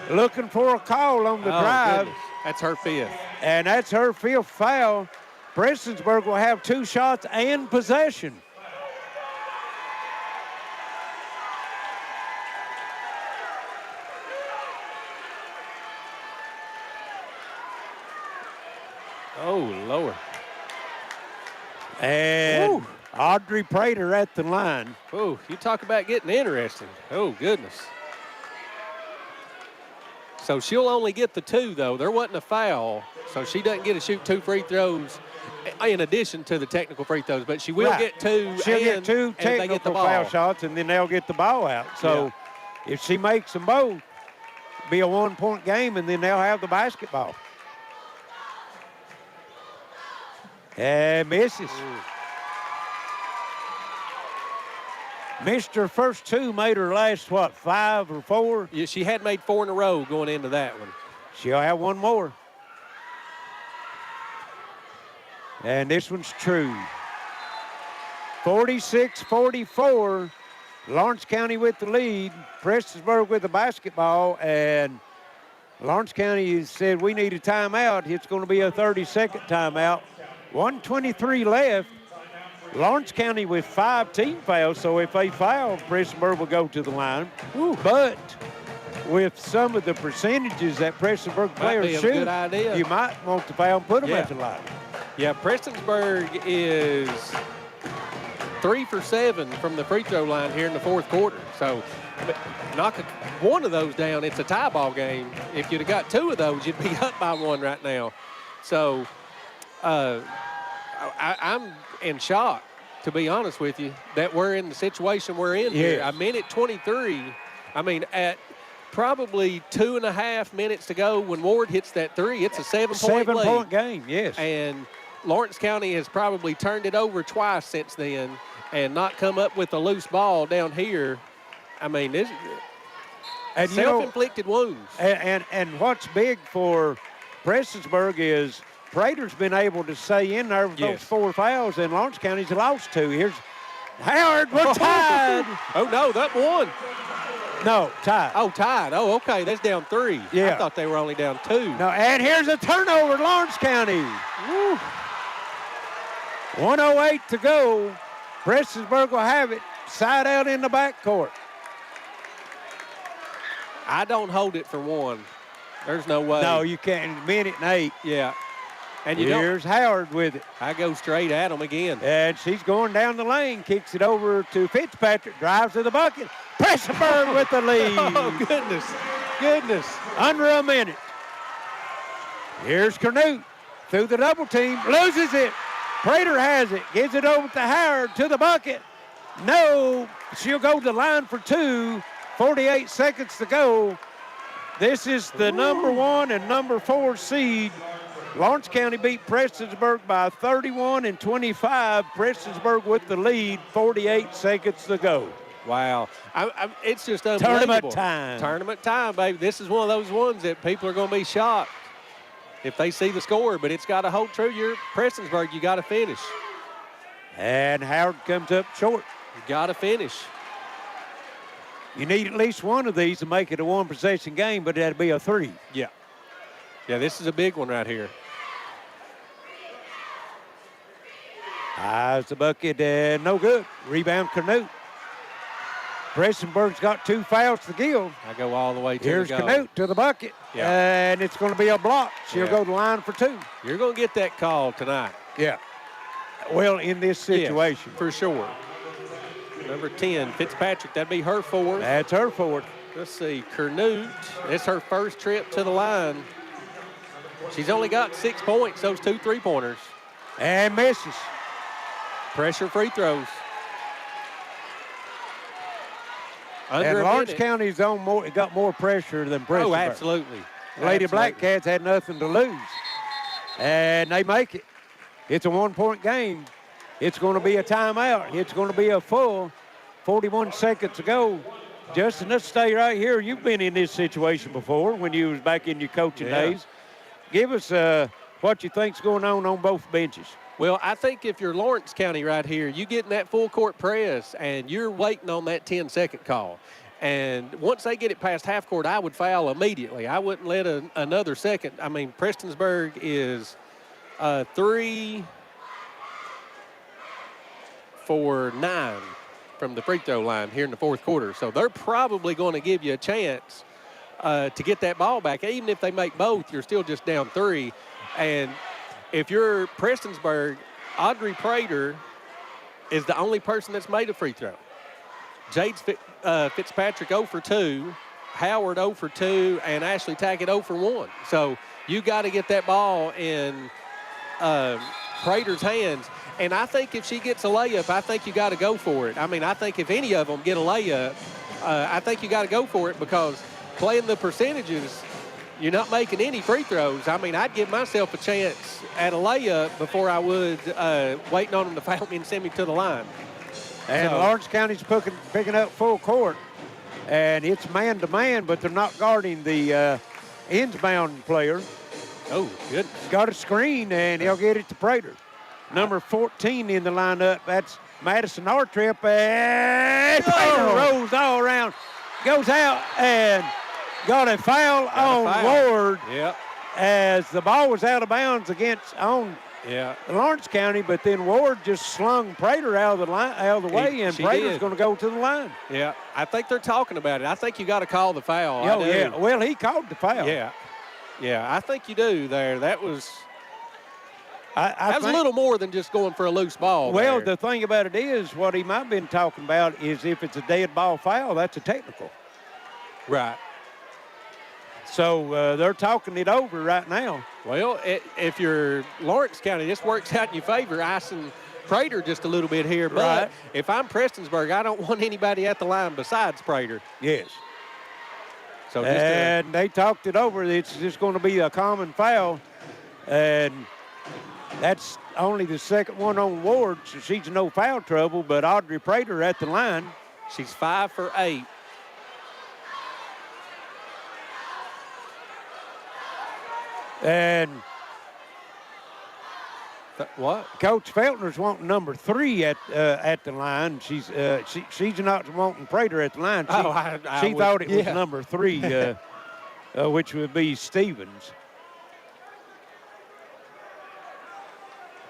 looking for a call on the drive. Goodness. That's her 5th. And that's her 5th foul. Prestonsburg will have 2 shots and possession. Oh, Lord. And Audrey Prater at the line. Oh, you talk about getting interesting. Oh, goodness. So she'll only get the 2, though. There wasn't a foul, so she doesn't get to shoot 2 free throws in addition to the technical free throws, but she will get 2. She'll get 2 technical foul shots, and then they'll get the ball out. So if she makes them both, it'll be a 1-point game, and then they'll have the basketball. And misses. Missed her first 2, made her last, 5 or 4? Yeah, she had made 4 in a row going into that one. She'll have 1 more. And this one's true. 46-44. Lawrence County with the lead. Prestonsburg with the basketball. And Lawrence County said we need a timeout. It's going to be a 30-second timeout. 1:23 left. Lawrence County with 5 team fouls, so if they foul, Prestonsburg will go to the line. But with some of the percentages that Prestonsburg players shoot, you might want to foul and put them at the line. Yeah, Prestonsburg is 3 for 7 from the free throw line here in the 4th quarter. So knock one of those down, it's a tie ball game. If you'd have got 2 of those, you'd be up by 1 right now. So I'm in shock, to be honest with you, that we're in the situation we're in here. A minute 23. I mean, at probably 2.5 minutes to go when Ward hits that 3, it's a 7-point lead. 7-point game, yes. And Lawrence County has probably turned it over twice since then and not come up with a loose ball down here. I mean, this is self-inflicted wounds. And what's big for Prestonsburg is Prater's been able to stay in there with those 4 fouls, and Lawrence County's lost 2. Here's Howard, we're tied. Oh, no, that won. No, tied. Oh, tied. Oh, okay, that's down 3. Yeah. I thought they were only down 2. No, and here's a turnover, Lawrence County. Woo. 1:08 to go. Prestonsburg will have it. Side out in the backcourt. I don't hold it for 1. There's no way. No, you can't. Minute and 8. Yeah. And here's Howard with it. I go straight at him again. And she's going down the lane, kicks it over to Fitzpatrick, drives to the bucket. Prestonsburg with the lead. Oh, goodness. Under a minute. Here's Canute through the double team, loses it. Prater has it, gives it over to Howard to the bucket. No, she'll go to the line for 2. 48 seconds to go. This is the number 1 and number 4 seed. Lawrence County beat Prestonsburg by 31-25. Prestonsburg with the lead, 48 seconds to go. Wow. It's just unbelievable. Tournament time, baby. This is one of those ones that people are going to be shocked if they see the score, but it's got to hold true. You're Prestonsburg, you got to finish. And Howard comes up short. You got to finish. You need at least one of these to make it a 1-possession game, but that'd be a 3. Yeah. Yeah, this is a big one right here. Eyes the bucket and no good. Rebound Canute. Prestonsburg's got 2 fouls to give. I go all the way to Here's the goal. Canute to the bucket. Yeah. And it's going to be a block. She'll go to the line for 2. You're going to get that call tonight. Yeah. Well, in this situation. Yes, for sure. Number 10, Fitzpatrick, that'd be her 4th. That's her 4th. Let's see, Canute, it's her first trip to the line. She's only got 6 points, those 2 3-pointers. And misses. Pressure free throws. And Lawrence County's got more pressure than Prestonsburg. Oh, absolutely. Lady Blackcats had nothing to lose. And they make it. It's a 1-point game. It's going to be a timeout. It's going to be a full 41 seconds to go. Justin, let's stay right here. You've been in this situation before when you was back in your coaching days. Give us what you think's going on both benches. Well, I think if you're Lawrence County right here, you get in that full court press and you're waiting on that 10-second call. And once they get it past half court, I would foul immediately. I wouldn't let another second. I mean, Prestonsburg is 3 for 9 from the free throw line here in the 4th quarter. So they're probably going to give you a chance to get that ball back. Even if they make both, you're still just down 3. And if you're Prestonsburg, Audrey Prater is the only person that's made a free throw. Jade Fitzpatrick 0 for 2, Howard 0 for 2, and Ashley Tackett 0 for 1. So you got to get that ball in Prater's hands. And I think if she gets a layup, I think you got to go for it. I mean, I think if any of them get a layup, I think you got to go for it, because playing the percentages, you're not making any free throws. I mean, I'd give myself a chance at a layup before I would waiting on them to foul me and send me to the line. And Lawrence County's picking up full court, and it's man-to-man, but they're not guarding the ends-bound player. Oh, goodness. He's got a screen, and he'll get it to Prater. Number 14 in the lineup, that's Madison Artrip, and Prater rolls all around, goes out, and got a foul on Ward. Yep. As the ball was out of bounds on Lawrence County, but then Ward just slung Prater out of the way, and Prater's going to go to the line. Yeah, I think they're talking about it. I think you got to call the foul. Oh, yeah. Well, he called the foul. Yeah. Yeah, I think you do there. That was I a little more than just going for a loose ball. Well, there. the thing about it is, what he might have been talking about is if it's a dead ball foul, that's a technical. Right. So they're talking it over right now. Well, if you're Lawrence County, this works out in your favor, icing Prater just a little bit here. But if I'm Prestonsburg, I don't want anybody at the line besides Prater. Yes. So and they talked it over. It's just going to be a common foul. And that's only the second one on Ward, so she's in no foul trouble. But Audrey Prater at the line. She's 5 for 8. And what? Coach Feltner's wanting number 3 at the line. She's not wanting Prater at the line. She thought it was number 3, which would be Stevens.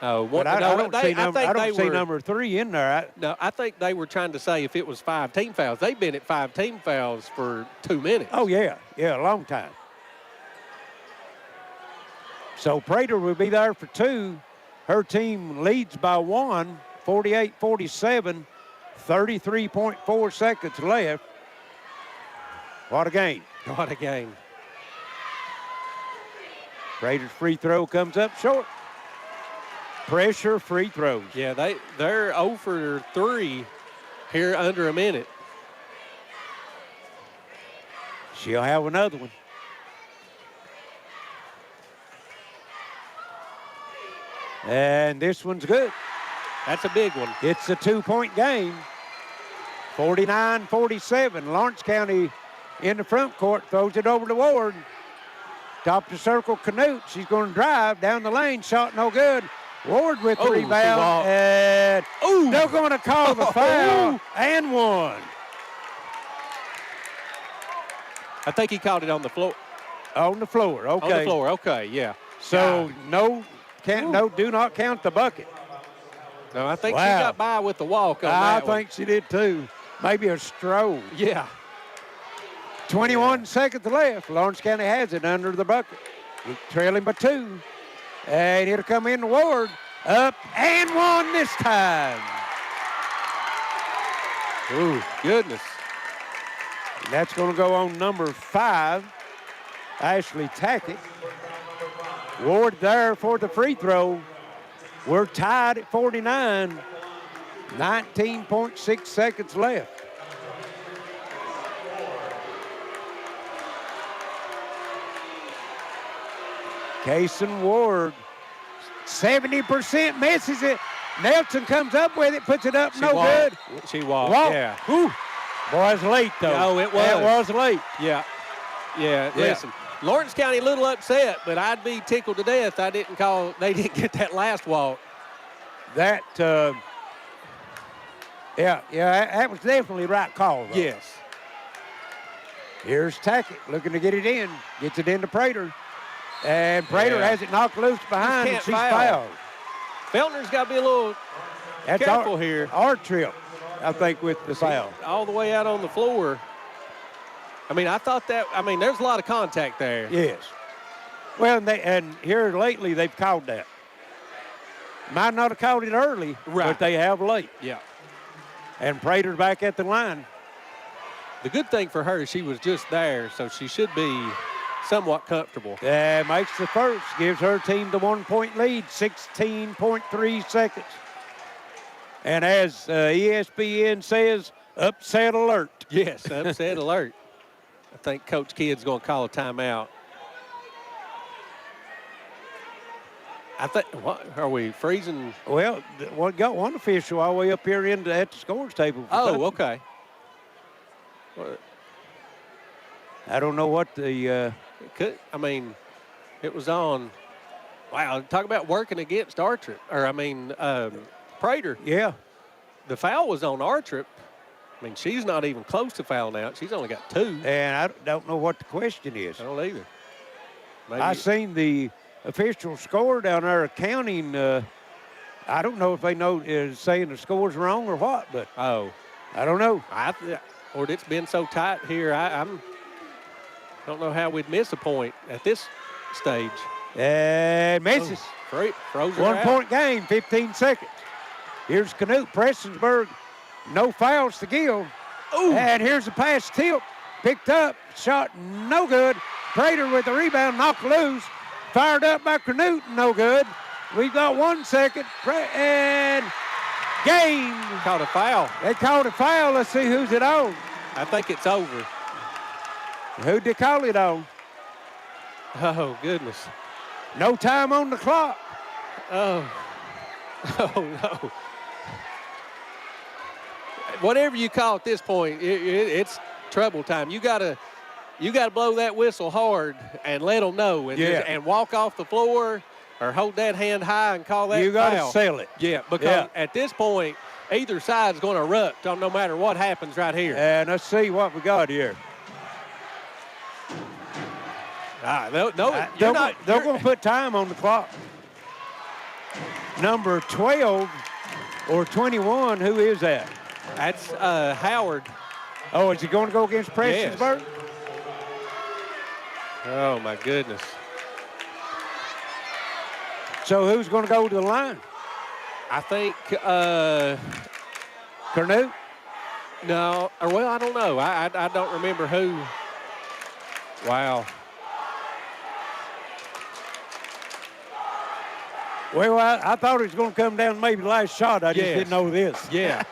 But I don't see number 3 in there. No, I think they were trying to say if it was 5 team fouls. They've been at 5 team fouls for 2 minutes. Oh, yeah, a long time. So Prater will be there for 2. Her team leads by 1, 48-47, 33.4 seconds left. What a game. What a game. Prater's free throw comes up short. Pressure free throws. Yeah, they're 0 for 3 here under a minute. She'll have another one. And this one's good. That's a big one. It's a 2-point game. 49-47. Lawrence County in the front court throws it over to Ward. Top of the circle, Canute. She's going to drive down the lane. Shot no good. Ward with the rebound. And they're going to call the foul and one. I think he called it on the floor. On the floor, okay. On the floor, okay, yeah. So do not count the bucket. No, I think she got by with the walk on that one. I think she did too. Maybe a stroll. Yeah. 21 seconds left. Lawrence County has it under the bucket. Trailing by 2. And it'll come in to Ward. Up and 1 this time. Ooh, goodness. And that's going to go on number 5, Ashley Tackett. Ward there for the free throw. We're tied at 49. 19.6 seconds left. Kaysen Ward, 70% misses it. Nelson comes up with it, puts it up, good. She walked, yeah. Whew. Boy, it's late, though. No, it was. It was late. Yeah. Listen, Lawrence County a little upset, but I'd be tickled to death they didn't get that last walk. That, that was definitely the right call, though. Yes. Here's Tackett looking to get it in. Gets it into Prater. And Prater has it knocked loose behind, and she's fouled. Feltner's got to be a little careful here. Our trip, I think, with the foul. All the way out on the floor. I mean, there's a lot of contact there. Yes. Well, and here lately they've called that. Might not have called it early, but they have late. Yeah. And Prater's back at the line. The good thing for her is she was just there, so she should be somewhat comfortable. Makes the first, gives her team the 1-point lead, 16.3 seconds. And as ESPN says, upset alert. Yes, upset alert. I think Coach Kidd's going to call a timeout. I think, what, are we freezing? Well, got one official all the way up here at the scores table. Oh, okay. I don't know what the... it was on... Wow, talk about working against Artrip. Prater. Yeah. The foul was on Artrip. I mean, she's not even close to fouling out. She's only got 2. And I don't know what the question is. I don't either. Maybe. I seen the official score down there counting. I don't know if they know is saying the score's wrong or what, but I don't know. Or it's been so tight here. I don't know how we'd miss a point at this stage. And misses. Froze her 1-point game, 15 seconds. Here's Canute. Prestonsburg, no fouls to give. Ooh. And here's a pass tilt. Picked up, shot no good. Prater with the rebound, knocked loose. Fired up by Canute, no good. We've got 1 second. And game. Called a foul. They called a foul. Let's see who's it on. I think it's over. Who'd they call it on? Oh, goodness. No time on the clock. Oh, no. Whatever you call at this point, it's trouble time. You gotta blow that whistle hard and let them know, and walk off the floor or hold that hand high and call that foul. You gotta sell it. Yeah, because at this point, either side's going to erupt on no matter what happens right here. And let's see what we got here. They're going to put time on the clock. Number 12 or 21, who is that? That's Howard. Oh, is he going to go against Prestonsburg? Yes. Oh, my goodness. So who's going to go to the line? I think Canute? No, I don't know. I don't remember who. Wow. Well, I thought it was going to come down maybe the last shot. I just didn't know this. Yeah.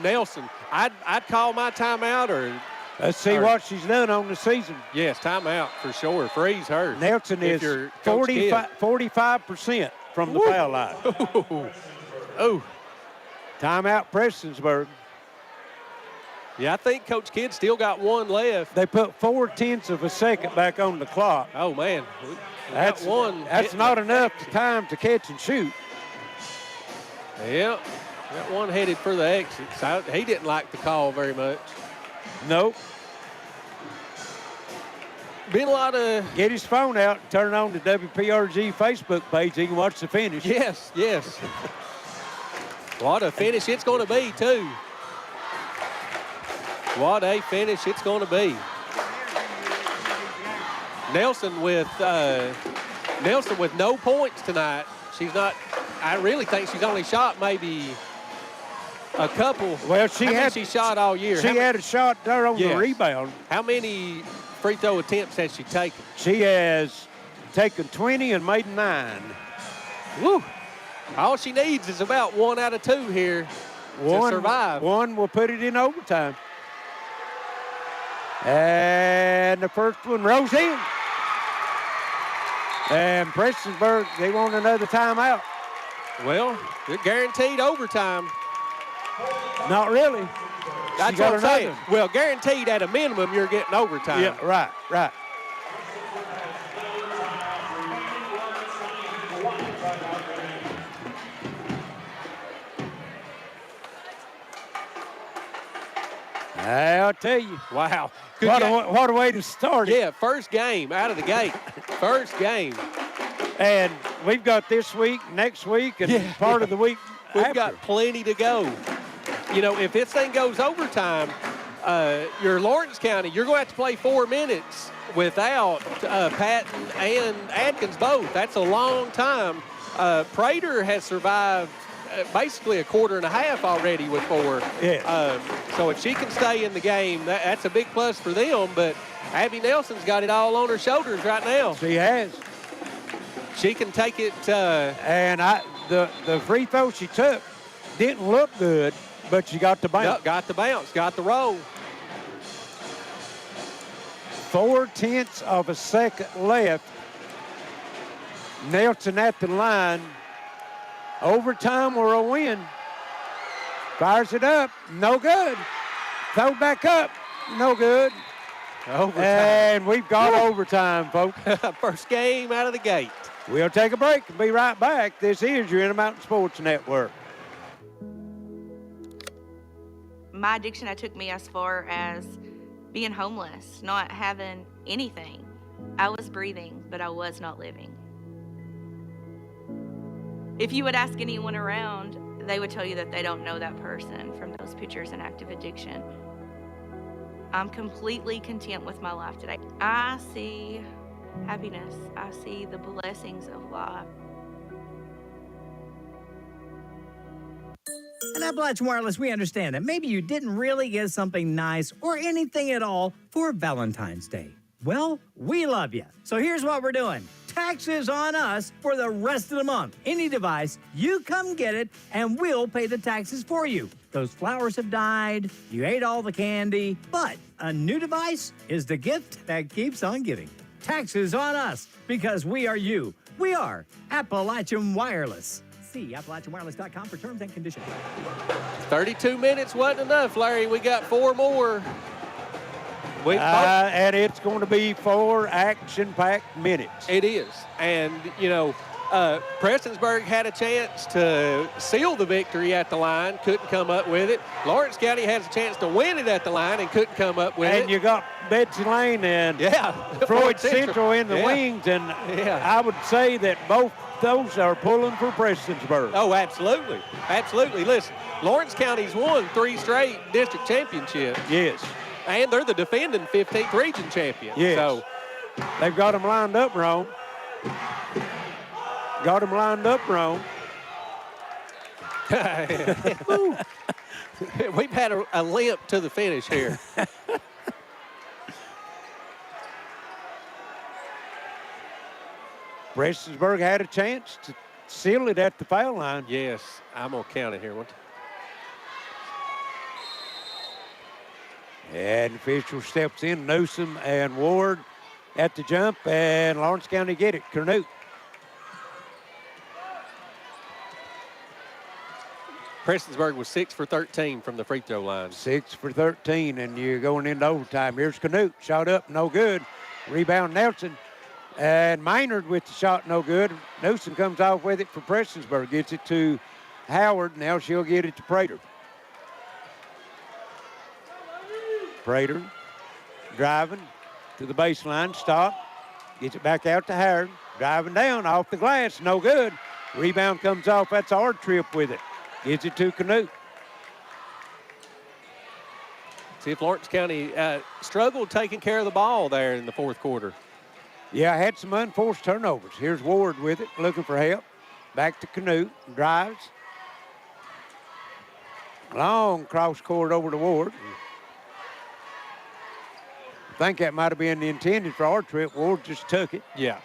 Nelson. I'd call my timeout or... Let's see what she's done on the season. Yes, timeout for sure. Freeze her. Nelson is 45% from the foul line. Oh. Timeout Prestonsburg. Yeah, I think Coach Kidd still got 1 left. They put 0.4 of a second back on the clock. Oh, man. That's not enough time to catch and shoot. Yep. Got 1 headed for the exits. He didn't like the call very much. Nope. Been a lot of... Get his phone out and turn on the WPRG Facebook page. He can watch the finish. Yes. What a finish it's going to be, too. What a finish it's going to be. Nelson with no points tonight. She's not... I really think she's only shot maybe a couple. Well, she shot all year. She had a shot there on the rebound. How many free throw attempts has she taken? She has taken 20 and made 9. Woo! All she needs is about 1 out of 2 here to survive. 1 will put it in overtime. And the first one rolls in. And Prestonsburg, they want another timeout. Well, they're guaranteed overtime. Not really. That's what I'm saying. Well, guaranteed at a minimum, you're getting overtime. Yeah, right. I'll tell you. Wow. What a way to start it. Yeah, first game out of the gate. First game. And we've got this week, next week, and part of the week We've got plenty to go. You know, if this thing goes overtime, your Lawrence County, you're going to have to play 4 minutes without Patton and Adkins both. That's a long time Prater has survived basically a quarter and a half already with 4. Yeah. So if she can stay in the game, that's a big plus for them. But Abby Nelson's got it all on her shoulders right now. She has. She can take it. And the free throw she took didn't look good, but she got the bounce. Yep, got the bounce, got the roll. 0.4 of a second left. Nelson at the line. Overtime or a win. Fires it up. No good. Throw back up. No good. Overtime. And we've got overtime, folks. First game out of the gate. We'll take a break and be right back. This is your Intermountain Sports Network. My addiction took me as far as being homeless, not having anything. I was breathing, but I was not living. If you would ask anyone around, they would tell you that they don't know that person from those pictures in active addiction. I'm completely content with my life today. I see happiness. I see the blessings of life. At Appalachian Wireless, we understand that maybe you didn't really get something nice or anything at all for Valentine's Day. Well, we love you. So here's what we're doing. Taxes on us for the rest of the month. Any device, you come get it, and we'll pay the taxes for you. Those flowers have died, you ate all the candy, but a new device is the gift that keeps on giving. Taxes on us, because we are you. We are Appalachian Wireless. See AppalachianWireless.com for terms and conditions. 32 minutes wasn't enough, Larry. We got 4 more. And it's going to be 4 action-packed minutes. It is. And, Prestonsburg had a chance to seal the victory at the line, couldn't come up with it. Lawrence County has a chance to win it at the line and couldn't come up with it. And you got Betsy Layne and Floyd Central in the wings, and I would say that both those are pulling for Prestonsburg. Oh, absolutely. Absolutely. Listen, Lawrence County's won 3 straight district championships. Yes. And they're the defending 15th region champion. Yes. So they've got them lined up wrong. Got them lined up wrong. We've had a limp to the finish here. Prestonsburg had a chance to seal it at the foul line. Yes, I'm going to count it here. And official steps in, Newsom and Ward at the jump, and Lawrence County get it. Canute. Prestonsburg was 6 for 13 from the free throw line. 6 for 13, and you're going into overtime. Here's Canute, shot up, no good. Rebound Nelson, and Maynard with the shot, no good. Newsom comes off with it for Prestonsburg, gets it to Howard. Now she'll get it to Prater. Prater driving to the baseline, stop, gets it back out to Howard, driving down off the glass, no good. Rebound comes off, that's our trip with it. Gets it to Canute. See if Lawrence County struggled taking care of the ball there in the 4th quarter. Yeah, had some unforced turnovers. Here's Ward with it, looking for help. Back to Canute, drives. Long cross court over to Ward. I think that might have been intended for our trip. Ward just took it. Yeah.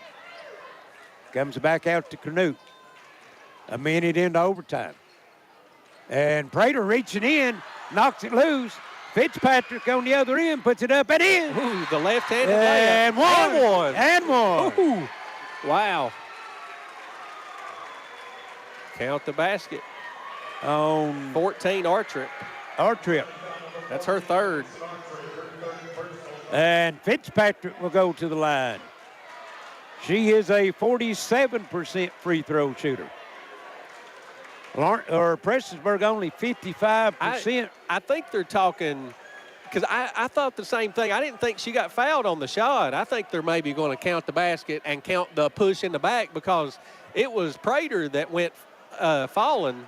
Comes back out to Canute. A minute into overtime. And Prater reaching in, knocks it loose. Fitzpatrick on the other end, puts it up and in. Ooh, the left-handed and layup. one. And one. Ooh. Wow. Count the basket. On 14, our trip. Our trip. That's her 3rd. And Fitzpatrick will go to the line. She is a 47% free throw shooter. Prestonsburg only 55%. I think they're talking, because I thought the same thing. I didn't think she got fouled on the shot. I think they're maybe going to count the basket and count the push in the back, because it was Prater that went falling.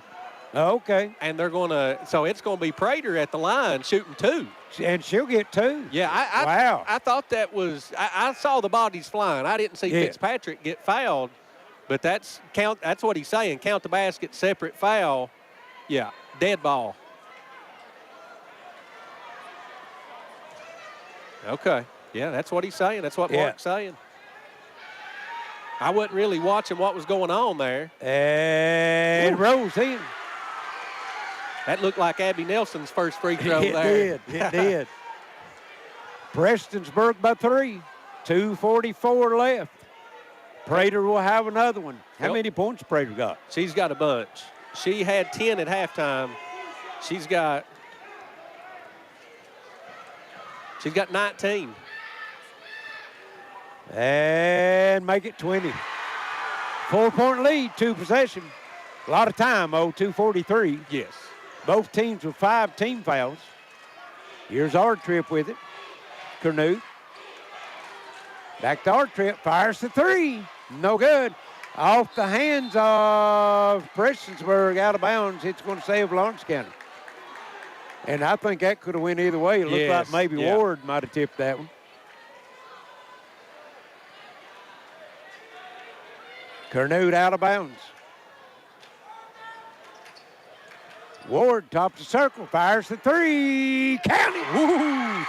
Okay. And they're going to, so it's going to be Prater at the line shooting 2. And she'll get 2. Yeah, wow. I thought that was, I saw the bodies flying. I didn't see Fitzpatrick get fouled. But that's what he's saying. Count the basket, separate foul. Yeah, dead ball. Okay. Yeah, that's what he's saying. That's what Mark's saying. I wasn't really watching what was going on there. And rolls in. That looked like Abby Nelson's first free throw there. It did. Prestonsburg by 3. 2:44 left. Prater will have another one. How many points Prater got? She's got a bunch. She had 10 at halftime. She's got 19. And make it 20. 4-point lead, 2 possession. A lot of time, 2:43. Yes. Both teams with 5 team fouls. Here's our trip with it. Canute. Back to our trip, fires the 3. No good. Off the hands of Prestonsburg, out of bounds. It's going to save Lawrence County. And I think that could have went either way. It looked like maybe Ward might have tipped that one. Canute out of bounds. Ward, top of the circle, fires the 3. Count it. Woo!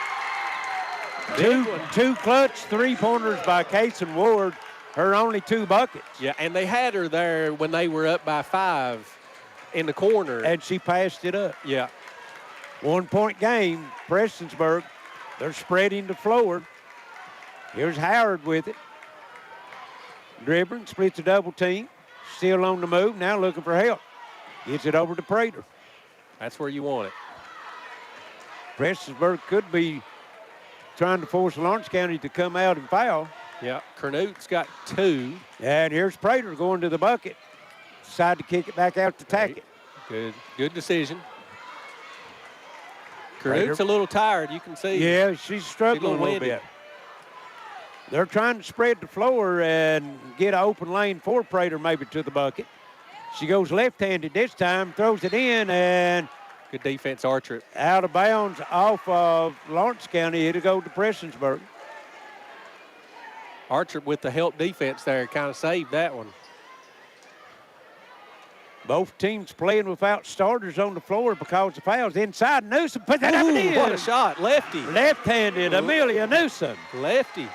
Two clutch three-pointers by Kason Ward. Her only 2 buckets. Yeah, and they had her there when they were up by 5 in the corner. And she passed it up. Yeah. 1-point game, Prestonsburg. They're spreading the floor. Here's Howard with it. Dribbling, splits a double team. Still on the move, now looking for help. Gets it over to Prater. That's where you want it. Prestonsburg could be trying to force Lawrence County to come out and foul. Yeah, Canute's got 2. And here's Prater going to the bucket. Decide to kick it back out to Tackett. Good decision. Canute's a little tired, you can see. Yeah, she's struggling a little bit. They're trying to spread the floor and get an open lane for Prater maybe to the bucket. She goes left-handed this time, throws it in, and good defense, Archer. Out of bounds off of Lawrence County. It'll go to Prestonsburg. Archer with the help defense there kind of saved that one. Both teams playing without starters on the floor because of fouls. Inside, Newsom put that up and in. What a shot, lefty. Left-handed, Amelia Newsom. Lefty.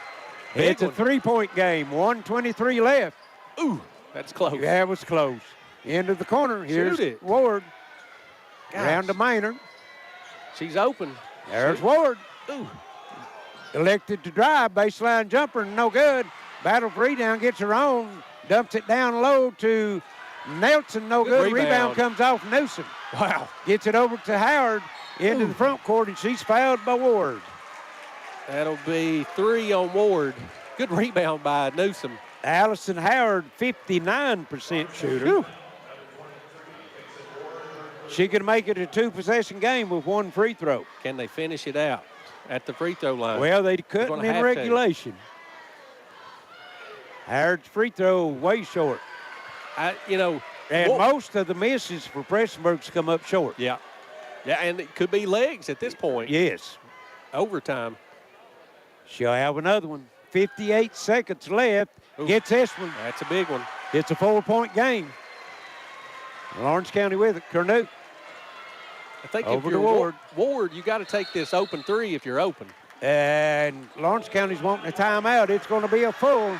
It's a 3-point game, 1:23 left. Ooh, that's close. Yeah, it was close. Into the corner, here's Ward. Round to Maynard. She's open. There's Ward. Ooh. Elected to drive, baseline jumper, no good. Battle for rebound, gets her own. Dumps it down low to Nelson, no good. Rebound comes off Newsom. Wow. Gets it over to Howard into the front court, and she's fouled by Ward. That'll be 3 on Ward. Good rebound by Newsom. Allison Howard, 59% shooter. Whew. She can make it a 2-possession game with 1 free throw. Can they finish it out at the free throw line? Well, they couldn't in regulation. Howard's free throw way short. And most of the misses for Prestonsburg's come up short. Yeah. Yeah, and it could be legs at this point. Yes. Overtime. She'll have another one. 58 seconds left. Ooh, gets this one. That's a big one. It's a 4-point game. Lawrence County with it. Canute. I think over if to you're Ward, you got to take this open 3 if you're open. And Lawrence County's wanting a timeout. It's going to be a full.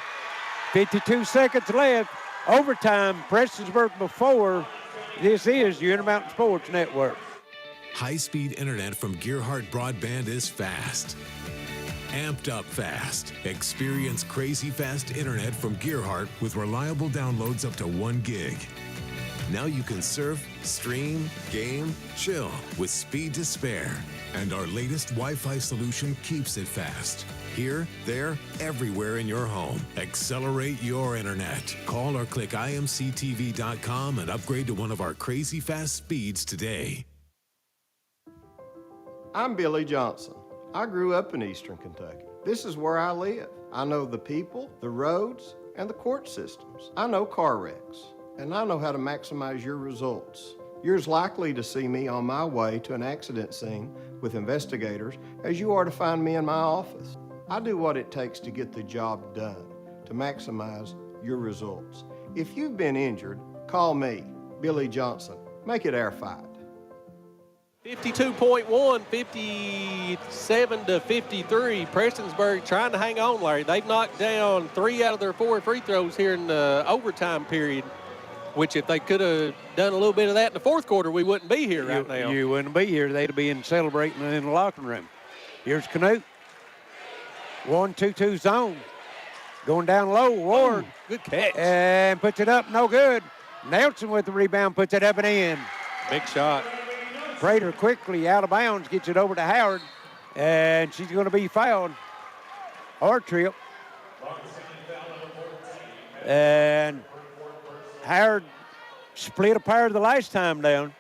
52 seconds left. Overtime. Prestonsburg before. This is the Intermountain Sports Network. High-speed internet from Gearheart Broadband is fast. Amped up fast. Experience crazy fast internet from Gearheart with reliable downloads up to 1 gig. Now you can surf, stream, game, chill with speed to spare. And our latest Wi-Fi solution keeps it fast. Here, there, everywhere in your home. Accelerate your internet. Call or click imctv.com and upgrade to one of our crazy fast speeds today. I'm Billy Johnson. I grew up in Eastern Kentucky. This is where I live. I know the people, the roads, and the court systems. I know car wrecks, and I know how to maximize your results. You're as likely to see me on my way to an accident scene with investigators as you are to find me in my office. I do what it takes to get the job done, to maximize your results. If you've been injured, call me, Billy Johnson. Make it our fight. 52.1, 57 to 53. Prestonsburg trying to hang on, Larry. They've knocked down 3 out of their 4 free throws here in the overtime period, which if they could have done a little bit of that in the fourth quarter, we wouldn't be here right now. You wouldn't be here. They'd be celebrating in the locker room. Here's Canute. 1-2-2 zone. Going down low, Ward. Good catch. And puts it up, no good. Nelson with the rebound, puts it up and in. Big shot. Prater quickly out of bounds, gets it over to Howard, and she's going to be fouled. Hard trip. And Howard split a pair the last time down.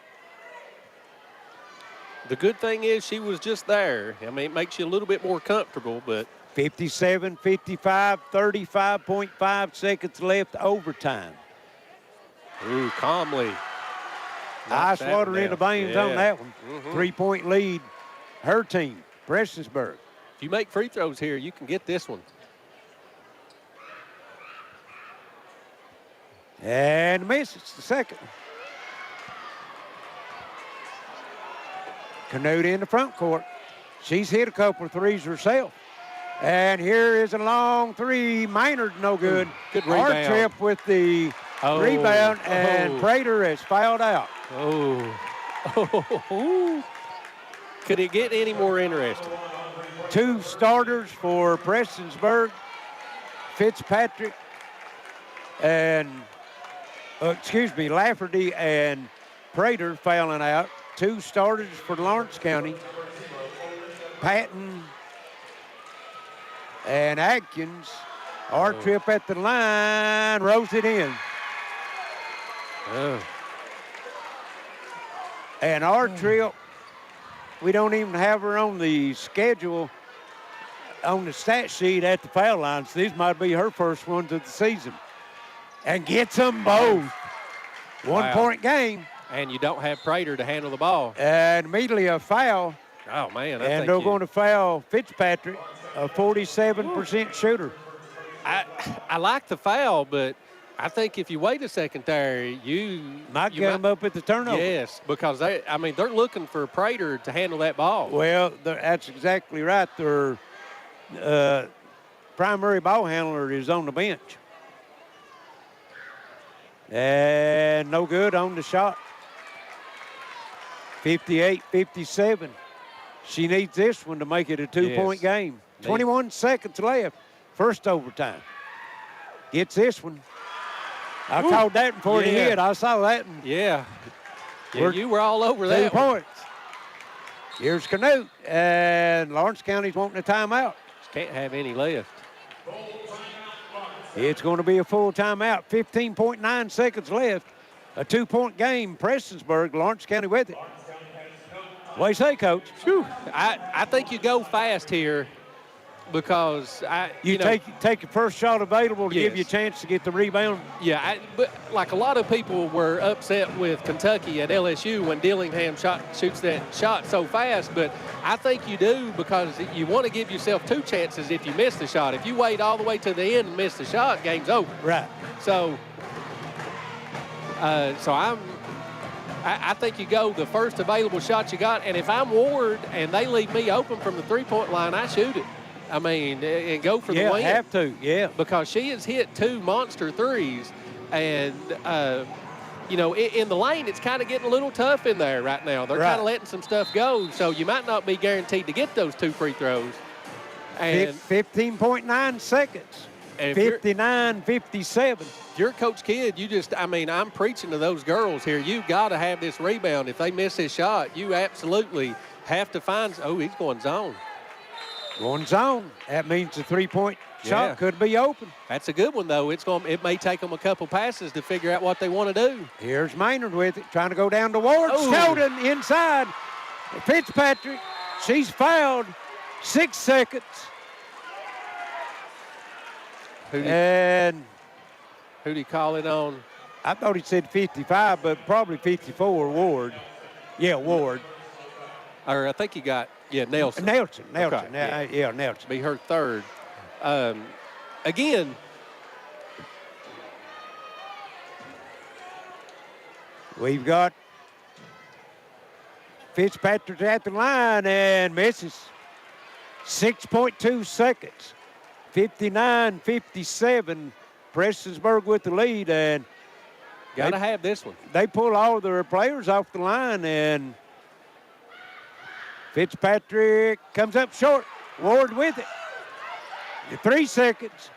The good thing is she was just there. I mean, it makes you a little bit more comfortable, but 57, 55, 35.5 seconds left overtime. Ooh, calmly. Ice water in the veins on that one. 3-point lead, her team, Prestonsburg. If you make free throws here, you can get this one. And misses the second. Canute in the front court. She's hit a couple of threes herself. And here is a long three. Maynard, no good. Good rebound. Hard trip with the rebound, and Prater has fouled out. Could it get any more interesting? 2 starters for Prestonsburg. Fitzpatrick and, Lafferty and Prater fouling out. 2 starters for Lawrence County. Patton and Adkins. Hard trip at the line, rolls it in. And our trip, we don't even have her on the schedule, on the stat sheet at the foul line, so these might be her first ones of the season. And gets them both. 1 point game. And you don't have Prater to handle the ball. And immediately a foul. Oh, man. And they're going to foul Fitzpatrick, a 47% shooter. I like the foul, but I think if you wait a second there, you might get them up at the turnover. Yes, because they're looking for Prater to handle that ball. Well, that's exactly right. Their primary ball handler is on the bench. And no good on the shot. 58-57. She needs this one to make it a 2-point game. 21 seconds left. First overtime. Gets this one. I called that before he hit. I saw that. Yeah, you were all over that. 2 points. Here's Canute, and Lawrence County's wanting a timeout. Just can't have any left. It's going to be a full timeout. 15.9 seconds left. A 2-point game. Prestonsburg, Lawrence County with it. What do you say, Coach? Whew. I think you go fast here because you take your first shot available to give you a chance to get the rebound. Yeah, but like a lot of people were upset with Kentucky at LSU when Dillingham shoots that shot so fast, but I think you do because you want to give yourself 2 chances if you miss the shot. If you wait all the way to the end and miss the shot, game's over. Right. So I think you go the first available shot you got, and if I'm Ward and they leave me open from the 3-point line, I shoot it. I mean, and go for the win. Yeah, have to, yeah. Because she has hit 2 monster threes, and, in the lane, it's kind of getting a little tough in there right now. They're kind of letting some stuff go, so you might not be guaranteed to get those 2 free throws. And 15.9 seconds. 59-57. If you're Coach Kidd, I'm preaching to those girls here. You got to have this rebound. If they miss this shot, you absolutely have to find. Oh, he's going zone. Going zone. That means the 3-point shot could be open. That's a good one, though. It may take them a couple passes to figure out what they want to do. Here's Maynard with it, trying to go down to Ward. Snowden inside. Fitzpatrick, she's fouled. 6 seconds. And who'd he call it on? I thought he said 55, but probably 54, Ward. Yeah, Ward. Or I think he got, Nelson. Nelson. Okay. Yeah, Nelson. Be her third. Again, We've got Fitzpatrick at the line and misses. 6.2 seconds. 59-57. Prestonsburg with the lead, and got to have this one. They pull all their players off the line, and Fitzpatrick comes up short. Ward with it. 3 seconds.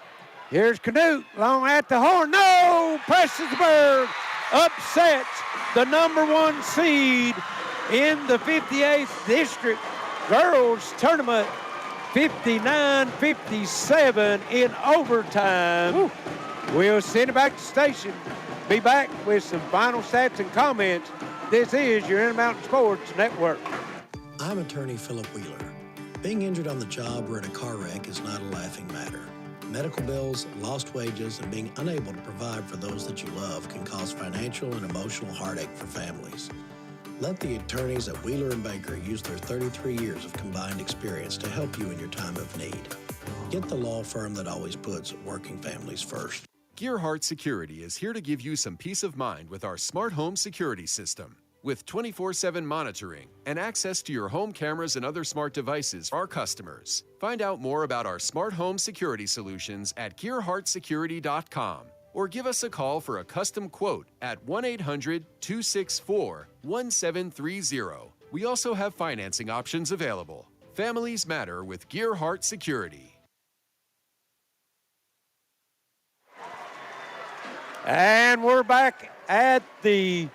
Here's Canute, long at the horn. No! Prestonsburg upsets the number 1 seed in the 58th District Girls Tournament. 59-57 in overtime. Woo. We'll send it back to the station. Be back with some final stats and comments. This is your Intermountain Sports Network. I'm attorney Philip Wheeler. Being injured on the job or in a car wreck is not a laughing matter. Medical bills, lost wages, and being unable to provide for those that you love can cause financial and emotional heartache for families. Let the attorneys at Wheeler & Baker use their 33 years of combined experience to help you in your time of need. Get the law firm that always puts working families first. Gearheart Security is here to give you some peace of mind with our smart home security system. With 24/7 monitoring and access to your home cameras and other smart devices for our customers. Find out more about our smart home security solutions at gearheartsecurity.com or give us a call for a custom quote at 1-800-264-1730. We also have financing options available. Families matter with Gearheart Security. And we're back at the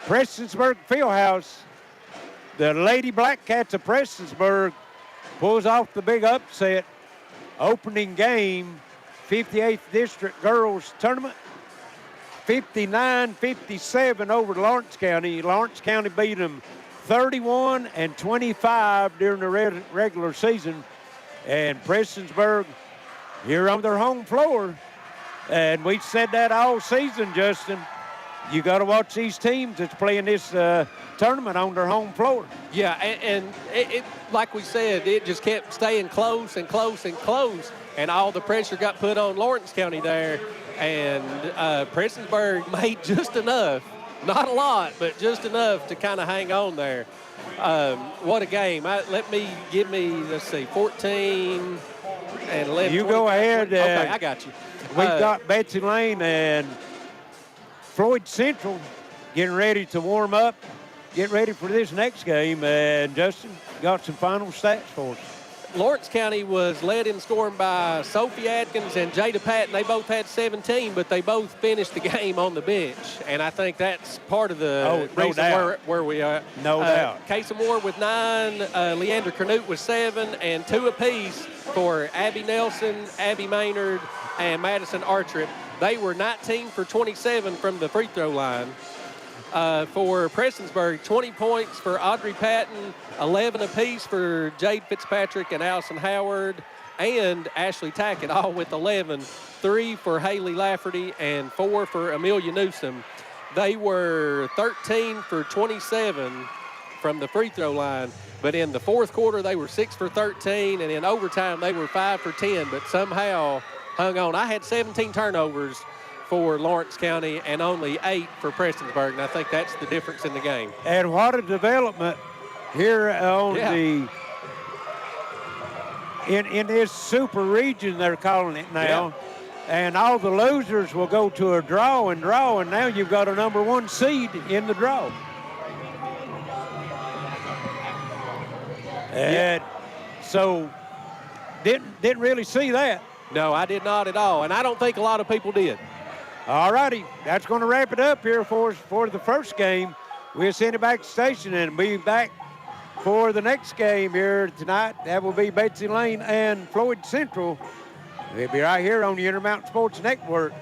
Prestonsburg Fieldhouse. The Lady Blackcats of Prestonsburg pulls off the big upset. Opening game, 58th District Girls Tournament. 59-57 over Lawrence County. Lawrence County beat them 31-25 during the regular season. And Prestonsburg here on their home floor. And we've said that all season, Justin. You got to watch these teams that's playing this tournament on their home floor. Yeah, and it like we said, it just kept staying close and close and close, and all the pressure got put on Lawrence County there, and Prestonsburg made just enough, not a lot, but just enough to kind of hang on there. What a game. Let's see, 14 and 11. You go ahead. Okay, I got you. We've got Betsy Layne and Floyd Central getting ready to warm up, get ready for this next game. And Justin got some final stats for us. Lawrence County was led in scoring by Sophie Atkins and Jada Patton. They both had 17, but they both finished the game on the bench. And I think that's part of the reason where we are. No doubt. Casey Moore with 9, Leander Canute with 7, and 2 apiece for Abby Nelson, Abby Maynard, and Madison Artrip. They were 19 for 27 from the free throw line. For Prestonsburg, 20 points for Audrey Patton, 11 apiece for Jade Fitzpatrick and Allison Howard, and Ashley Tackett, all with 11. 3 for Haley Lafferty and 4 for Amelia Newsom. They were 13 for 27 from the free throw line, but in the fourth quarter, they were 6 for 13, and in overtime, they were 5 for 10, but somehow hung on. I had 17 turnovers for Lawrence County and only 8 for Prestonsburg, and I think that's the difference in the game. And what a development here on in this super region, they're calling it now. Yeah. And all the losers will go to a draw, and now you've got a number 1 seed in the draw. And so didn't really see that. No, I did not at all, and I don't think a lot of people did. All righty, that's going to wrap it up here for us for the first game. We'll send it back to the station and be back for the next game here tonight. That will be Betsy Layne and Floyd Central. They'll be right here on the Intermountain Sports Network.